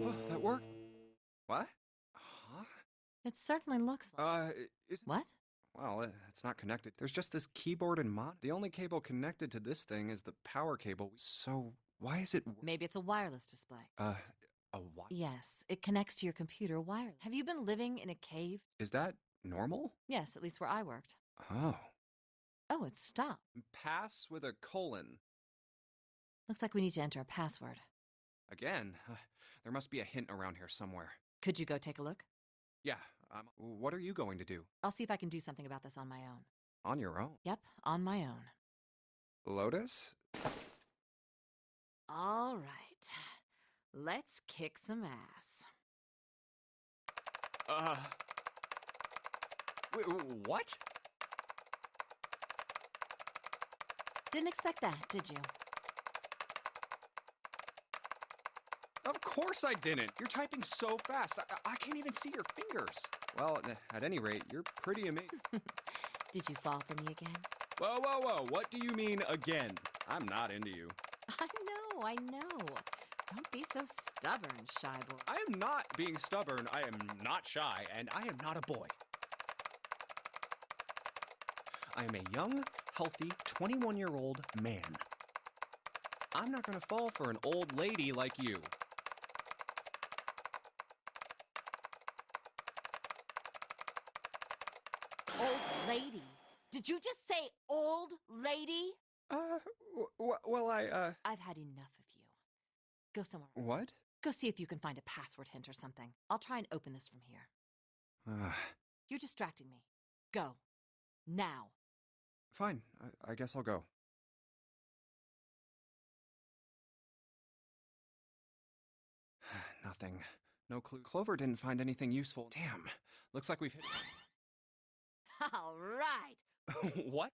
Speaker 1: Oh, that worked? What? Huh?
Speaker 6: It certainly looks like.
Speaker 1: Is
Speaker 6: What?
Speaker 1: Well, it's not connected. There's just this keyboard and mod. The only cable connected to this thing is the power cable. So why is it?
Speaker 6: Maybe it's a wireless display.
Speaker 1: A what?
Speaker 6: Yes, it connects to your computer wireless. Have you been living in a cave?
Speaker 1: Is that normal?
Speaker 6: Yes, at least where I worked.
Speaker 1: Oh.
Speaker 6: Oh, it stopped.
Speaker 1: Pass with a colon.
Speaker 6: Looks like we need to enter a password.
Speaker 1: Again, there must be a hint around here somewhere.
Speaker 6: Could you go take a look?
Speaker 1: Yeah. What are you going to do?
Speaker 6: I'll see if I can do something about this on my own.
Speaker 1: On your own?
Speaker 6: Yep, on my own.
Speaker 1: Lotus?
Speaker 6: All right. Let's kick some ass.
Speaker 1: What?
Speaker 6: Didn't expect that, did you?
Speaker 1: Of course I didn't. You're typing so fast. I can't even see your fingers. Well, at any rate, you're pretty amazing.
Speaker 6: Did you fall for me again?
Speaker 1: Whoa, whoa, whoa. What do you mean again? I'm not into you.
Speaker 6: I know. Don't be so stubborn, shy boy.
Speaker 1: I am not being stubborn. I am not shy, and I am not a boy. I am a young, healthy, 21-year-old man. I'm not gonna fall for an old lady like you.
Speaker 6: Old lady? Did you just say old lady? I've had enough of you. Go somewhere.
Speaker 1: What?
Speaker 6: Go see if you can find a password hint or something. I'll try and open this from here. You're distracting me. Go. Now.
Speaker 1: Fine. I guess I'll go. Nothing. No clue. Clover didn't find anything useful. Damn. Looks like we've hit...
Speaker 6: All right.
Speaker 1: What?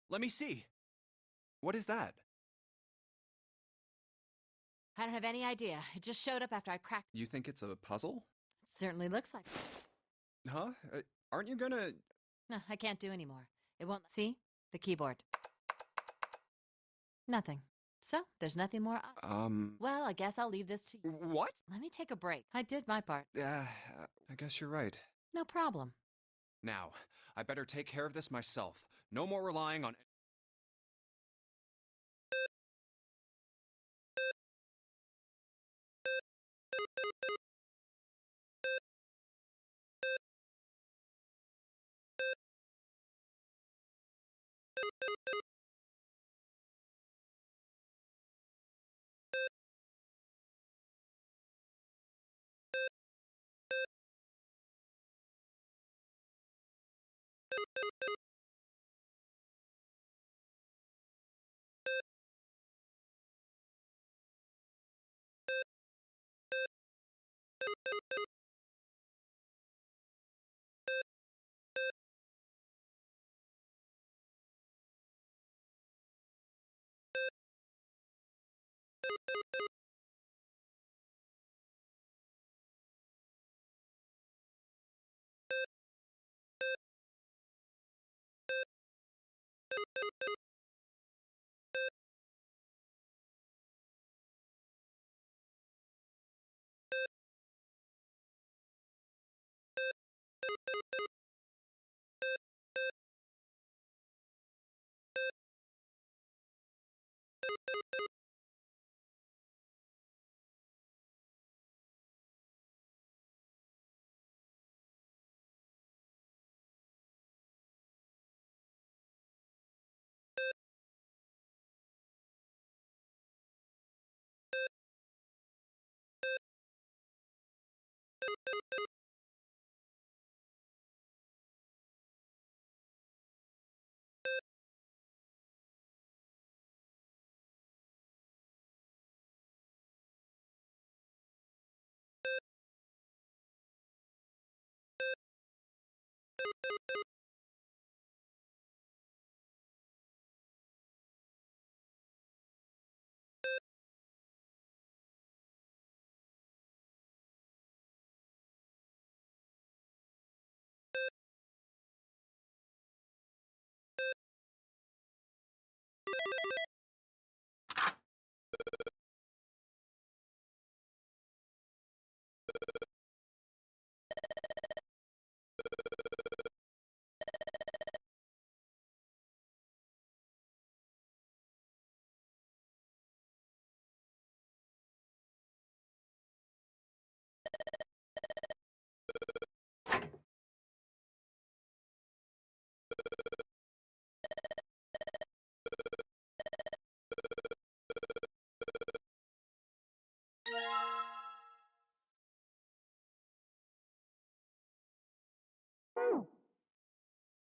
Speaker 1: Let me see. What is that?
Speaker 6: I don't have any idea. It just showed up after I cracked.
Speaker 1: You think it's a puzzle?
Speaker 6: It certainly looks like it.
Speaker 1: Huh? Aren't you gonna...
Speaker 6: No, I can't do anymore. It won't. See? The keyboard. Nothing. So, there's nothing more. Well, I guess I'll leave this to you.
Speaker 1: What?
Speaker 6: Let me take a break. I did my part.
Speaker 1: I guess you're right.
Speaker 6: No problem.
Speaker 1: Now, I better take care of this myself. No more relying on...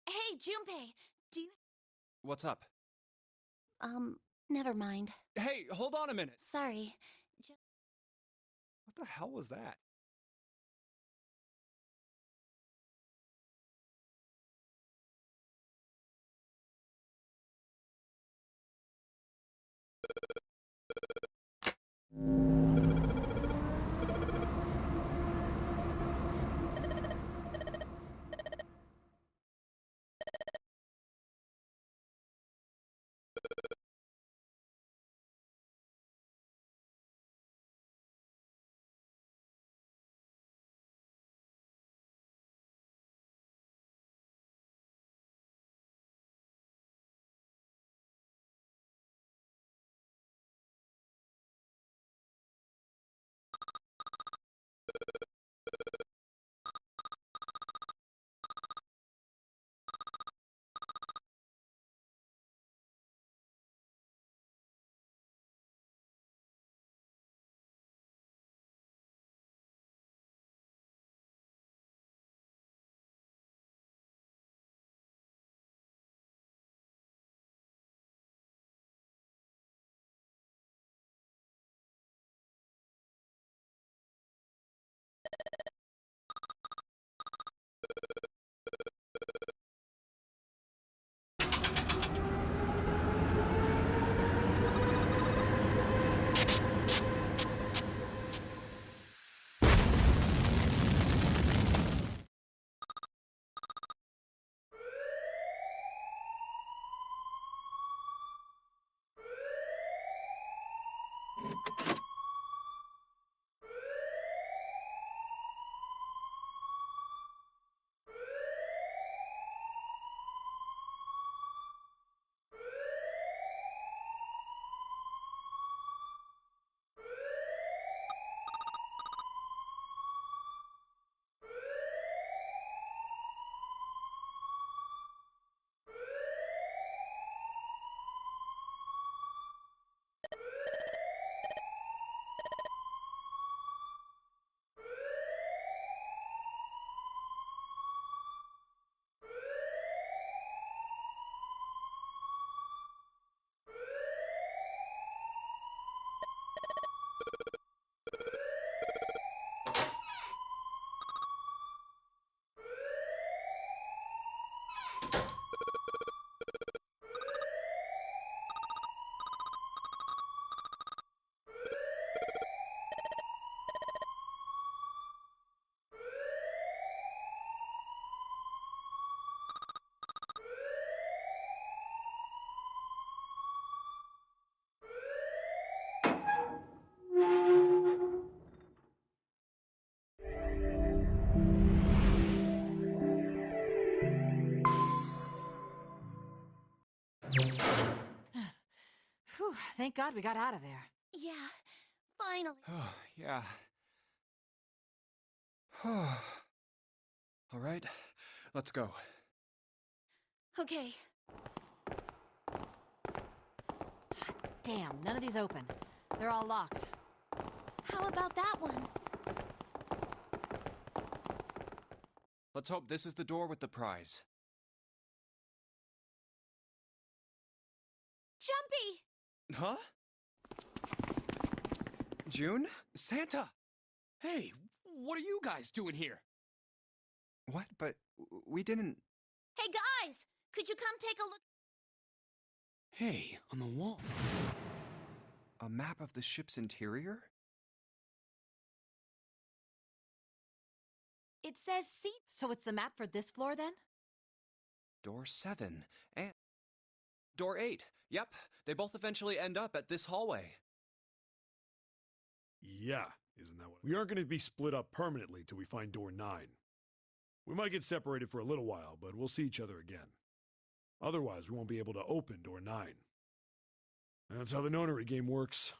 Speaker 2: Hey, Junpei, do you...
Speaker 1: What's up?
Speaker 2: Never mind.
Speaker 1: Hey, hold on a minute.
Speaker 2: Sorry.
Speaker 1: What the hell was that?
Speaker 6: Whew, thank God we got out of there.
Speaker 2: Yeah, finally.
Speaker 1: Oh, yeah. All right, let's go.
Speaker 2: Okay.
Speaker 6: Damn, none of these open. They're all locked.
Speaker 2: How about that one?
Speaker 1: Let's hope this is the door with the prize.
Speaker 2: Jumpy!
Speaker 1: Huh? June? Santa!
Speaker 3: Hey, what are you guys doing here?
Speaker 1: What? But we didn't...
Speaker 2: Hey guys, could you come take a look?
Speaker 3: Hey, on the wall.
Speaker 1: A map of the ship's interior?
Speaker 2: It says seat.
Speaker 6: So it's the map for this floor then?
Speaker 1: Door 7 and door 8. Yep, they both eventually end up at this hallway.
Speaker 4: Yeah, isn't that what? We aren't going to be split up permanently till we find door 9. We might get separated for a little while, but we'll see each other again. Otherwise, we won't be able to open door 9. That's how the Nonary game works.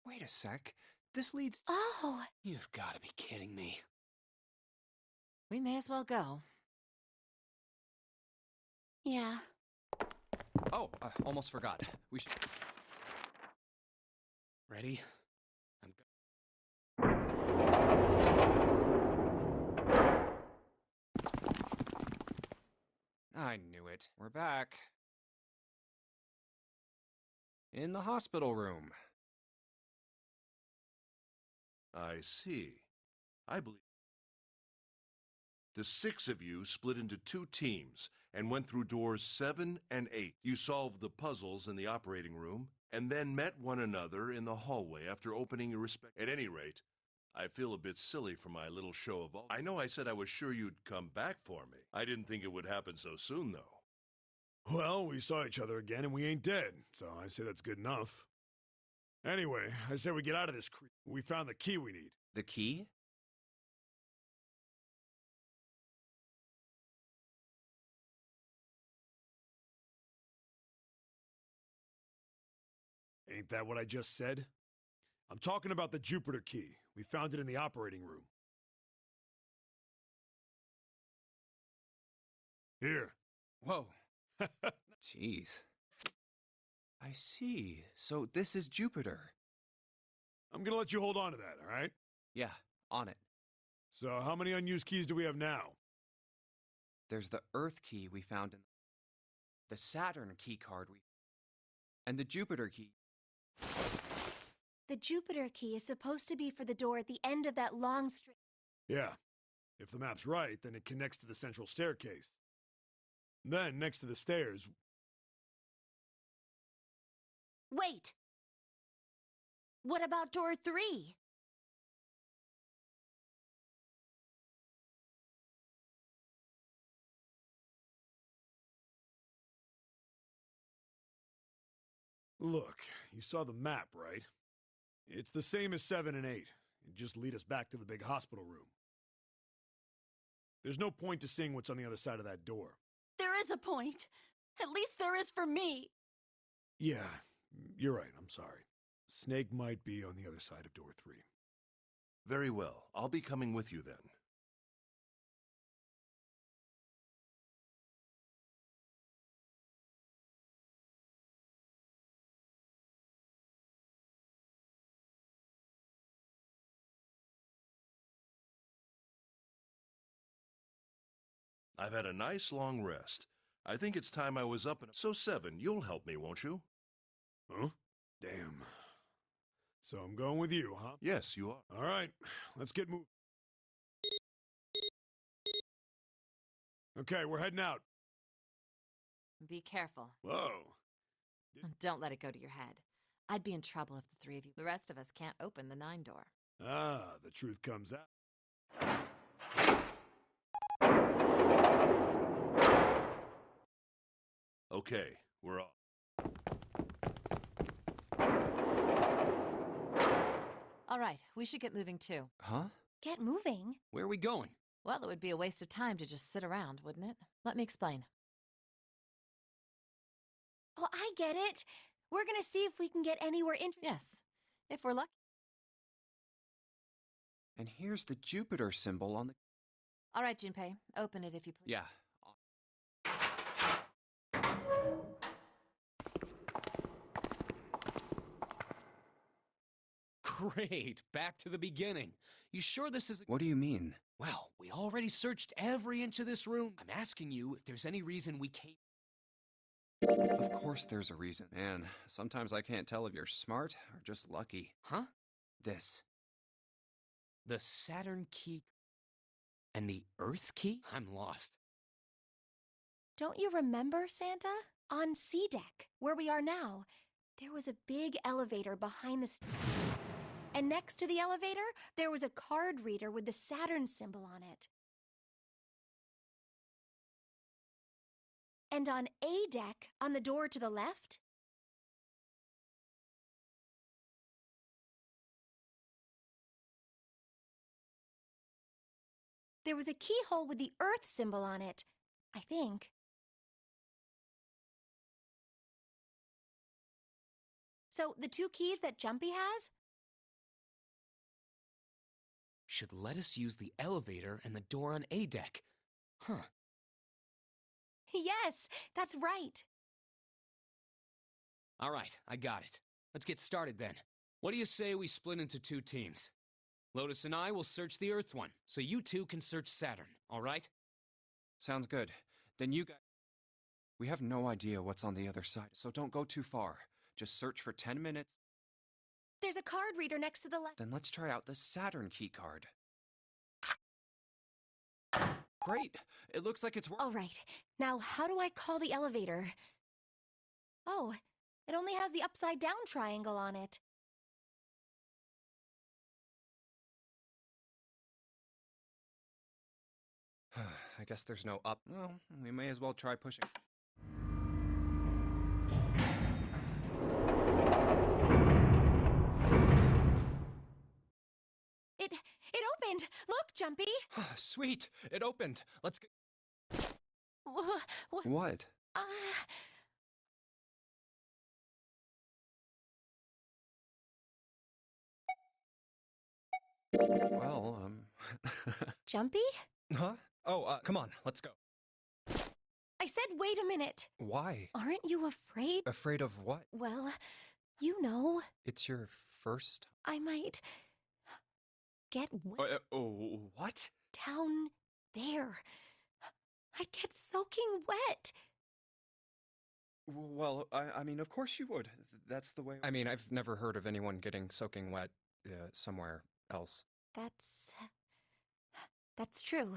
Speaker 1: Wait a sec. This leads...
Speaker 2: Oh,
Speaker 3: You've got to be kidding me.
Speaker 6: We may as well go.
Speaker 2: yeah.
Speaker 1: Oh, almost forgot. We should...
Speaker 3: Ready? I'm
Speaker 1: I knew it. We're back. In the hospital room.
Speaker 8: I see. I believe. The 6 of you split into 2 teams and went through doors 7 and 8. You solved the puzzles in the operating room and then met one another in the hallway after opening your respect. At any rate, I feel a bit silly for my little show of all. I know I said I was sure you'd come back for me. I didn't think it would happen so soon, though.
Speaker 4: Well, we saw each other again and we ain't dead, so I say that's good enough. Anyway, I say we get out of this creek. We found the key we need.
Speaker 1: The key?
Speaker 4: Ain't that what I just said? I'm talking about the Jupiter key. We found it in the operating room. Here.
Speaker 1: Whoa. Jeez. I see. So this is Jupiter.
Speaker 4: I'm gonna let you hold on to that, all right?
Speaker 1: Yeah, on it.
Speaker 4: So how many unused keys do we have now?
Speaker 1: There's the Earth key we found in the Saturn key card and the Jupiter key.
Speaker 2: The Jupiter key is supposed to be for the door at the end of that long string.
Speaker 4: Yeah. If the map's right, then it connects to the central staircase. Then, next to the stairs...
Speaker 2: Wait! What about door 3?
Speaker 4: Look, you saw the map, right? It's the same as 7 and 8. It just lead us back to the big hospital room. There's no point to seeing what's on the other side of that door.
Speaker 2: There is a point. At least there is for me.
Speaker 4: Yeah, you're right, I'm sorry. Snake might be on the other side of door 3.
Speaker 8: Very well. I'll be coming with you then. I've had a nice long rest. I think it's time I was up and... So 7, you'll help me, won't you?
Speaker 4: Huh? Damn. So I'm going with you, huh?
Speaker 8: Yes, you are.
Speaker 4: All right, let's get moving. Okay, we're heading out.
Speaker 6: Be careful.
Speaker 4: Whoa.
Speaker 6: Don't let it go to your head. I'd be in trouble if the 3 of you... The rest of us can't open the 9 door.
Speaker 4: Ah, the truth comes out.
Speaker 8: Okay, we're off.
Speaker 6: All right, we should get moving too.
Speaker 1: Huh?
Speaker 2: Get moving.
Speaker 3: Where are we going?
Speaker 6: Well, it would be a waste of time to just sit around, wouldn't it? Let me explain.
Speaker 2: Oh, I get it. We're gonna see if we can get anywhere
Speaker 6: Yes, if we're lucky.
Speaker 1: And here's the Jupiter symbol on the...
Speaker 6: All right, Junpei, open it if you please.
Speaker 1: Yeah.
Speaker 3: Great, back to the beginning. You sure this is...
Speaker 1: What do you mean?
Speaker 3: Well, we already searched every inch of this room. I'm asking you if there's any reason we can't...
Speaker 1: Of course there's a reason. Man, sometimes I can't tell if you're smart or just lucky.
Speaker 3: Huh?
Speaker 1: This.
Speaker 3: The Saturn key and the Earth key? I'm lost.
Speaker 2: Don't you remember, Santa? On C deck, where we are now, there was a big elevator behind the... And next to the elevator, there was a card reader with the Saturn symbol on it. And on A deck, on the door to the left, there was a keyhole with the Earth symbol on it, I think. So, the 2 keys that Jumpy has?
Speaker 3: Should let us use the elevator and the door on A deck. Huh.
Speaker 2: Yes, that's right.
Speaker 3: All right, I got it. Let's get started then. What do you say we split into 2 teams? Lotus and I will search the Earth one, so you 2 can search Saturn, all right?
Speaker 1: Sounds good. Then you guys... We have no idea what's on the other side, so don't go too far. Just search for 10 minutes.
Speaker 2: There's a card reader next to the left.
Speaker 1: Then let's try out the Saturn key card. Great! It looks like it's working.
Speaker 2: All right. Now, how do I call the elevator? Oh, it only has the upside-down triangle on it.
Speaker 1: I guess there's no up. Well, we may as well try pushing.
Speaker 2: It opened! Look, Jumpy!
Speaker 1: Sweet! It opened! Let's go.
Speaker 2: What?
Speaker 1: What? Well,
Speaker 2: Jumpy?
Speaker 1: Huh? Oh, come on, let's go.
Speaker 2: I said wait a minute.
Speaker 1: Why?
Speaker 2: Aren't you afraid?
Speaker 1: Afraid of what?
Speaker 2: Well, you know,
Speaker 1: It's your first...
Speaker 2: I might get wet
Speaker 1: What?
Speaker 2: down there. I'd get soaking wet.
Speaker 1: Well, I mean, of course you would. That's the way... I mean, I've never heard of anyone getting soaking wet somewhere else.
Speaker 2: That's true.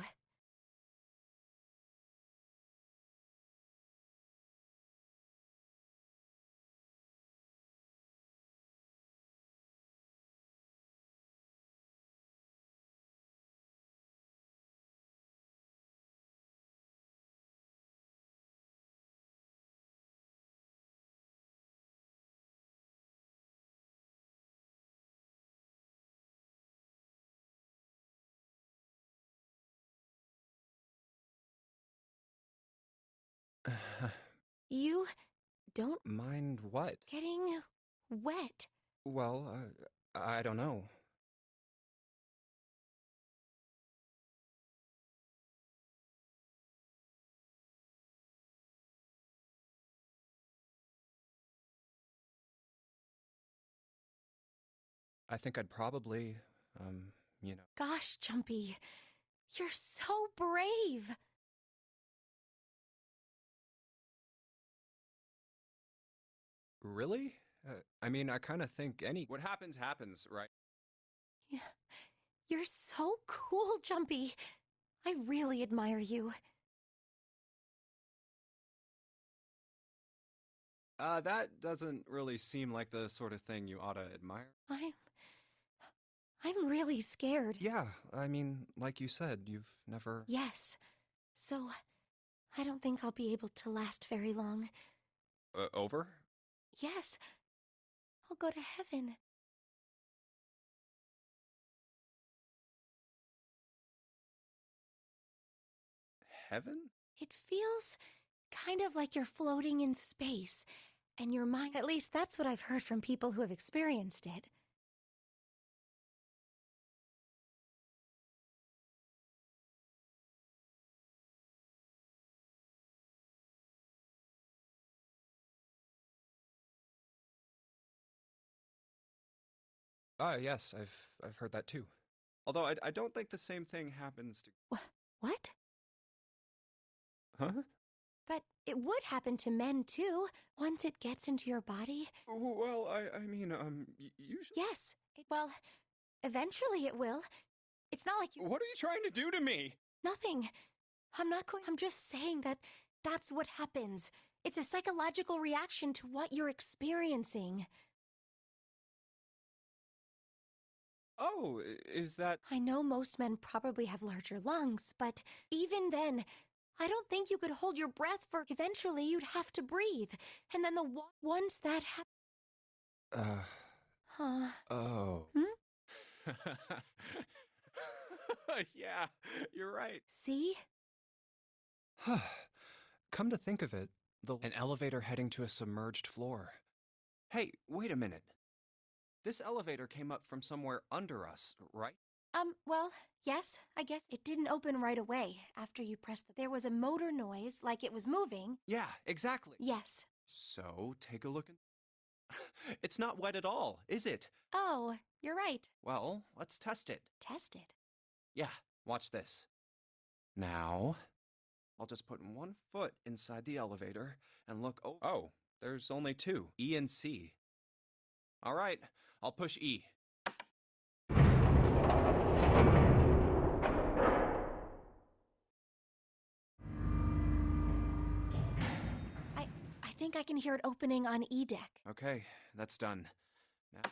Speaker 2: You don't
Speaker 1: Mind what?
Speaker 2: getting wet.
Speaker 1: Well, I don't know. I think I'd probably, you know...
Speaker 2: Gosh, Jumpy, you're so brave.
Speaker 1: Really? I mean, I kind of think what happens, happens, right?
Speaker 2: Yeah, you're so cool, Jumpy. I really admire you.
Speaker 1: That doesn't really seem like the sort of thing you ought to admire.
Speaker 2: I'm really scared.
Speaker 1: Yeah, I mean, like you said, you've never...
Speaker 2: Yes. So, I don't think I'll be able to last very long.
Speaker 1: Over?
Speaker 2: Yes. I'll go to heaven.
Speaker 1: Heaven?
Speaker 2: It feels kind of like you're floating in space, and your mind... At least that's what I've heard from people who have experienced it.
Speaker 1: Yes, I've heard that too. Although I don't think the same thing happens to...
Speaker 2: What?
Speaker 1: Huh?
Speaker 2: But it would happen to men, too, once it gets into your body.
Speaker 1: Well, I mean, usually...
Speaker 2: Yes. Well, eventually it will. It's not like you...
Speaker 1: What are you trying to do to me?
Speaker 2: Nothing. I'm just saying that that's what happens. It's a psychological reaction to what you're experiencing.
Speaker 1: Oh, is that...
Speaker 2: I know most men probably have larger lungs, but even then, I don't think you could hold your breath for... Eventually, you'd have to breathe. And then once that happens...
Speaker 1: Oh.
Speaker 2: Hmm?
Speaker 1: Yeah, you're right.
Speaker 2: See?
Speaker 1: Come to think of it, an elevator heading to a submerged floor. Hey, wait a minute. This elevator came up from somewhere under us, right?
Speaker 2: Well, yes, I guess it didn't open right away after you pressed There was a motor noise, like it was moving.
Speaker 1: Yeah, exactly.
Speaker 2: Yes.
Speaker 1: So, take a look. It's not wet at all, is it?
Speaker 2: Oh, you're right.
Speaker 1: Well, let's test it.
Speaker 2: Test it.
Speaker 1: Yeah, watch this. Now, I'll just put one foot inside the elevator and look. Oh, There's only two, E and C. All right, I'll push E.
Speaker 2: I think I can hear it opening on E deck.
Speaker 1: Okay, that's done. Now.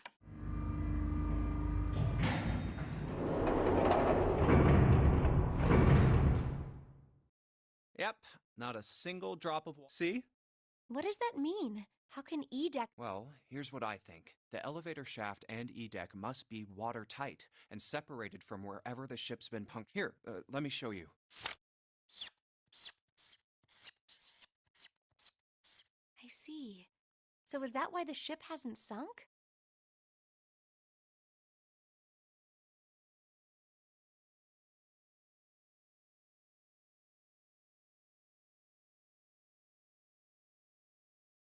Speaker 1: Yep, not a single drop of water. See?
Speaker 2: What does that mean? How can E deck...
Speaker 1: Well, here's what I think. The elevator shaft and E deck must be watertight and separated from wherever the ship's been punctured. Here, let me show you.
Speaker 2: I see. So is that why the ship hasn't sunk?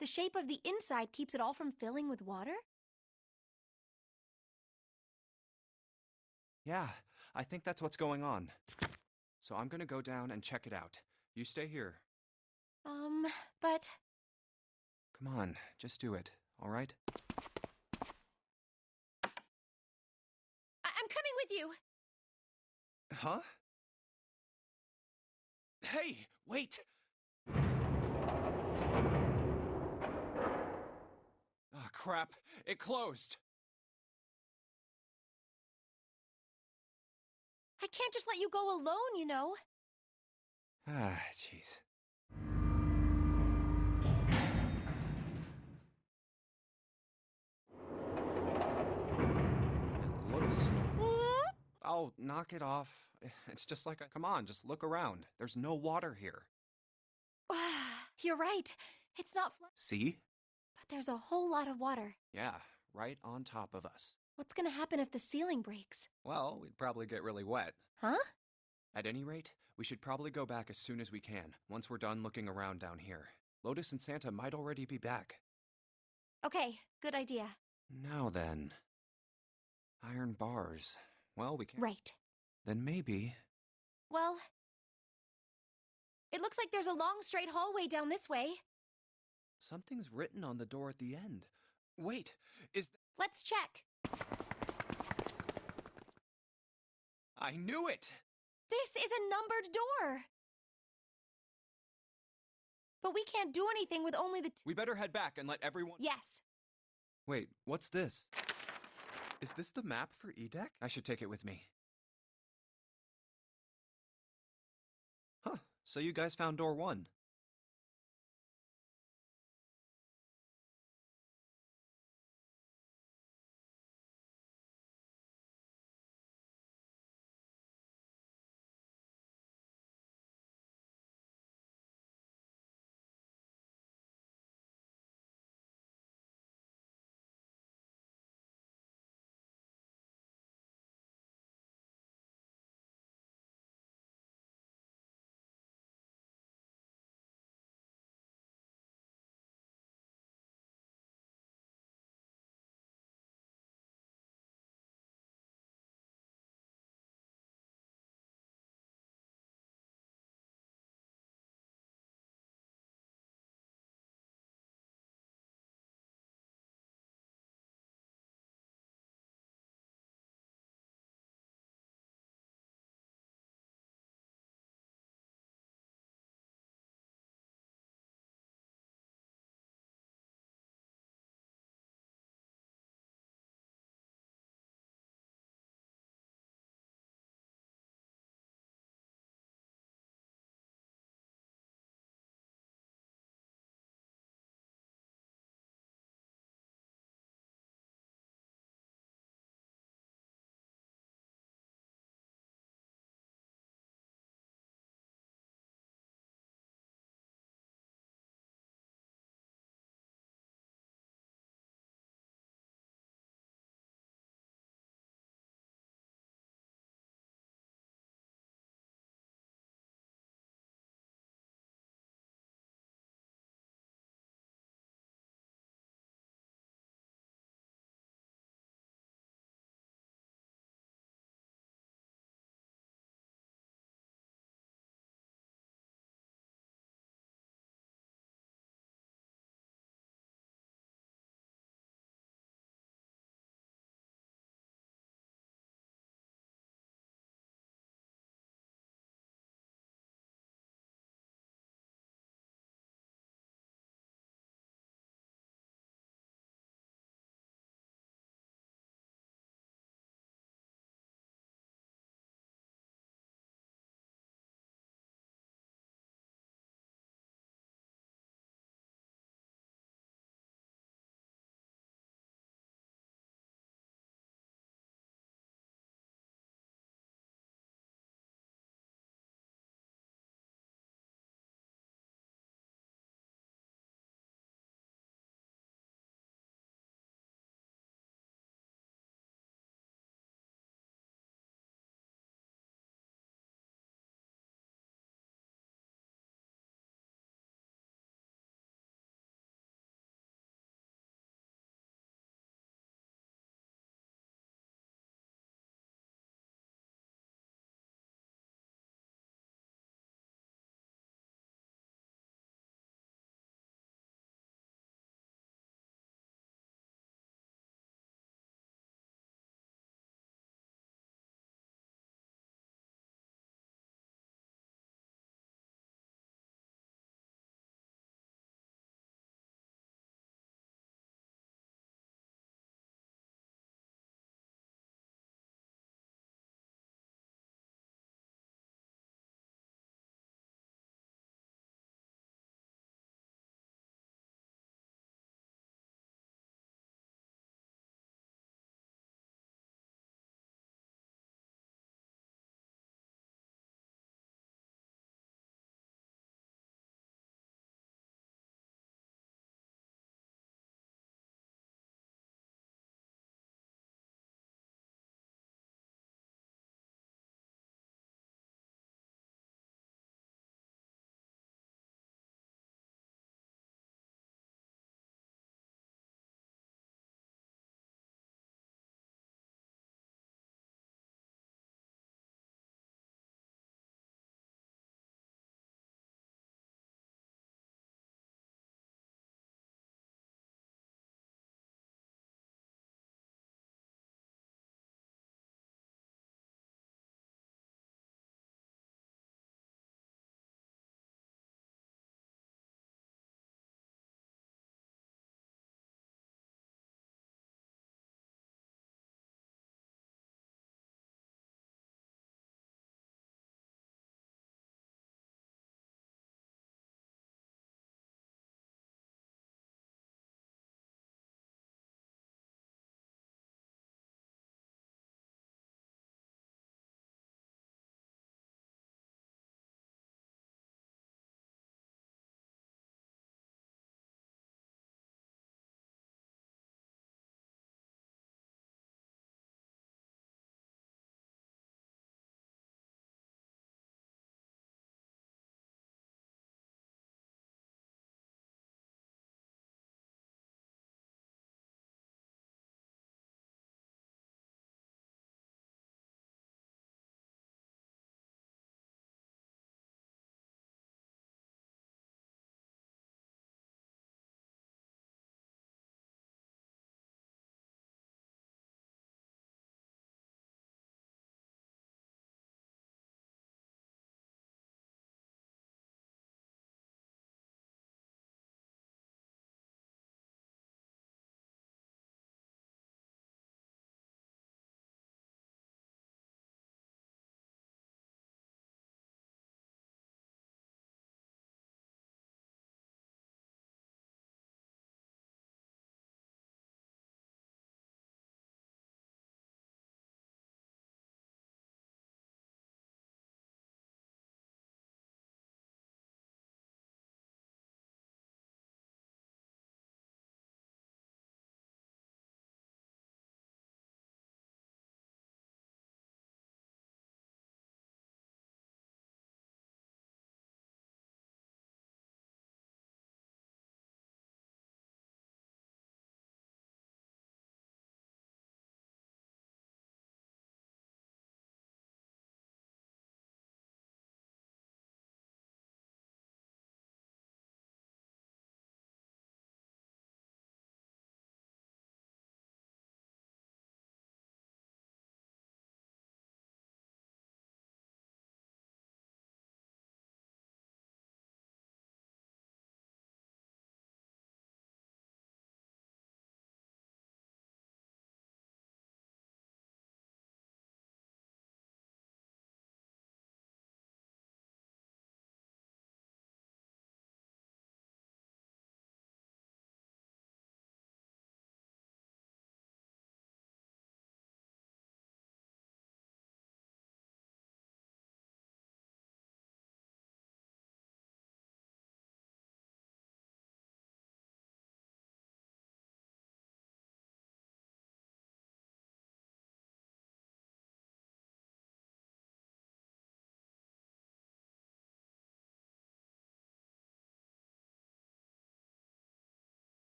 Speaker 2: The shape of the inside keeps it all from filling with water?
Speaker 1: Yeah, I think that's what's going on. So I'm gonna go down and check it out. You stay here.
Speaker 2: But...
Speaker 1: Come on, just do it, all right?
Speaker 2: I'm coming with you!
Speaker 1: Huh? Hey, wait! Oh, crap. It closed.
Speaker 2: I can't just let you go alone, you know.
Speaker 1: Ah, jeez. It looks... Oh, knock it off. It's just like a... Come on, just look around. There's no water here.
Speaker 2: You're right. It's not flat.
Speaker 1: See?
Speaker 2: But there's a whole lot of water.
Speaker 1: Yeah, right on top of us.
Speaker 2: What's gonna happen if the ceiling breaks?
Speaker 1: Well, we'd probably get really wet.
Speaker 2: Huh?
Speaker 1: At any rate, we should probably go back as soon as we can, once we're done looking around down here. Lotus and Santa might already be back.
Speaker 2: Okay, good idea.
Speaker 1: Now then... Iron bars. Well, we can't...
Speaker 2: Right.
Speaker 1: Then maybe...
Speaker 2: Well... It looks like there's a long straight hallway down this way.
Speaker 1: Something's written on the door at the end. Wait, is...
Speaker 2: Let's check.
Speaker 1: I knew it!
Speaker 2: This is a numbered door! But we can't do anything with only the
Speaker 1: We better head back and let everyone...
Speaker 2: Yes.
Speaker 1: Wait, what's this? Is this the map for E-Deck? I should take it with me. Huh, so you guys found door 1.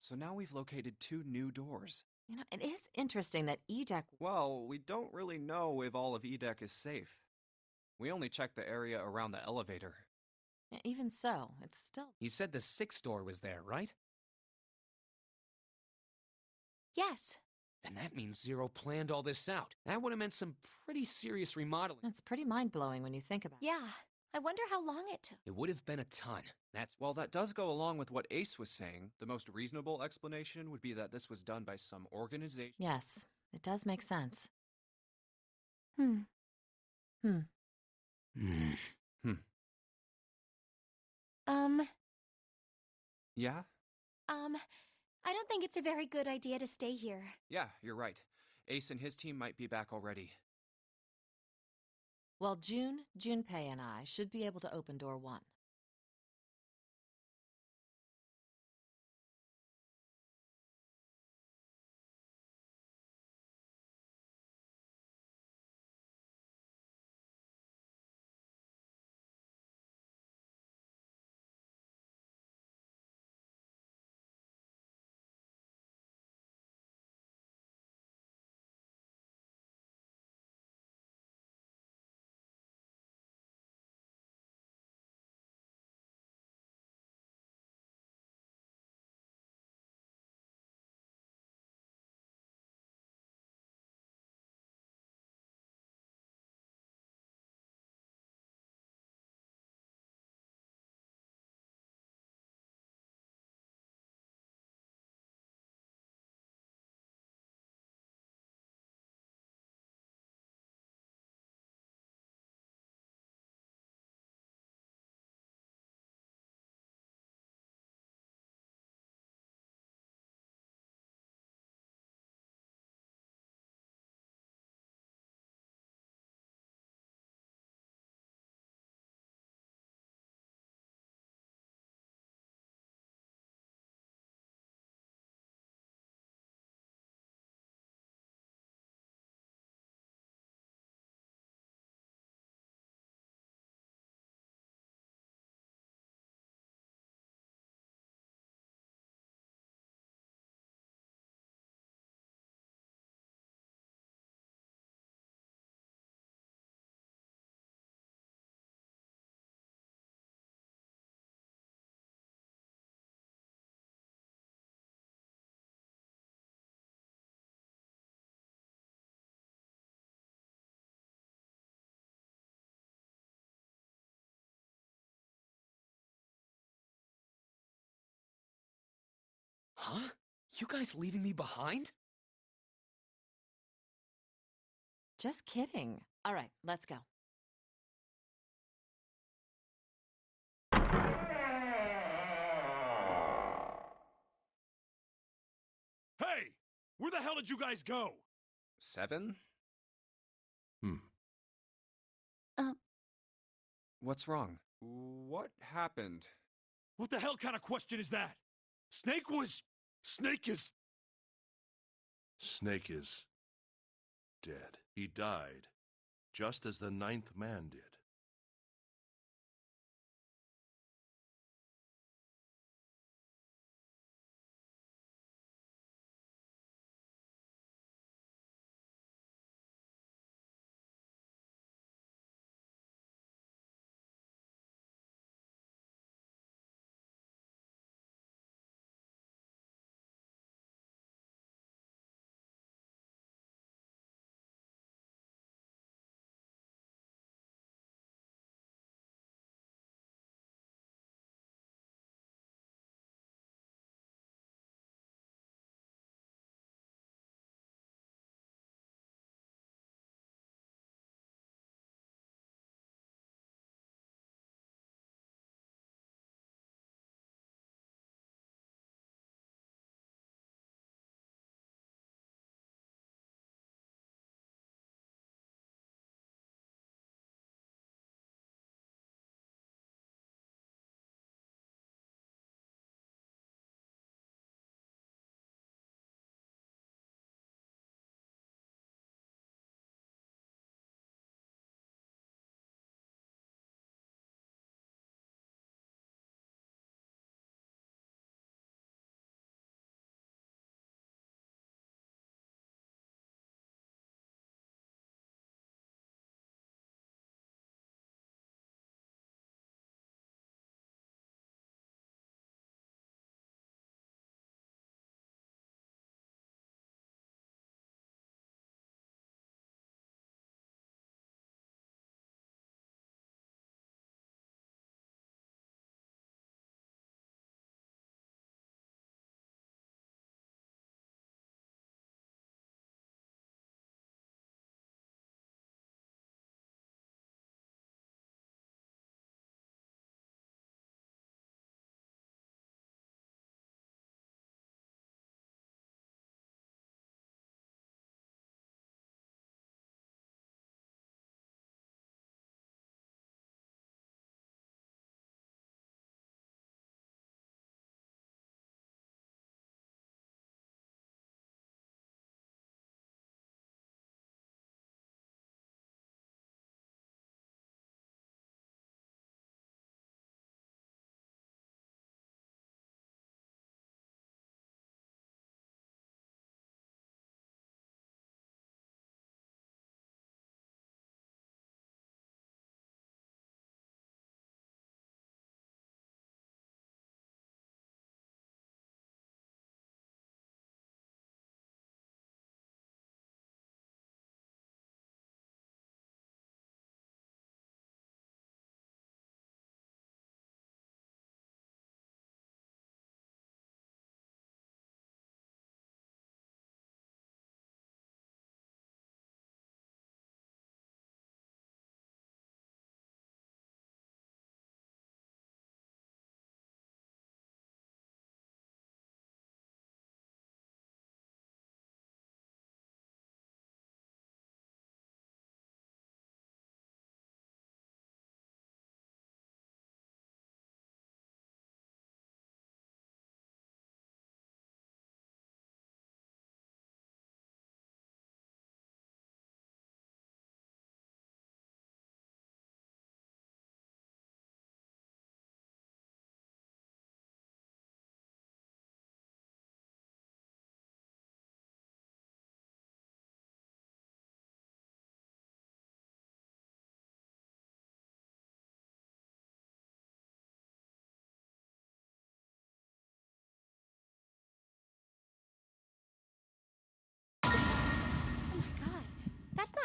Speaker 1: So now we've located 2 new doors.
Speaker 6: You know, it is interesting that Edek.
Speaker 1: Well, we don't really know if all of Edek is safe. We only checked the area around the elevator.
Speaker 6: Even so, it's still.
Speaker 3: You said the 6th door was there, right?
Speaker 2: Yes.
Speaker 3: Then that means Zero planned all this out. That would have meant some pretty serious remodeling.
Speaker 6: It's pretty mind blowing when you think about it.
Speaker 2: Yeah. I wonder how long it took.
Speaker 3: It would have been a ton. That's
Speaker 1: Well, that does go along with what Ace was saying. The most reasonable explanation would be that this was done by some organization.
Speaker 6: Yes, it does make sense.
Speaker 2: Hmm.
Speaker 1: Hmm.
Speaker 2: Um,
Speaker 1: Yeah?
Speaker 2: I don't think it's a very good idea to stay here.
Speaker 1: Yeah, you're right. Ace and his team might be back already.
Speaker 6: Well, Junpei, and I should be able to open door 1.
Speaker 3: Huh? You guys leaving me behind?
Speaker 6: Just kidding. All right, let's go.
Speaker 4: Hey! Where the hell did you guys go?
Speaker 1: 7?
Speaker 8: Hmm.
Speaker 1: What's wrong? What happened?
Speaker 4: What the hell kind of question is that? Snake is.
Speaker 8: Snake is dead. He died, just as the 9th man did.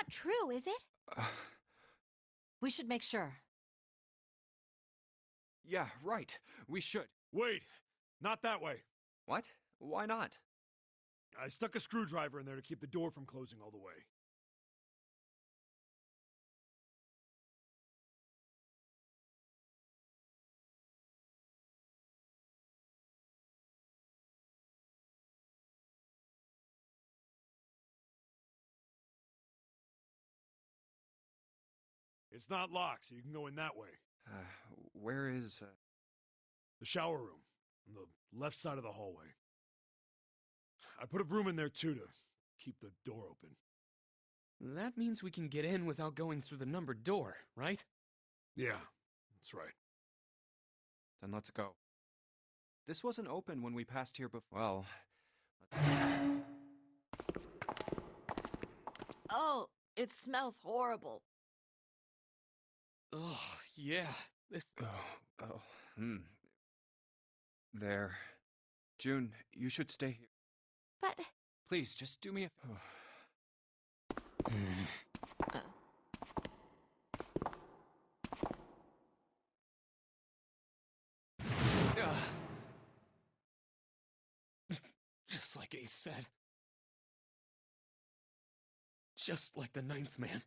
Speaker 2: not true, is it?
Speaker 6: We should make sure.
Speaker 1: Yeah, right. We should.
Speaker 4: Wait! Not that way!
Speaker 1: What? Why not?
Speaker 4: I stuck a screwdriver in there to keep the door from closing all the way. It's not locked, so you can go in that way.
Speaker 1: Where is...
Speaker 4: The shower room, on the left side of the hallway. I put a broom in there too to keep the door open.
Speaker 3: That means we can get in without going through the numbered door, right?
Speaker 4: Yeah, that's right.
Speaker 1: Then let's go. This wasn't open when we passed here before. Well...
Speaker 6: Oh, it smells horrible.
Speaker 3: Ugh, yeah. This...
Speaker 1: Oh. There. June, you should stay here.
Speaker 2: But...
Speaker 1: Please, just do me a...
Speaker 3: Just like Ace said. Just like the ninth man.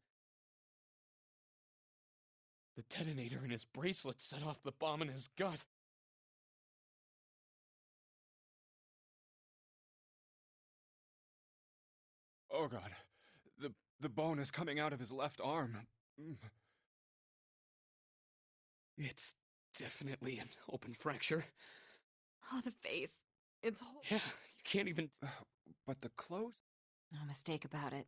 Speaker 3: The detonator in his bracelet set off the bomb in his gut.
Speaker 1: Oh god. The bone is coming out of his left arm.
Speaker 3: It's definitely an open fracture.
Speaker 6: Oh, the face. It's
Speaker 3: Yeah, you can't even...
Speaker 1: But the clothes...
Speaker 6: No mistake about it.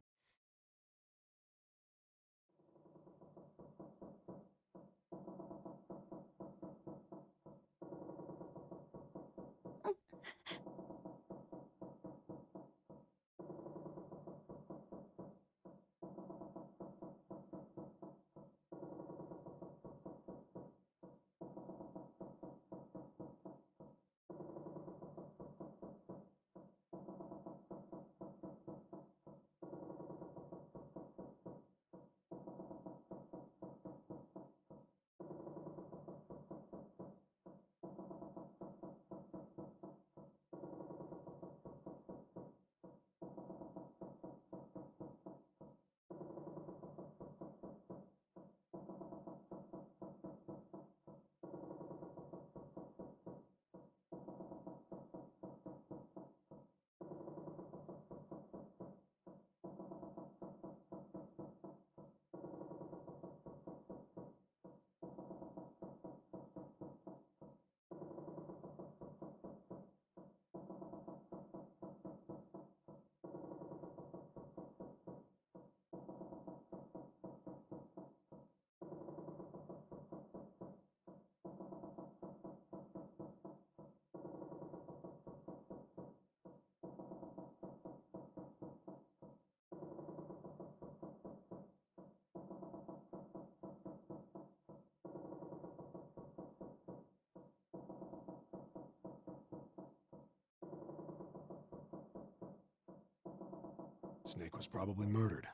Speaker 4: Snake was probably murdered.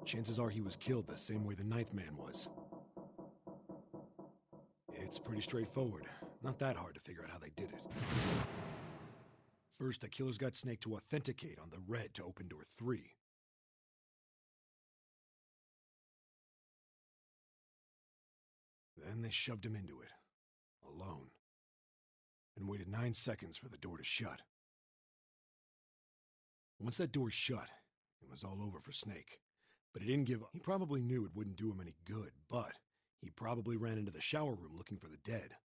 Speaker 4: Chances are he was killed the same way the ninth man was. It's pretty straightforward. Not that hard to figure out how they did it. First, the killers got Snake to authenticate on the red to open door 3. Then they shoved him into it, alone, and waited 9 seconds for the door to shut. Once that door shut, it was all over for Snake. But he didn't give up. He probably knew it wouldn't do him any good, but he probably ran into the shower room looking for the dead.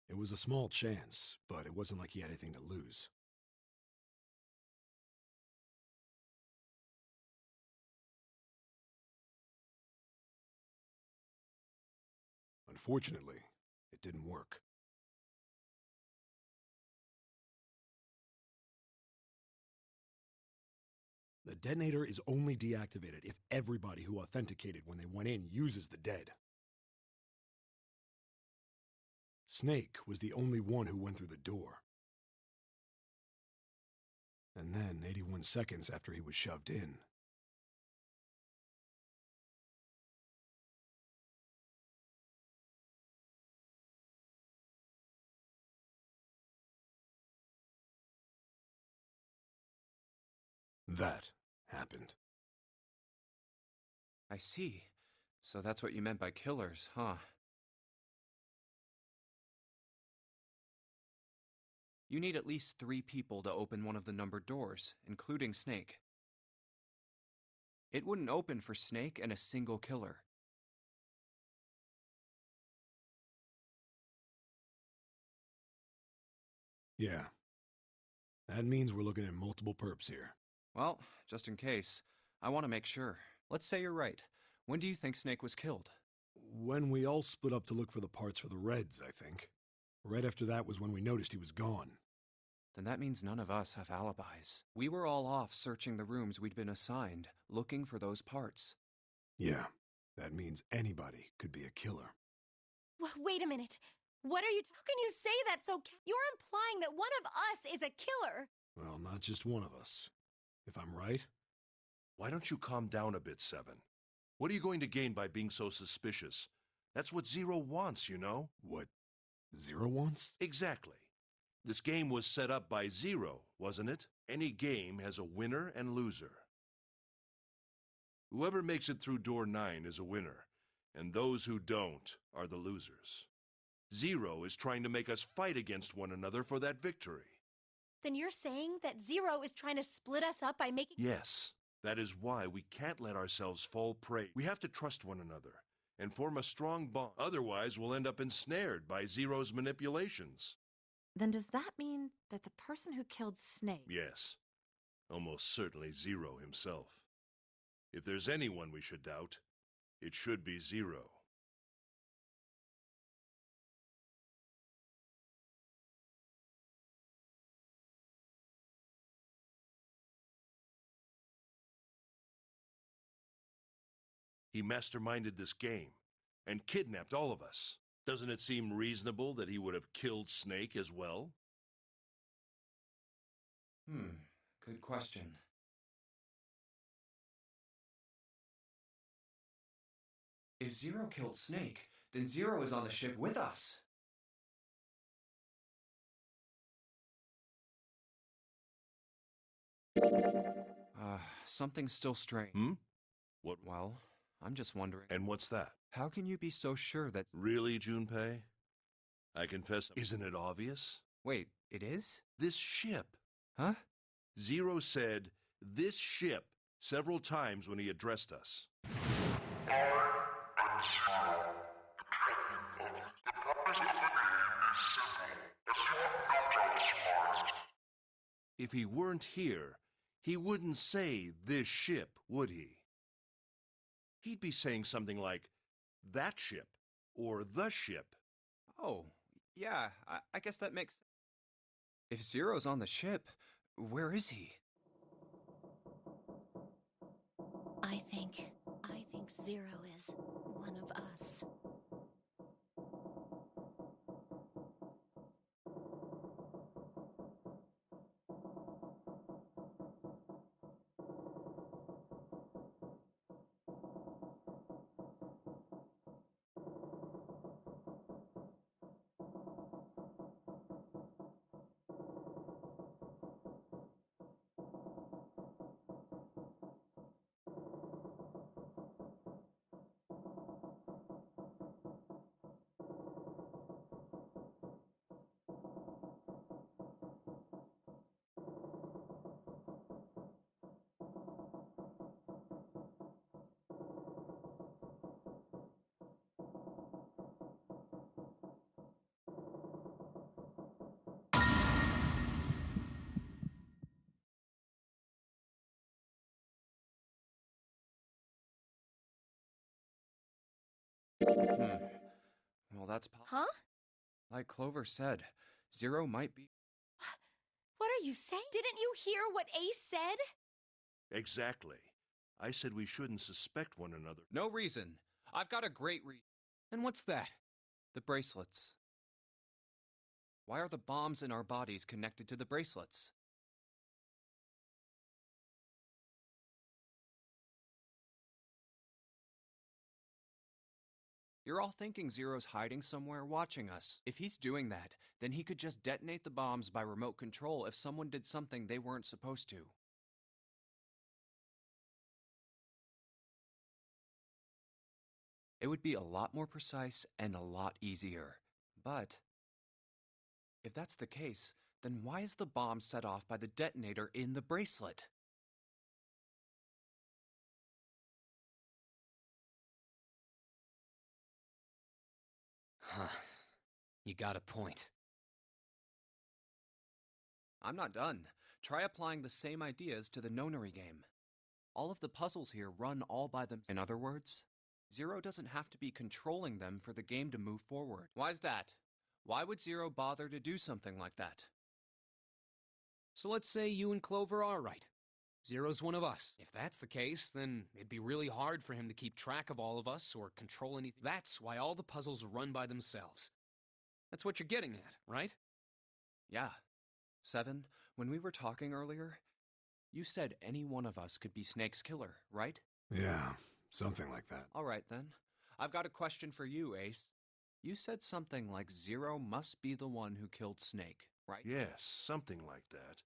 Speaker 4: It was a small chance, but it wasn't like he had anything to lose. Unfortunately, it didn't work. The detonator is only deactivated if everybody who authenticated when they went in uses the dead. Snake was the only one who went through the door. And then, 81 seconds after he was shoved in. That happened.
Speaker 1: I see. So that's what you meant by killers, huh? You need at least 3 people to open one of the numbered doors, including Snake. It wouldn't open for Snake and a single killer.
Speaker 4: Yeah. That means we're looking at multiple perps here.
Speaker 1: Well, just in case, I want to make sure. Let's say you're right. When do you think Snake was killed?
Speaker 4: When we all split up to look for the parts for the Reds, I think. Right after that was when we noticed he was gone.
Speaker 1: Then that means none of us have alibis. We were all off searching the rooms we'd been assigned, looking for those parts.
Speaker 4: Yeah, that means anybody could be a killer.
Speaker 2: Wait a minute. What are you? How can you say that so? You're implying that one of us is a killer.
Speaker 4: Well, not just one of us. If I'm right?
Speaker 8: Why don't you calm down a bit, Seven? What are you going to gain by being so suspicious? That's what Zero wants, you know?
Speaker 4: What Zero wants?
Speaker 8: Exactly. This game was set up by Zero, wasn't it? Any game has a winner and loser. Whoever makes it through door 9 is a winner, and those who don't are the losers. Zero is trying to make us fight against one another for that victory.
Speaker 2: Then you're saying that Zero is trying to split us up by making...
Speaker 8: Yes, that is why we can't let ourselves fall prey. We have to trust one another and form a strong bond. Otherwise, we'll end up ensnared by Zero's manipulations.
Speaker 6: Then does that mean that the person who killed Snake...
Speaker 8: Yes, almost certainly Zero himself. If there's anyone we should doubt, it should be Zero. He masterminded this game and kidnapped all of us. Doesn't it seem reasonable that he would have killed Snake as well?
Speaker 1: Good question. If Zero killed Snake, then Zero is on the ship with us. Something's still strange.
Speaker 8: What?
Speaker 1: Well, I'm just wondering.
Speaker 8: And what's that?
Speaker 1: How can you be so sure that...
Speaker 8: Really, Junpei? I confess, isn't it obvious?
Speaker 1: Wait, it is?
Speaker 8: This ship.
Speaker 1: Huh?
Speaker 8: Zero said, "this ship," several times when he addressed us. If he weren't here, he wouldn't say "this ship," would he? He'd be saying something like, "that ship," or "the ship."
Speaker 1: Oh, yeah, I guess that makes sense. If Zero's on the ship, where is he?
Speaker 2: I think Zero is one of us.
Speaker 1: Well, that's
Speaker 2: Huh?
Speaker 1: like Clover said, Zero might be...
Speaker 2: What are you saying? Didn't you hear what Ace said?
Speaker 8: Exactly. I said we shouldn't suspect one another.
Speaker 1: No reason. I've got a great reason.
Speaker 3: And what's that?
Speaker 1: The bracelets. Why are the bombs in our bodies connected to the bracelets? You're all thinking Zero's hiding somewhere watching us. If he's doing that, then he could just detonate the bombs by remote control if someone did something they weren't supposed to. It would be a lot more precise and a lot easier. But if that's the case, then why is the bomb set off by the detonator in the bracelet?
Speaker 3: Huh. You got a point.
Speaker 1: I'm not done. Try applying the same ideas to the Nonary game. All of the puzzles here run all by them. In other words, Zero doesn't have to be controlling them for the game to move forward. Why's that? Why would Zero bother to do something like that?
Speaker 3: So let's say you and Clover are right. Zero's one of us. If that's the case, then it'd be really hard for him to keep track of all of us or control anything. That's why all the puzzles run by themselves. That's what you're getting at, right?
Speaker 1: Yeah. Seven, when we were talking earlier, you said any one of us could be Snake's killer, right?
Speaker 4: Yeah, something like that.
Speaker 1: All right, then. I've got a question for you, Ace. You said something like Zero must be the one who killed Snake, right?
Speaker 8: Yes, something like that.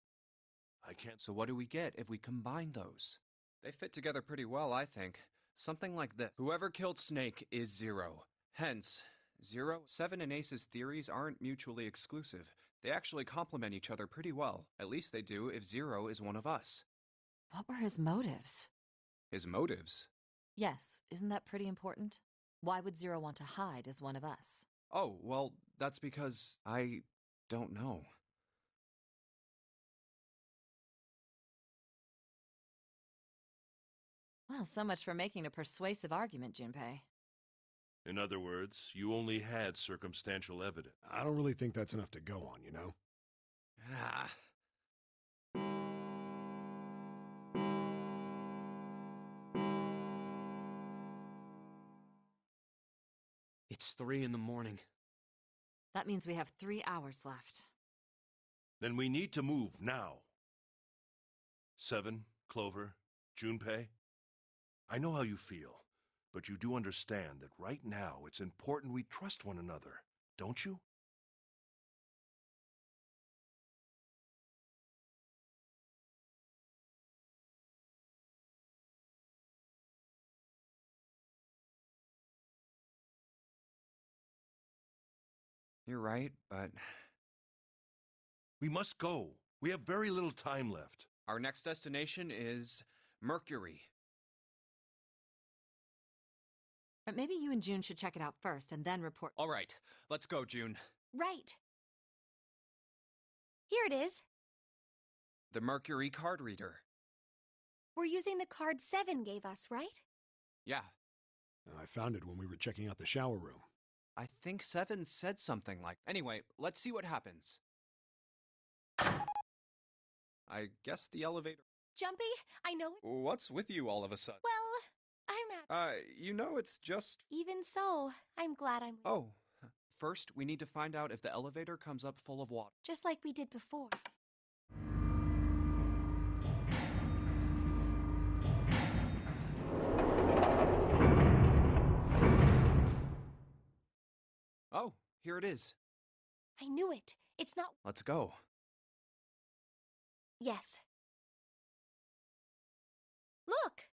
Speaker 8: I can't.
Speaker 1: So what do we get if we combine those? They fit together pretty well, I think. Something like this. Whoever killed Snake is Zero. Hence, Zero, Seven, and Ace's theories aren't mutually exclusive. They actually complement each other pretty well. At least they do if Zero is one of us.
Speaker 6: What were his motives?
Speaker 1: His motives?
Speaker 6: Yes, isn't that pretty important? Why would Zero want to hide as one of us?
Speaker 1: Oh, well, that's because I don't know.
Speaker 6: Well, so much for making a persuasive argument, Junpei.
Speaker 8: In other words, you only had circumstantial evidence.
Speaker 4: I don't really think that's enough to go on, you know?
Speaker 1: Ah.
Speaker 3: It's 3 in the morning.
Speaker 6: That means we have 3 hours left.
Speaker 8: Then we need to move now. Seven, Clover, Junpei, I know how you feel, but you do understand that right now it's important we trust one another, don't you?
Speaker 1: You're right, but
Speaker 8: We must go. We have very little time left.
Speaker 1: our next destination is Mercury.
Speaker 6: But maybe you and June should check it out first and then report.
Speaker 1: All right, let's go, June.
Speaker 2: Right. Here it is.
Speaker 1: The Mercury card reader.
Speaker 2: We're using the card 7 gave us, right?
Speaker 1: Yeah,
Speaker 4: I found it when we were checking out the shower room.
Speaker 1: I think Seven said something like. Anyway, let's see what happens. I guess the elevator.
Speaker 2: Jumpy, I know it.
Speaker 1: What's with you all of a sudden?
Speaker 2: Well, I'm at.
Speaker 1: You know it's just.
Speaker 2: Even so, I'm glad I'm.
Speaker 1: Oh, first we need to find out if the elevator comes up full of water.
Speaker 2: Just like we did before.
Speaker 1: Oh, here it is.
Speaker 2: I knew it. It's not.
Speaker 1: Let's go.
Speaker 2: Yes. Look!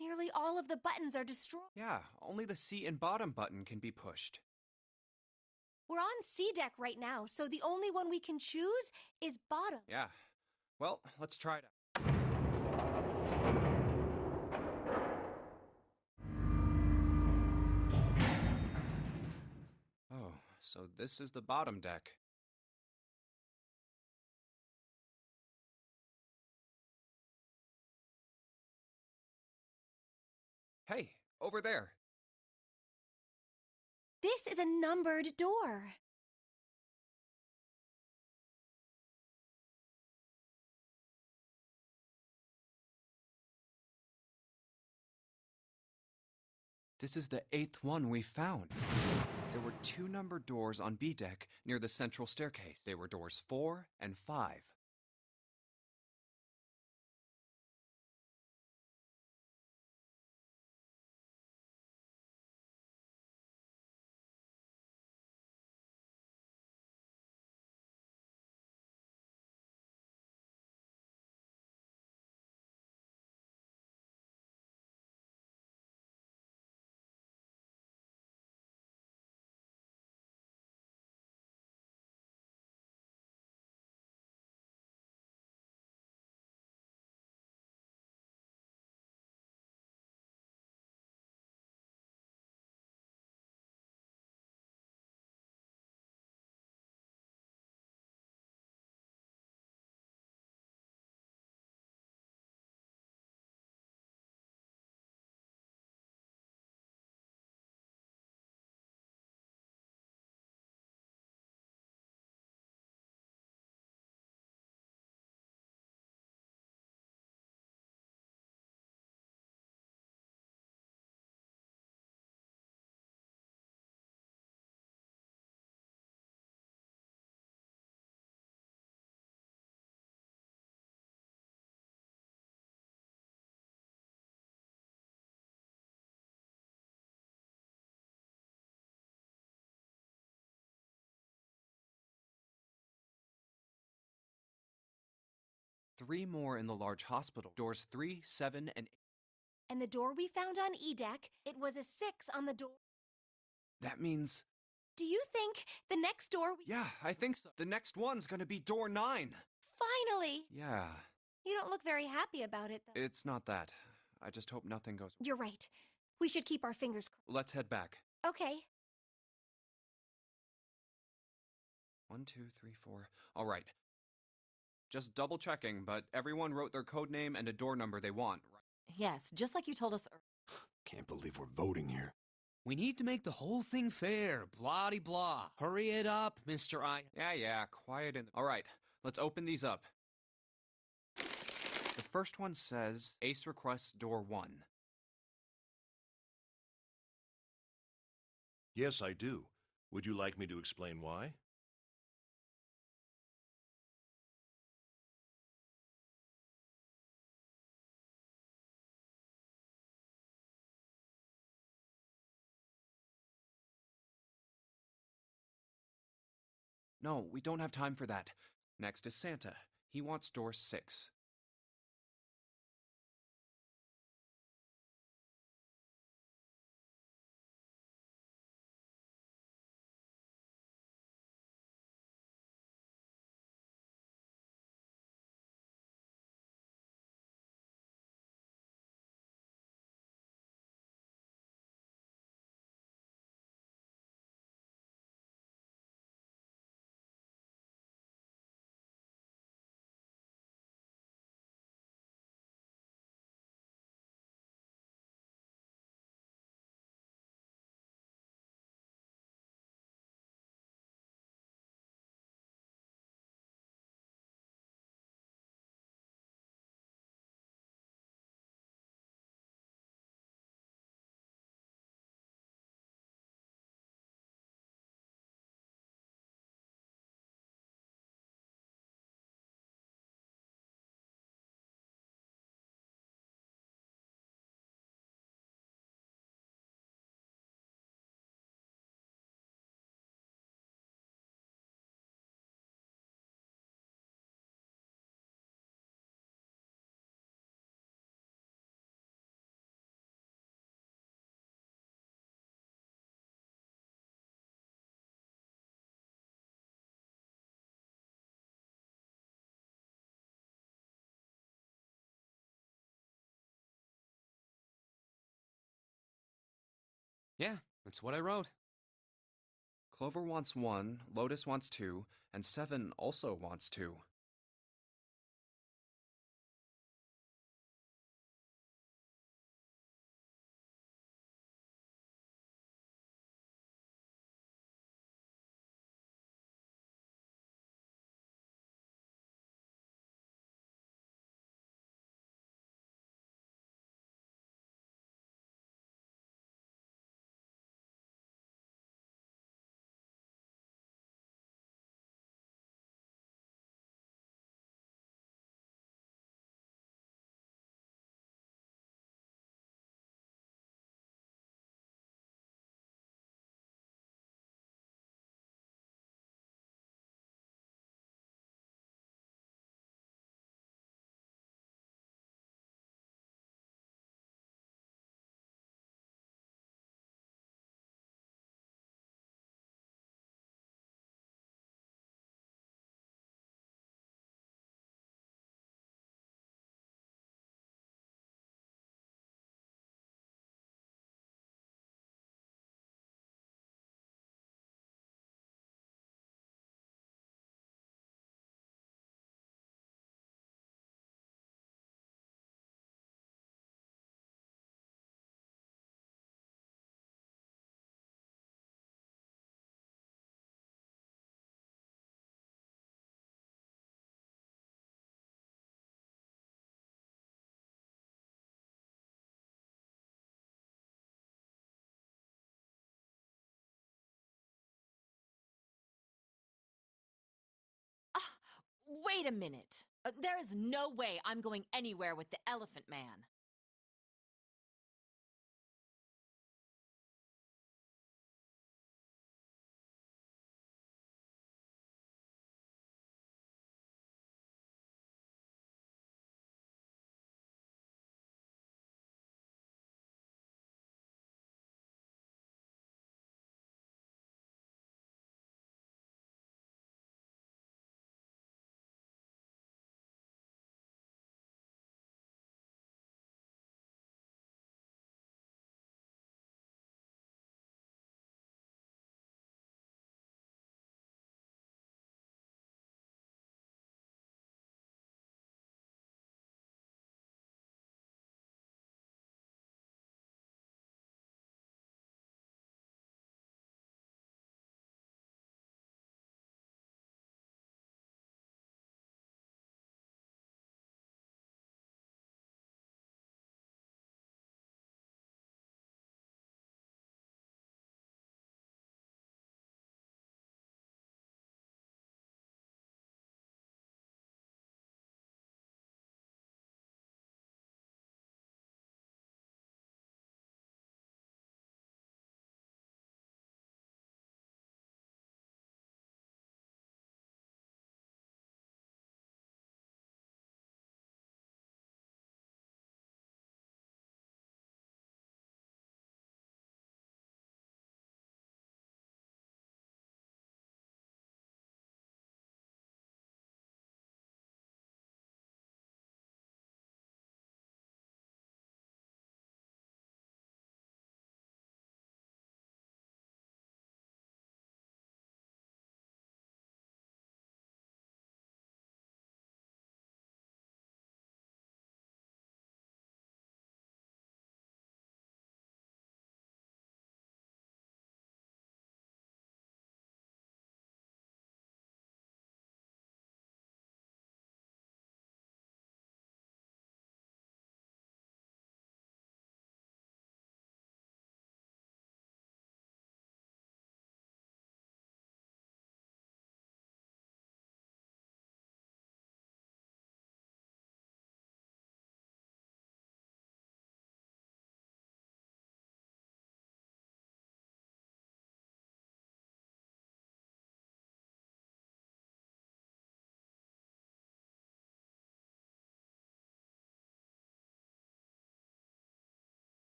Speaker 2: Nearly all of the buttons are destroyed.
Speaker 1: Yeah, only the seat and bottom button can be pushed.
Speaker 2: We're on C deck right now, so the only one we can choose is bottom.
Speaker 1: Yeah. Well, let's try it out. Oh, so this is the bottom deck. Hey, over there.
Speaker 2: This is a numbered door.
Speaker 1: This is the 8th one we found. There were 2 numbered doors on B deck near the central staircase. They were doors 4 and 5. 3 more in the large hospital. Doors 3, 7, and 8.
Speaker 2: And the door we found on E deck, it was a 6 on the door.
Speaker 1: That means...
Speaker 2: Do you think the next door we...
Speaker 1: Yeah, I think so. The next one's gonna be door 9.
Speaker 2: Finally!
Speaker 1: Yeah,
Speaker 2: You don't look very happy about it, though.
Speaker 1: it's not that. I just hope nothing goes...
Speaker 2: You're right. We should keep our fingers crossed.
Speaker 1: Let's head back.
Speaker 2: Okay.
Speaker 1: 1, 2, 3, 4. All right. Just double checking, but everyone wrote their code name and a door number they want, right?
Speaker 6: Yes, just like you told us.
Speaker 4: Can't believe we're voting here.
Speaker 3: We need to make the whole thing fair. Blah de blah. Hurry it up, Mr. I.
Speaker 1: Yeah, quiet in... All right, let's open these up. The first one says, Ace requests door 1.
Speaker 8: Yes, I do. Would you like me to explain why?
Speaker 1: No, we don't have time for that. Next is Santa. He wants door 6.
Speaker 3: Yeah, that's what I wrote.
Speaker 1: Clover wants 1, Lotus wants 2, and 7 also wants 2.
Speaker 6: Ah, wait a minute. There is no way I'm going anywhere with the Elephant Man.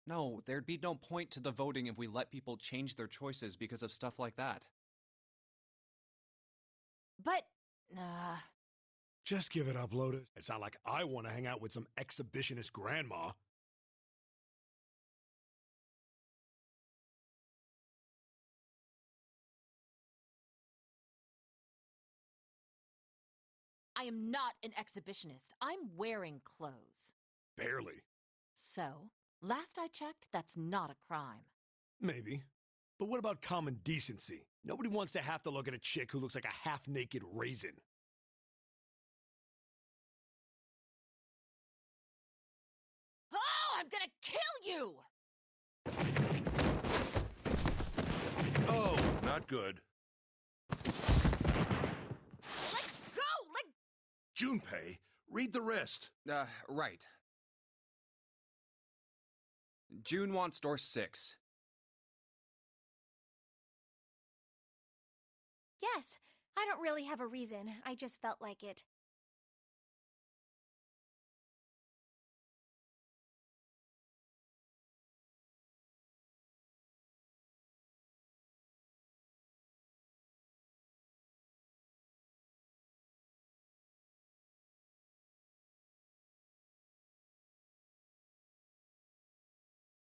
Speaker 1: No, there'd be no point to the voting if we let people change their choices because of stuff like that.
Speaker 6: But,
Speaker 4: Just give it up, Lotus. It's not like I want to hang out with some exhibitionist grandma.
Speaker 6: I am not an exhibitionist. I'm wearing clothes.
Speaker 4: Barely.
Speaker 6: So, last I checked, that's not a crime.
Speaker 4: Maybe. But what about common decency? Nobody wants to have to look at a chick who looks like a half-naked raisin.
Speaker 6: Oh, I'm gonna kill you!
Speaker 8: Oh, not good.
Speaker 6: Let go! Let
Speaker 8: Junpei, read the rest.
Speaker 1: Right. June wants door 6.
Speaker 2: Yes, I don't really have a reason. I just felt like it.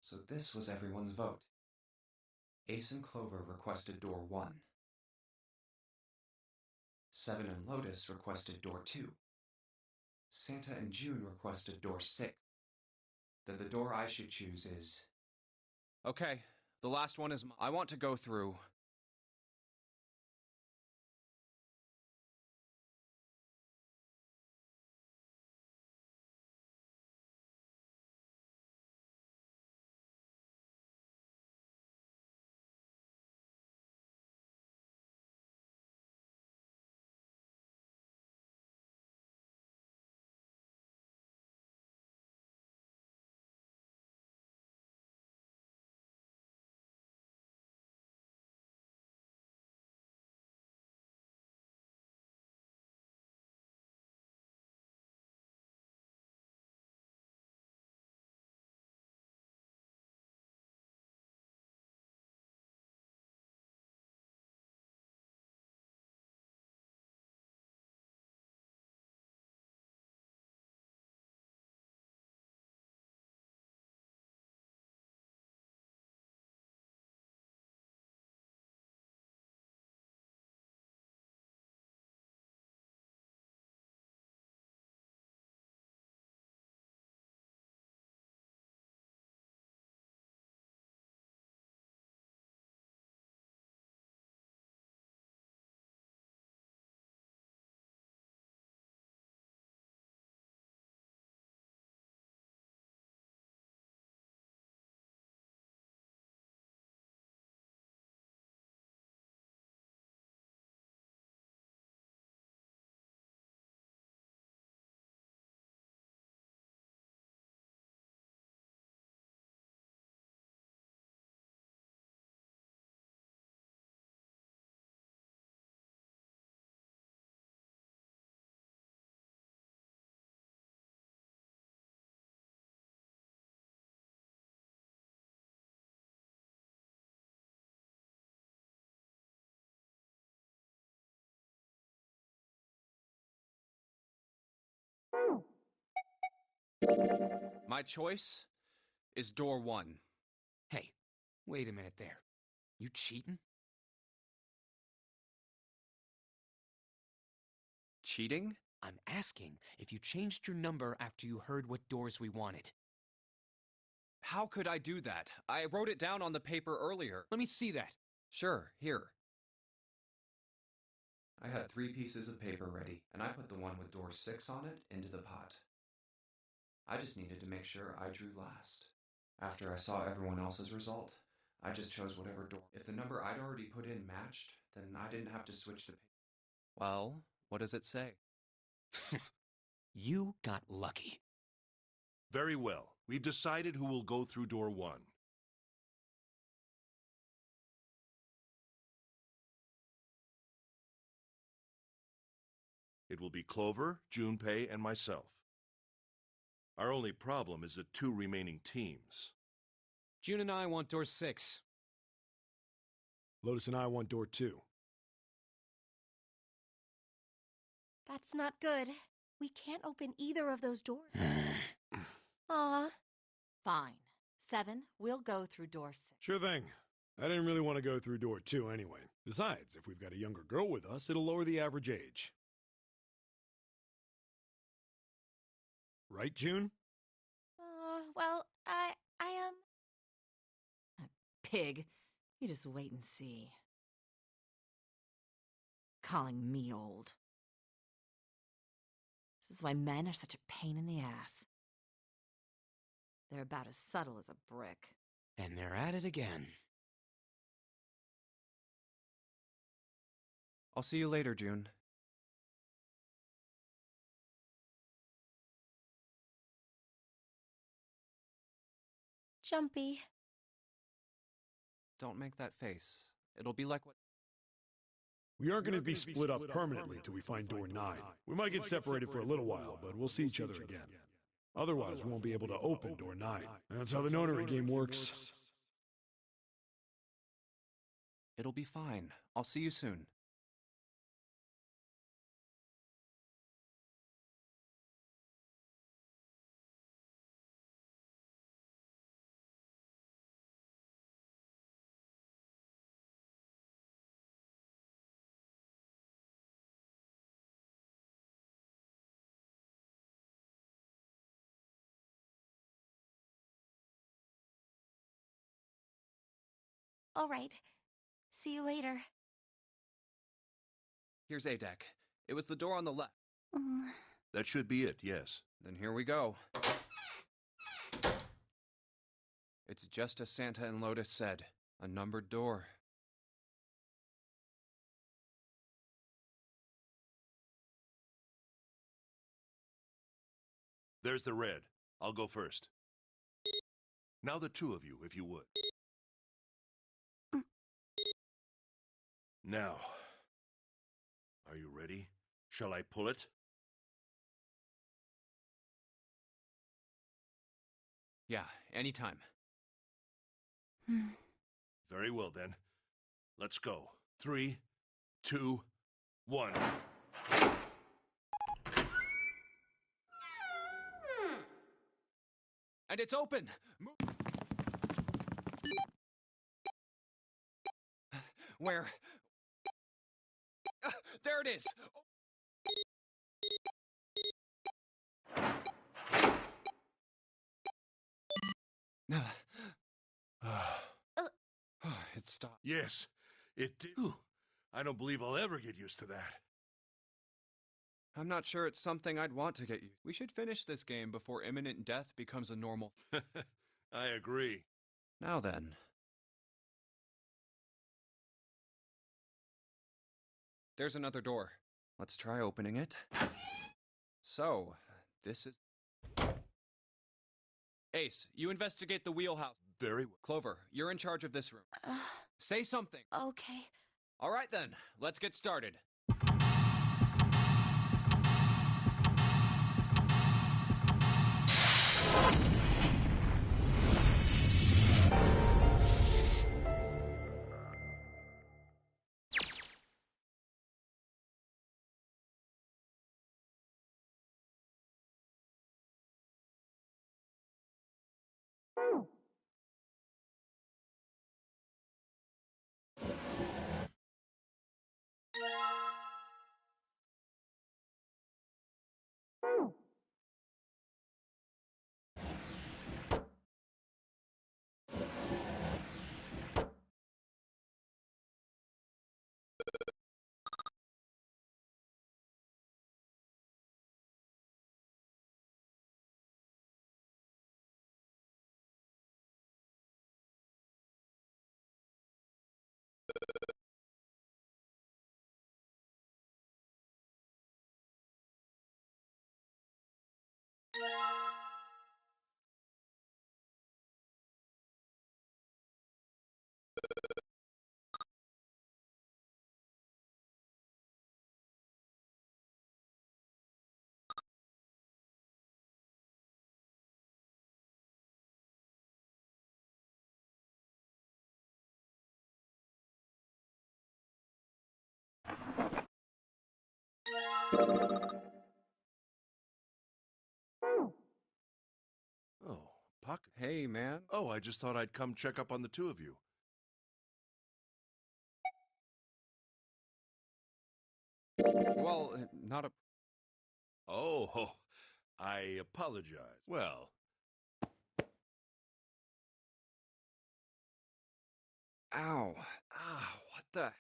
Speaker 1: So this was everyone's vote. Ace and Clover requested door 1. Seven and Lotus requested door 2. Santa and June requested door 6. Then the door I should choose is... Okay, the last one is I want to go through... My choice is door 1.
Speaker 3: Hey, wait a minute there. You cheating?
Speaker 1: Cheating?
Speaker 3: I'm asking if you changed your number after you heard what doors we wanted.
Speaker 1: How could I do that? I wrote it down on the paper earlier.
Speaker 3: Let me see that.
Speaker 1: Sure, here. I had 3 pieces of paper ready, and I put the one with door 6 on it into the pot. I just needed to make sure I drew last. After I saw everyone else's result, I just chose whatever door. If the number I'd already put in matched, then I didn't have to switch the paper. Well, what does it say?
Speaker 3: You got lucky.
Speaker 8: Very well. We've decided who will go through door 1. It will be Clover, Junpei, and myself. Our only problem is the 2 remaining teams.
Speaker 3: June and I want door 6.
Speaker 4: Lotus and I want door 2.
Speaker 2: That's not good. We can't open either of those doors. Aw.
Speaker 6: Fine. 7, we'll go through door 6.
Speaker 4: Sure thing. I didn't really want to go through door 2 anyway. Besides, if we've got a younger girl with us, it'll lower the average age. Right, June?
Speaker 2: Well, I
Speaker 6: Pig, you just wait and see. Calling me old. This is why men are such a pain in the ass. They're about as subtle as a brick.
Speaker 3: And they're at it again.
Speaker 1: I'll see you later, June.
Speaker 2: Jumpy.
Speaker 1: Don't make that face. It'll be like what...
Speaker 4: We aren't going to be split up permanently till we find door 9. We might get separated for a little while, but we'll see each other again. Otherwise, we won't be able to open door 9. That's how the Nonary game works.
Speaker 1: It'll be fine. I'll see you soon.
Speaker 2: All right. See you later.
Speaker 1: Here's A deck. It was the door on the left.
Speaker 8: That should be it, yes.
Speaker 1: Then here we go. It's just as Santa and Lotus said. A numbered door.
Speaker 8: There's the red. I'll go first. Now the two of you, if you would. Now, are you ready? Shall I pull it?
Speaker 1: Yeah, anytime.
Speaker 8: Very well then. Let's go. 3, 2, 1.
Speaker 1: And it's open! Where? There it is! It stopped.
Speaker 8: Yes, it did. Ooh, I don't believe I'll ever get used to that.
Speaker 1: I'm not sure it's something I'd want to get you. We should finish this game before imminent death becomes a normal.
Speaker 8: I agree.
Speaker 1: Now then. There's another door. Let's try opening it. So, this is... Ace, you investigate the wheelhouse.
Speaker 8: Very well.
Speaker 1: Clover, you're in charge of this room. Say something.
Speaker 2: Okay.
Speaker 1: All right then, let's get started.
Speaker 8: Oh, Pocket.
Speaker 1: Hey, man.
Speaker 8: Oh, I just thought I'd come check up on the two of you.
Speaker 1: Well, not a...
Speaker 8: Oh, I apologize. Well,
Speaker 1: Ow. Ah, what the...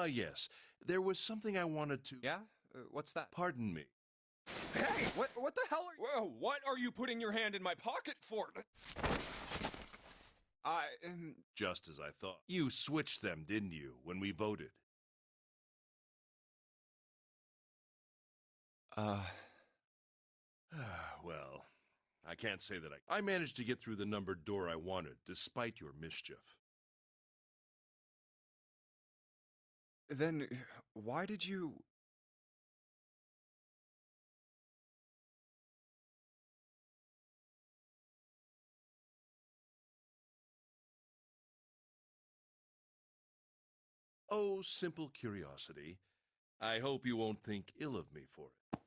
Speaker 8: yes. There was something I wanted to...
Speaker 1: Yeah? What's that?
Speaker 8: Pardon me.
Speaker 1: Hey! What the hell are... Whoa, what are you putting your hand in my pocket for? I...
Speaker 8: Just as I thought. You switched them, didn't you, when we voted? Well, I can't say that I managed to get through the numbered door I wanted, despite your mischief.
Speaker 1: Then, why did you...
Speaker 8: Oh, simple curiosity. I hope you won't think ill of me for it.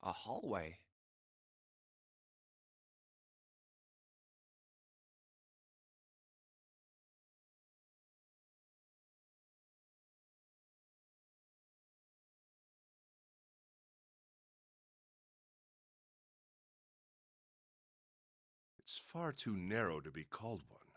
Speaker 1: A hallway.
Speaker 8: It's far too narrow to be called one.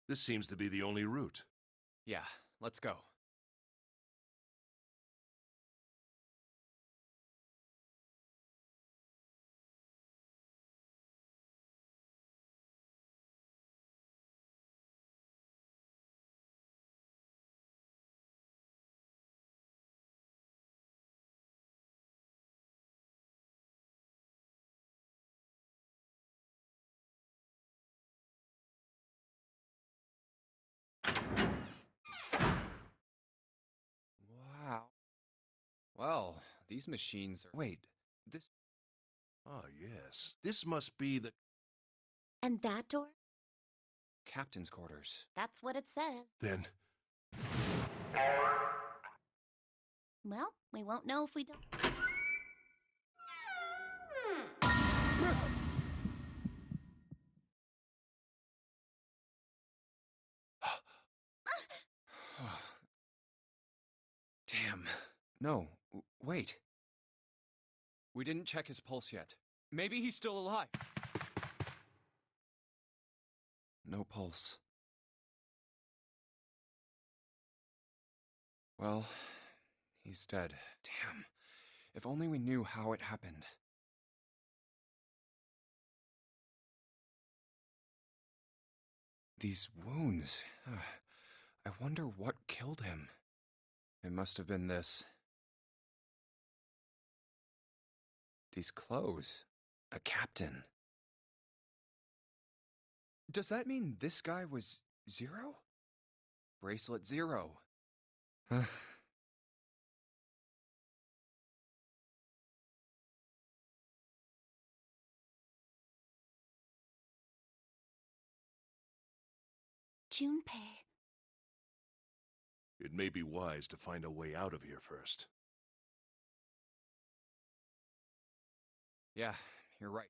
Speaker 8: This seems to be the only route.
Speaker 1: Yeah, let's go. Wow. Well, these machines are... Wait, this...
Speaker 8: Ah, yes. This must be the...
Speaker 2: And that door?
Speaker 1: Captain's quarters.
Speaker 2: That's what it says.
Speaker 8: Then...
Speaker 2: Well, we won't know if we don't.
Speaker 1: Damn. No, wait. We didn't check his pulse yet. Maybe he's still alive. No pulse. Well, he's dead. Damn. If only we knew how it happened. These wounds. I wonder what killed him. It must have been this. These clothes. A captain. Does that mean this guy was Zero? Bracelet Zero.
Speaker 2: Junpei.
Speaker 8: It may be wise to find a way out of here first.
Speaker 1: Yeah, you're right.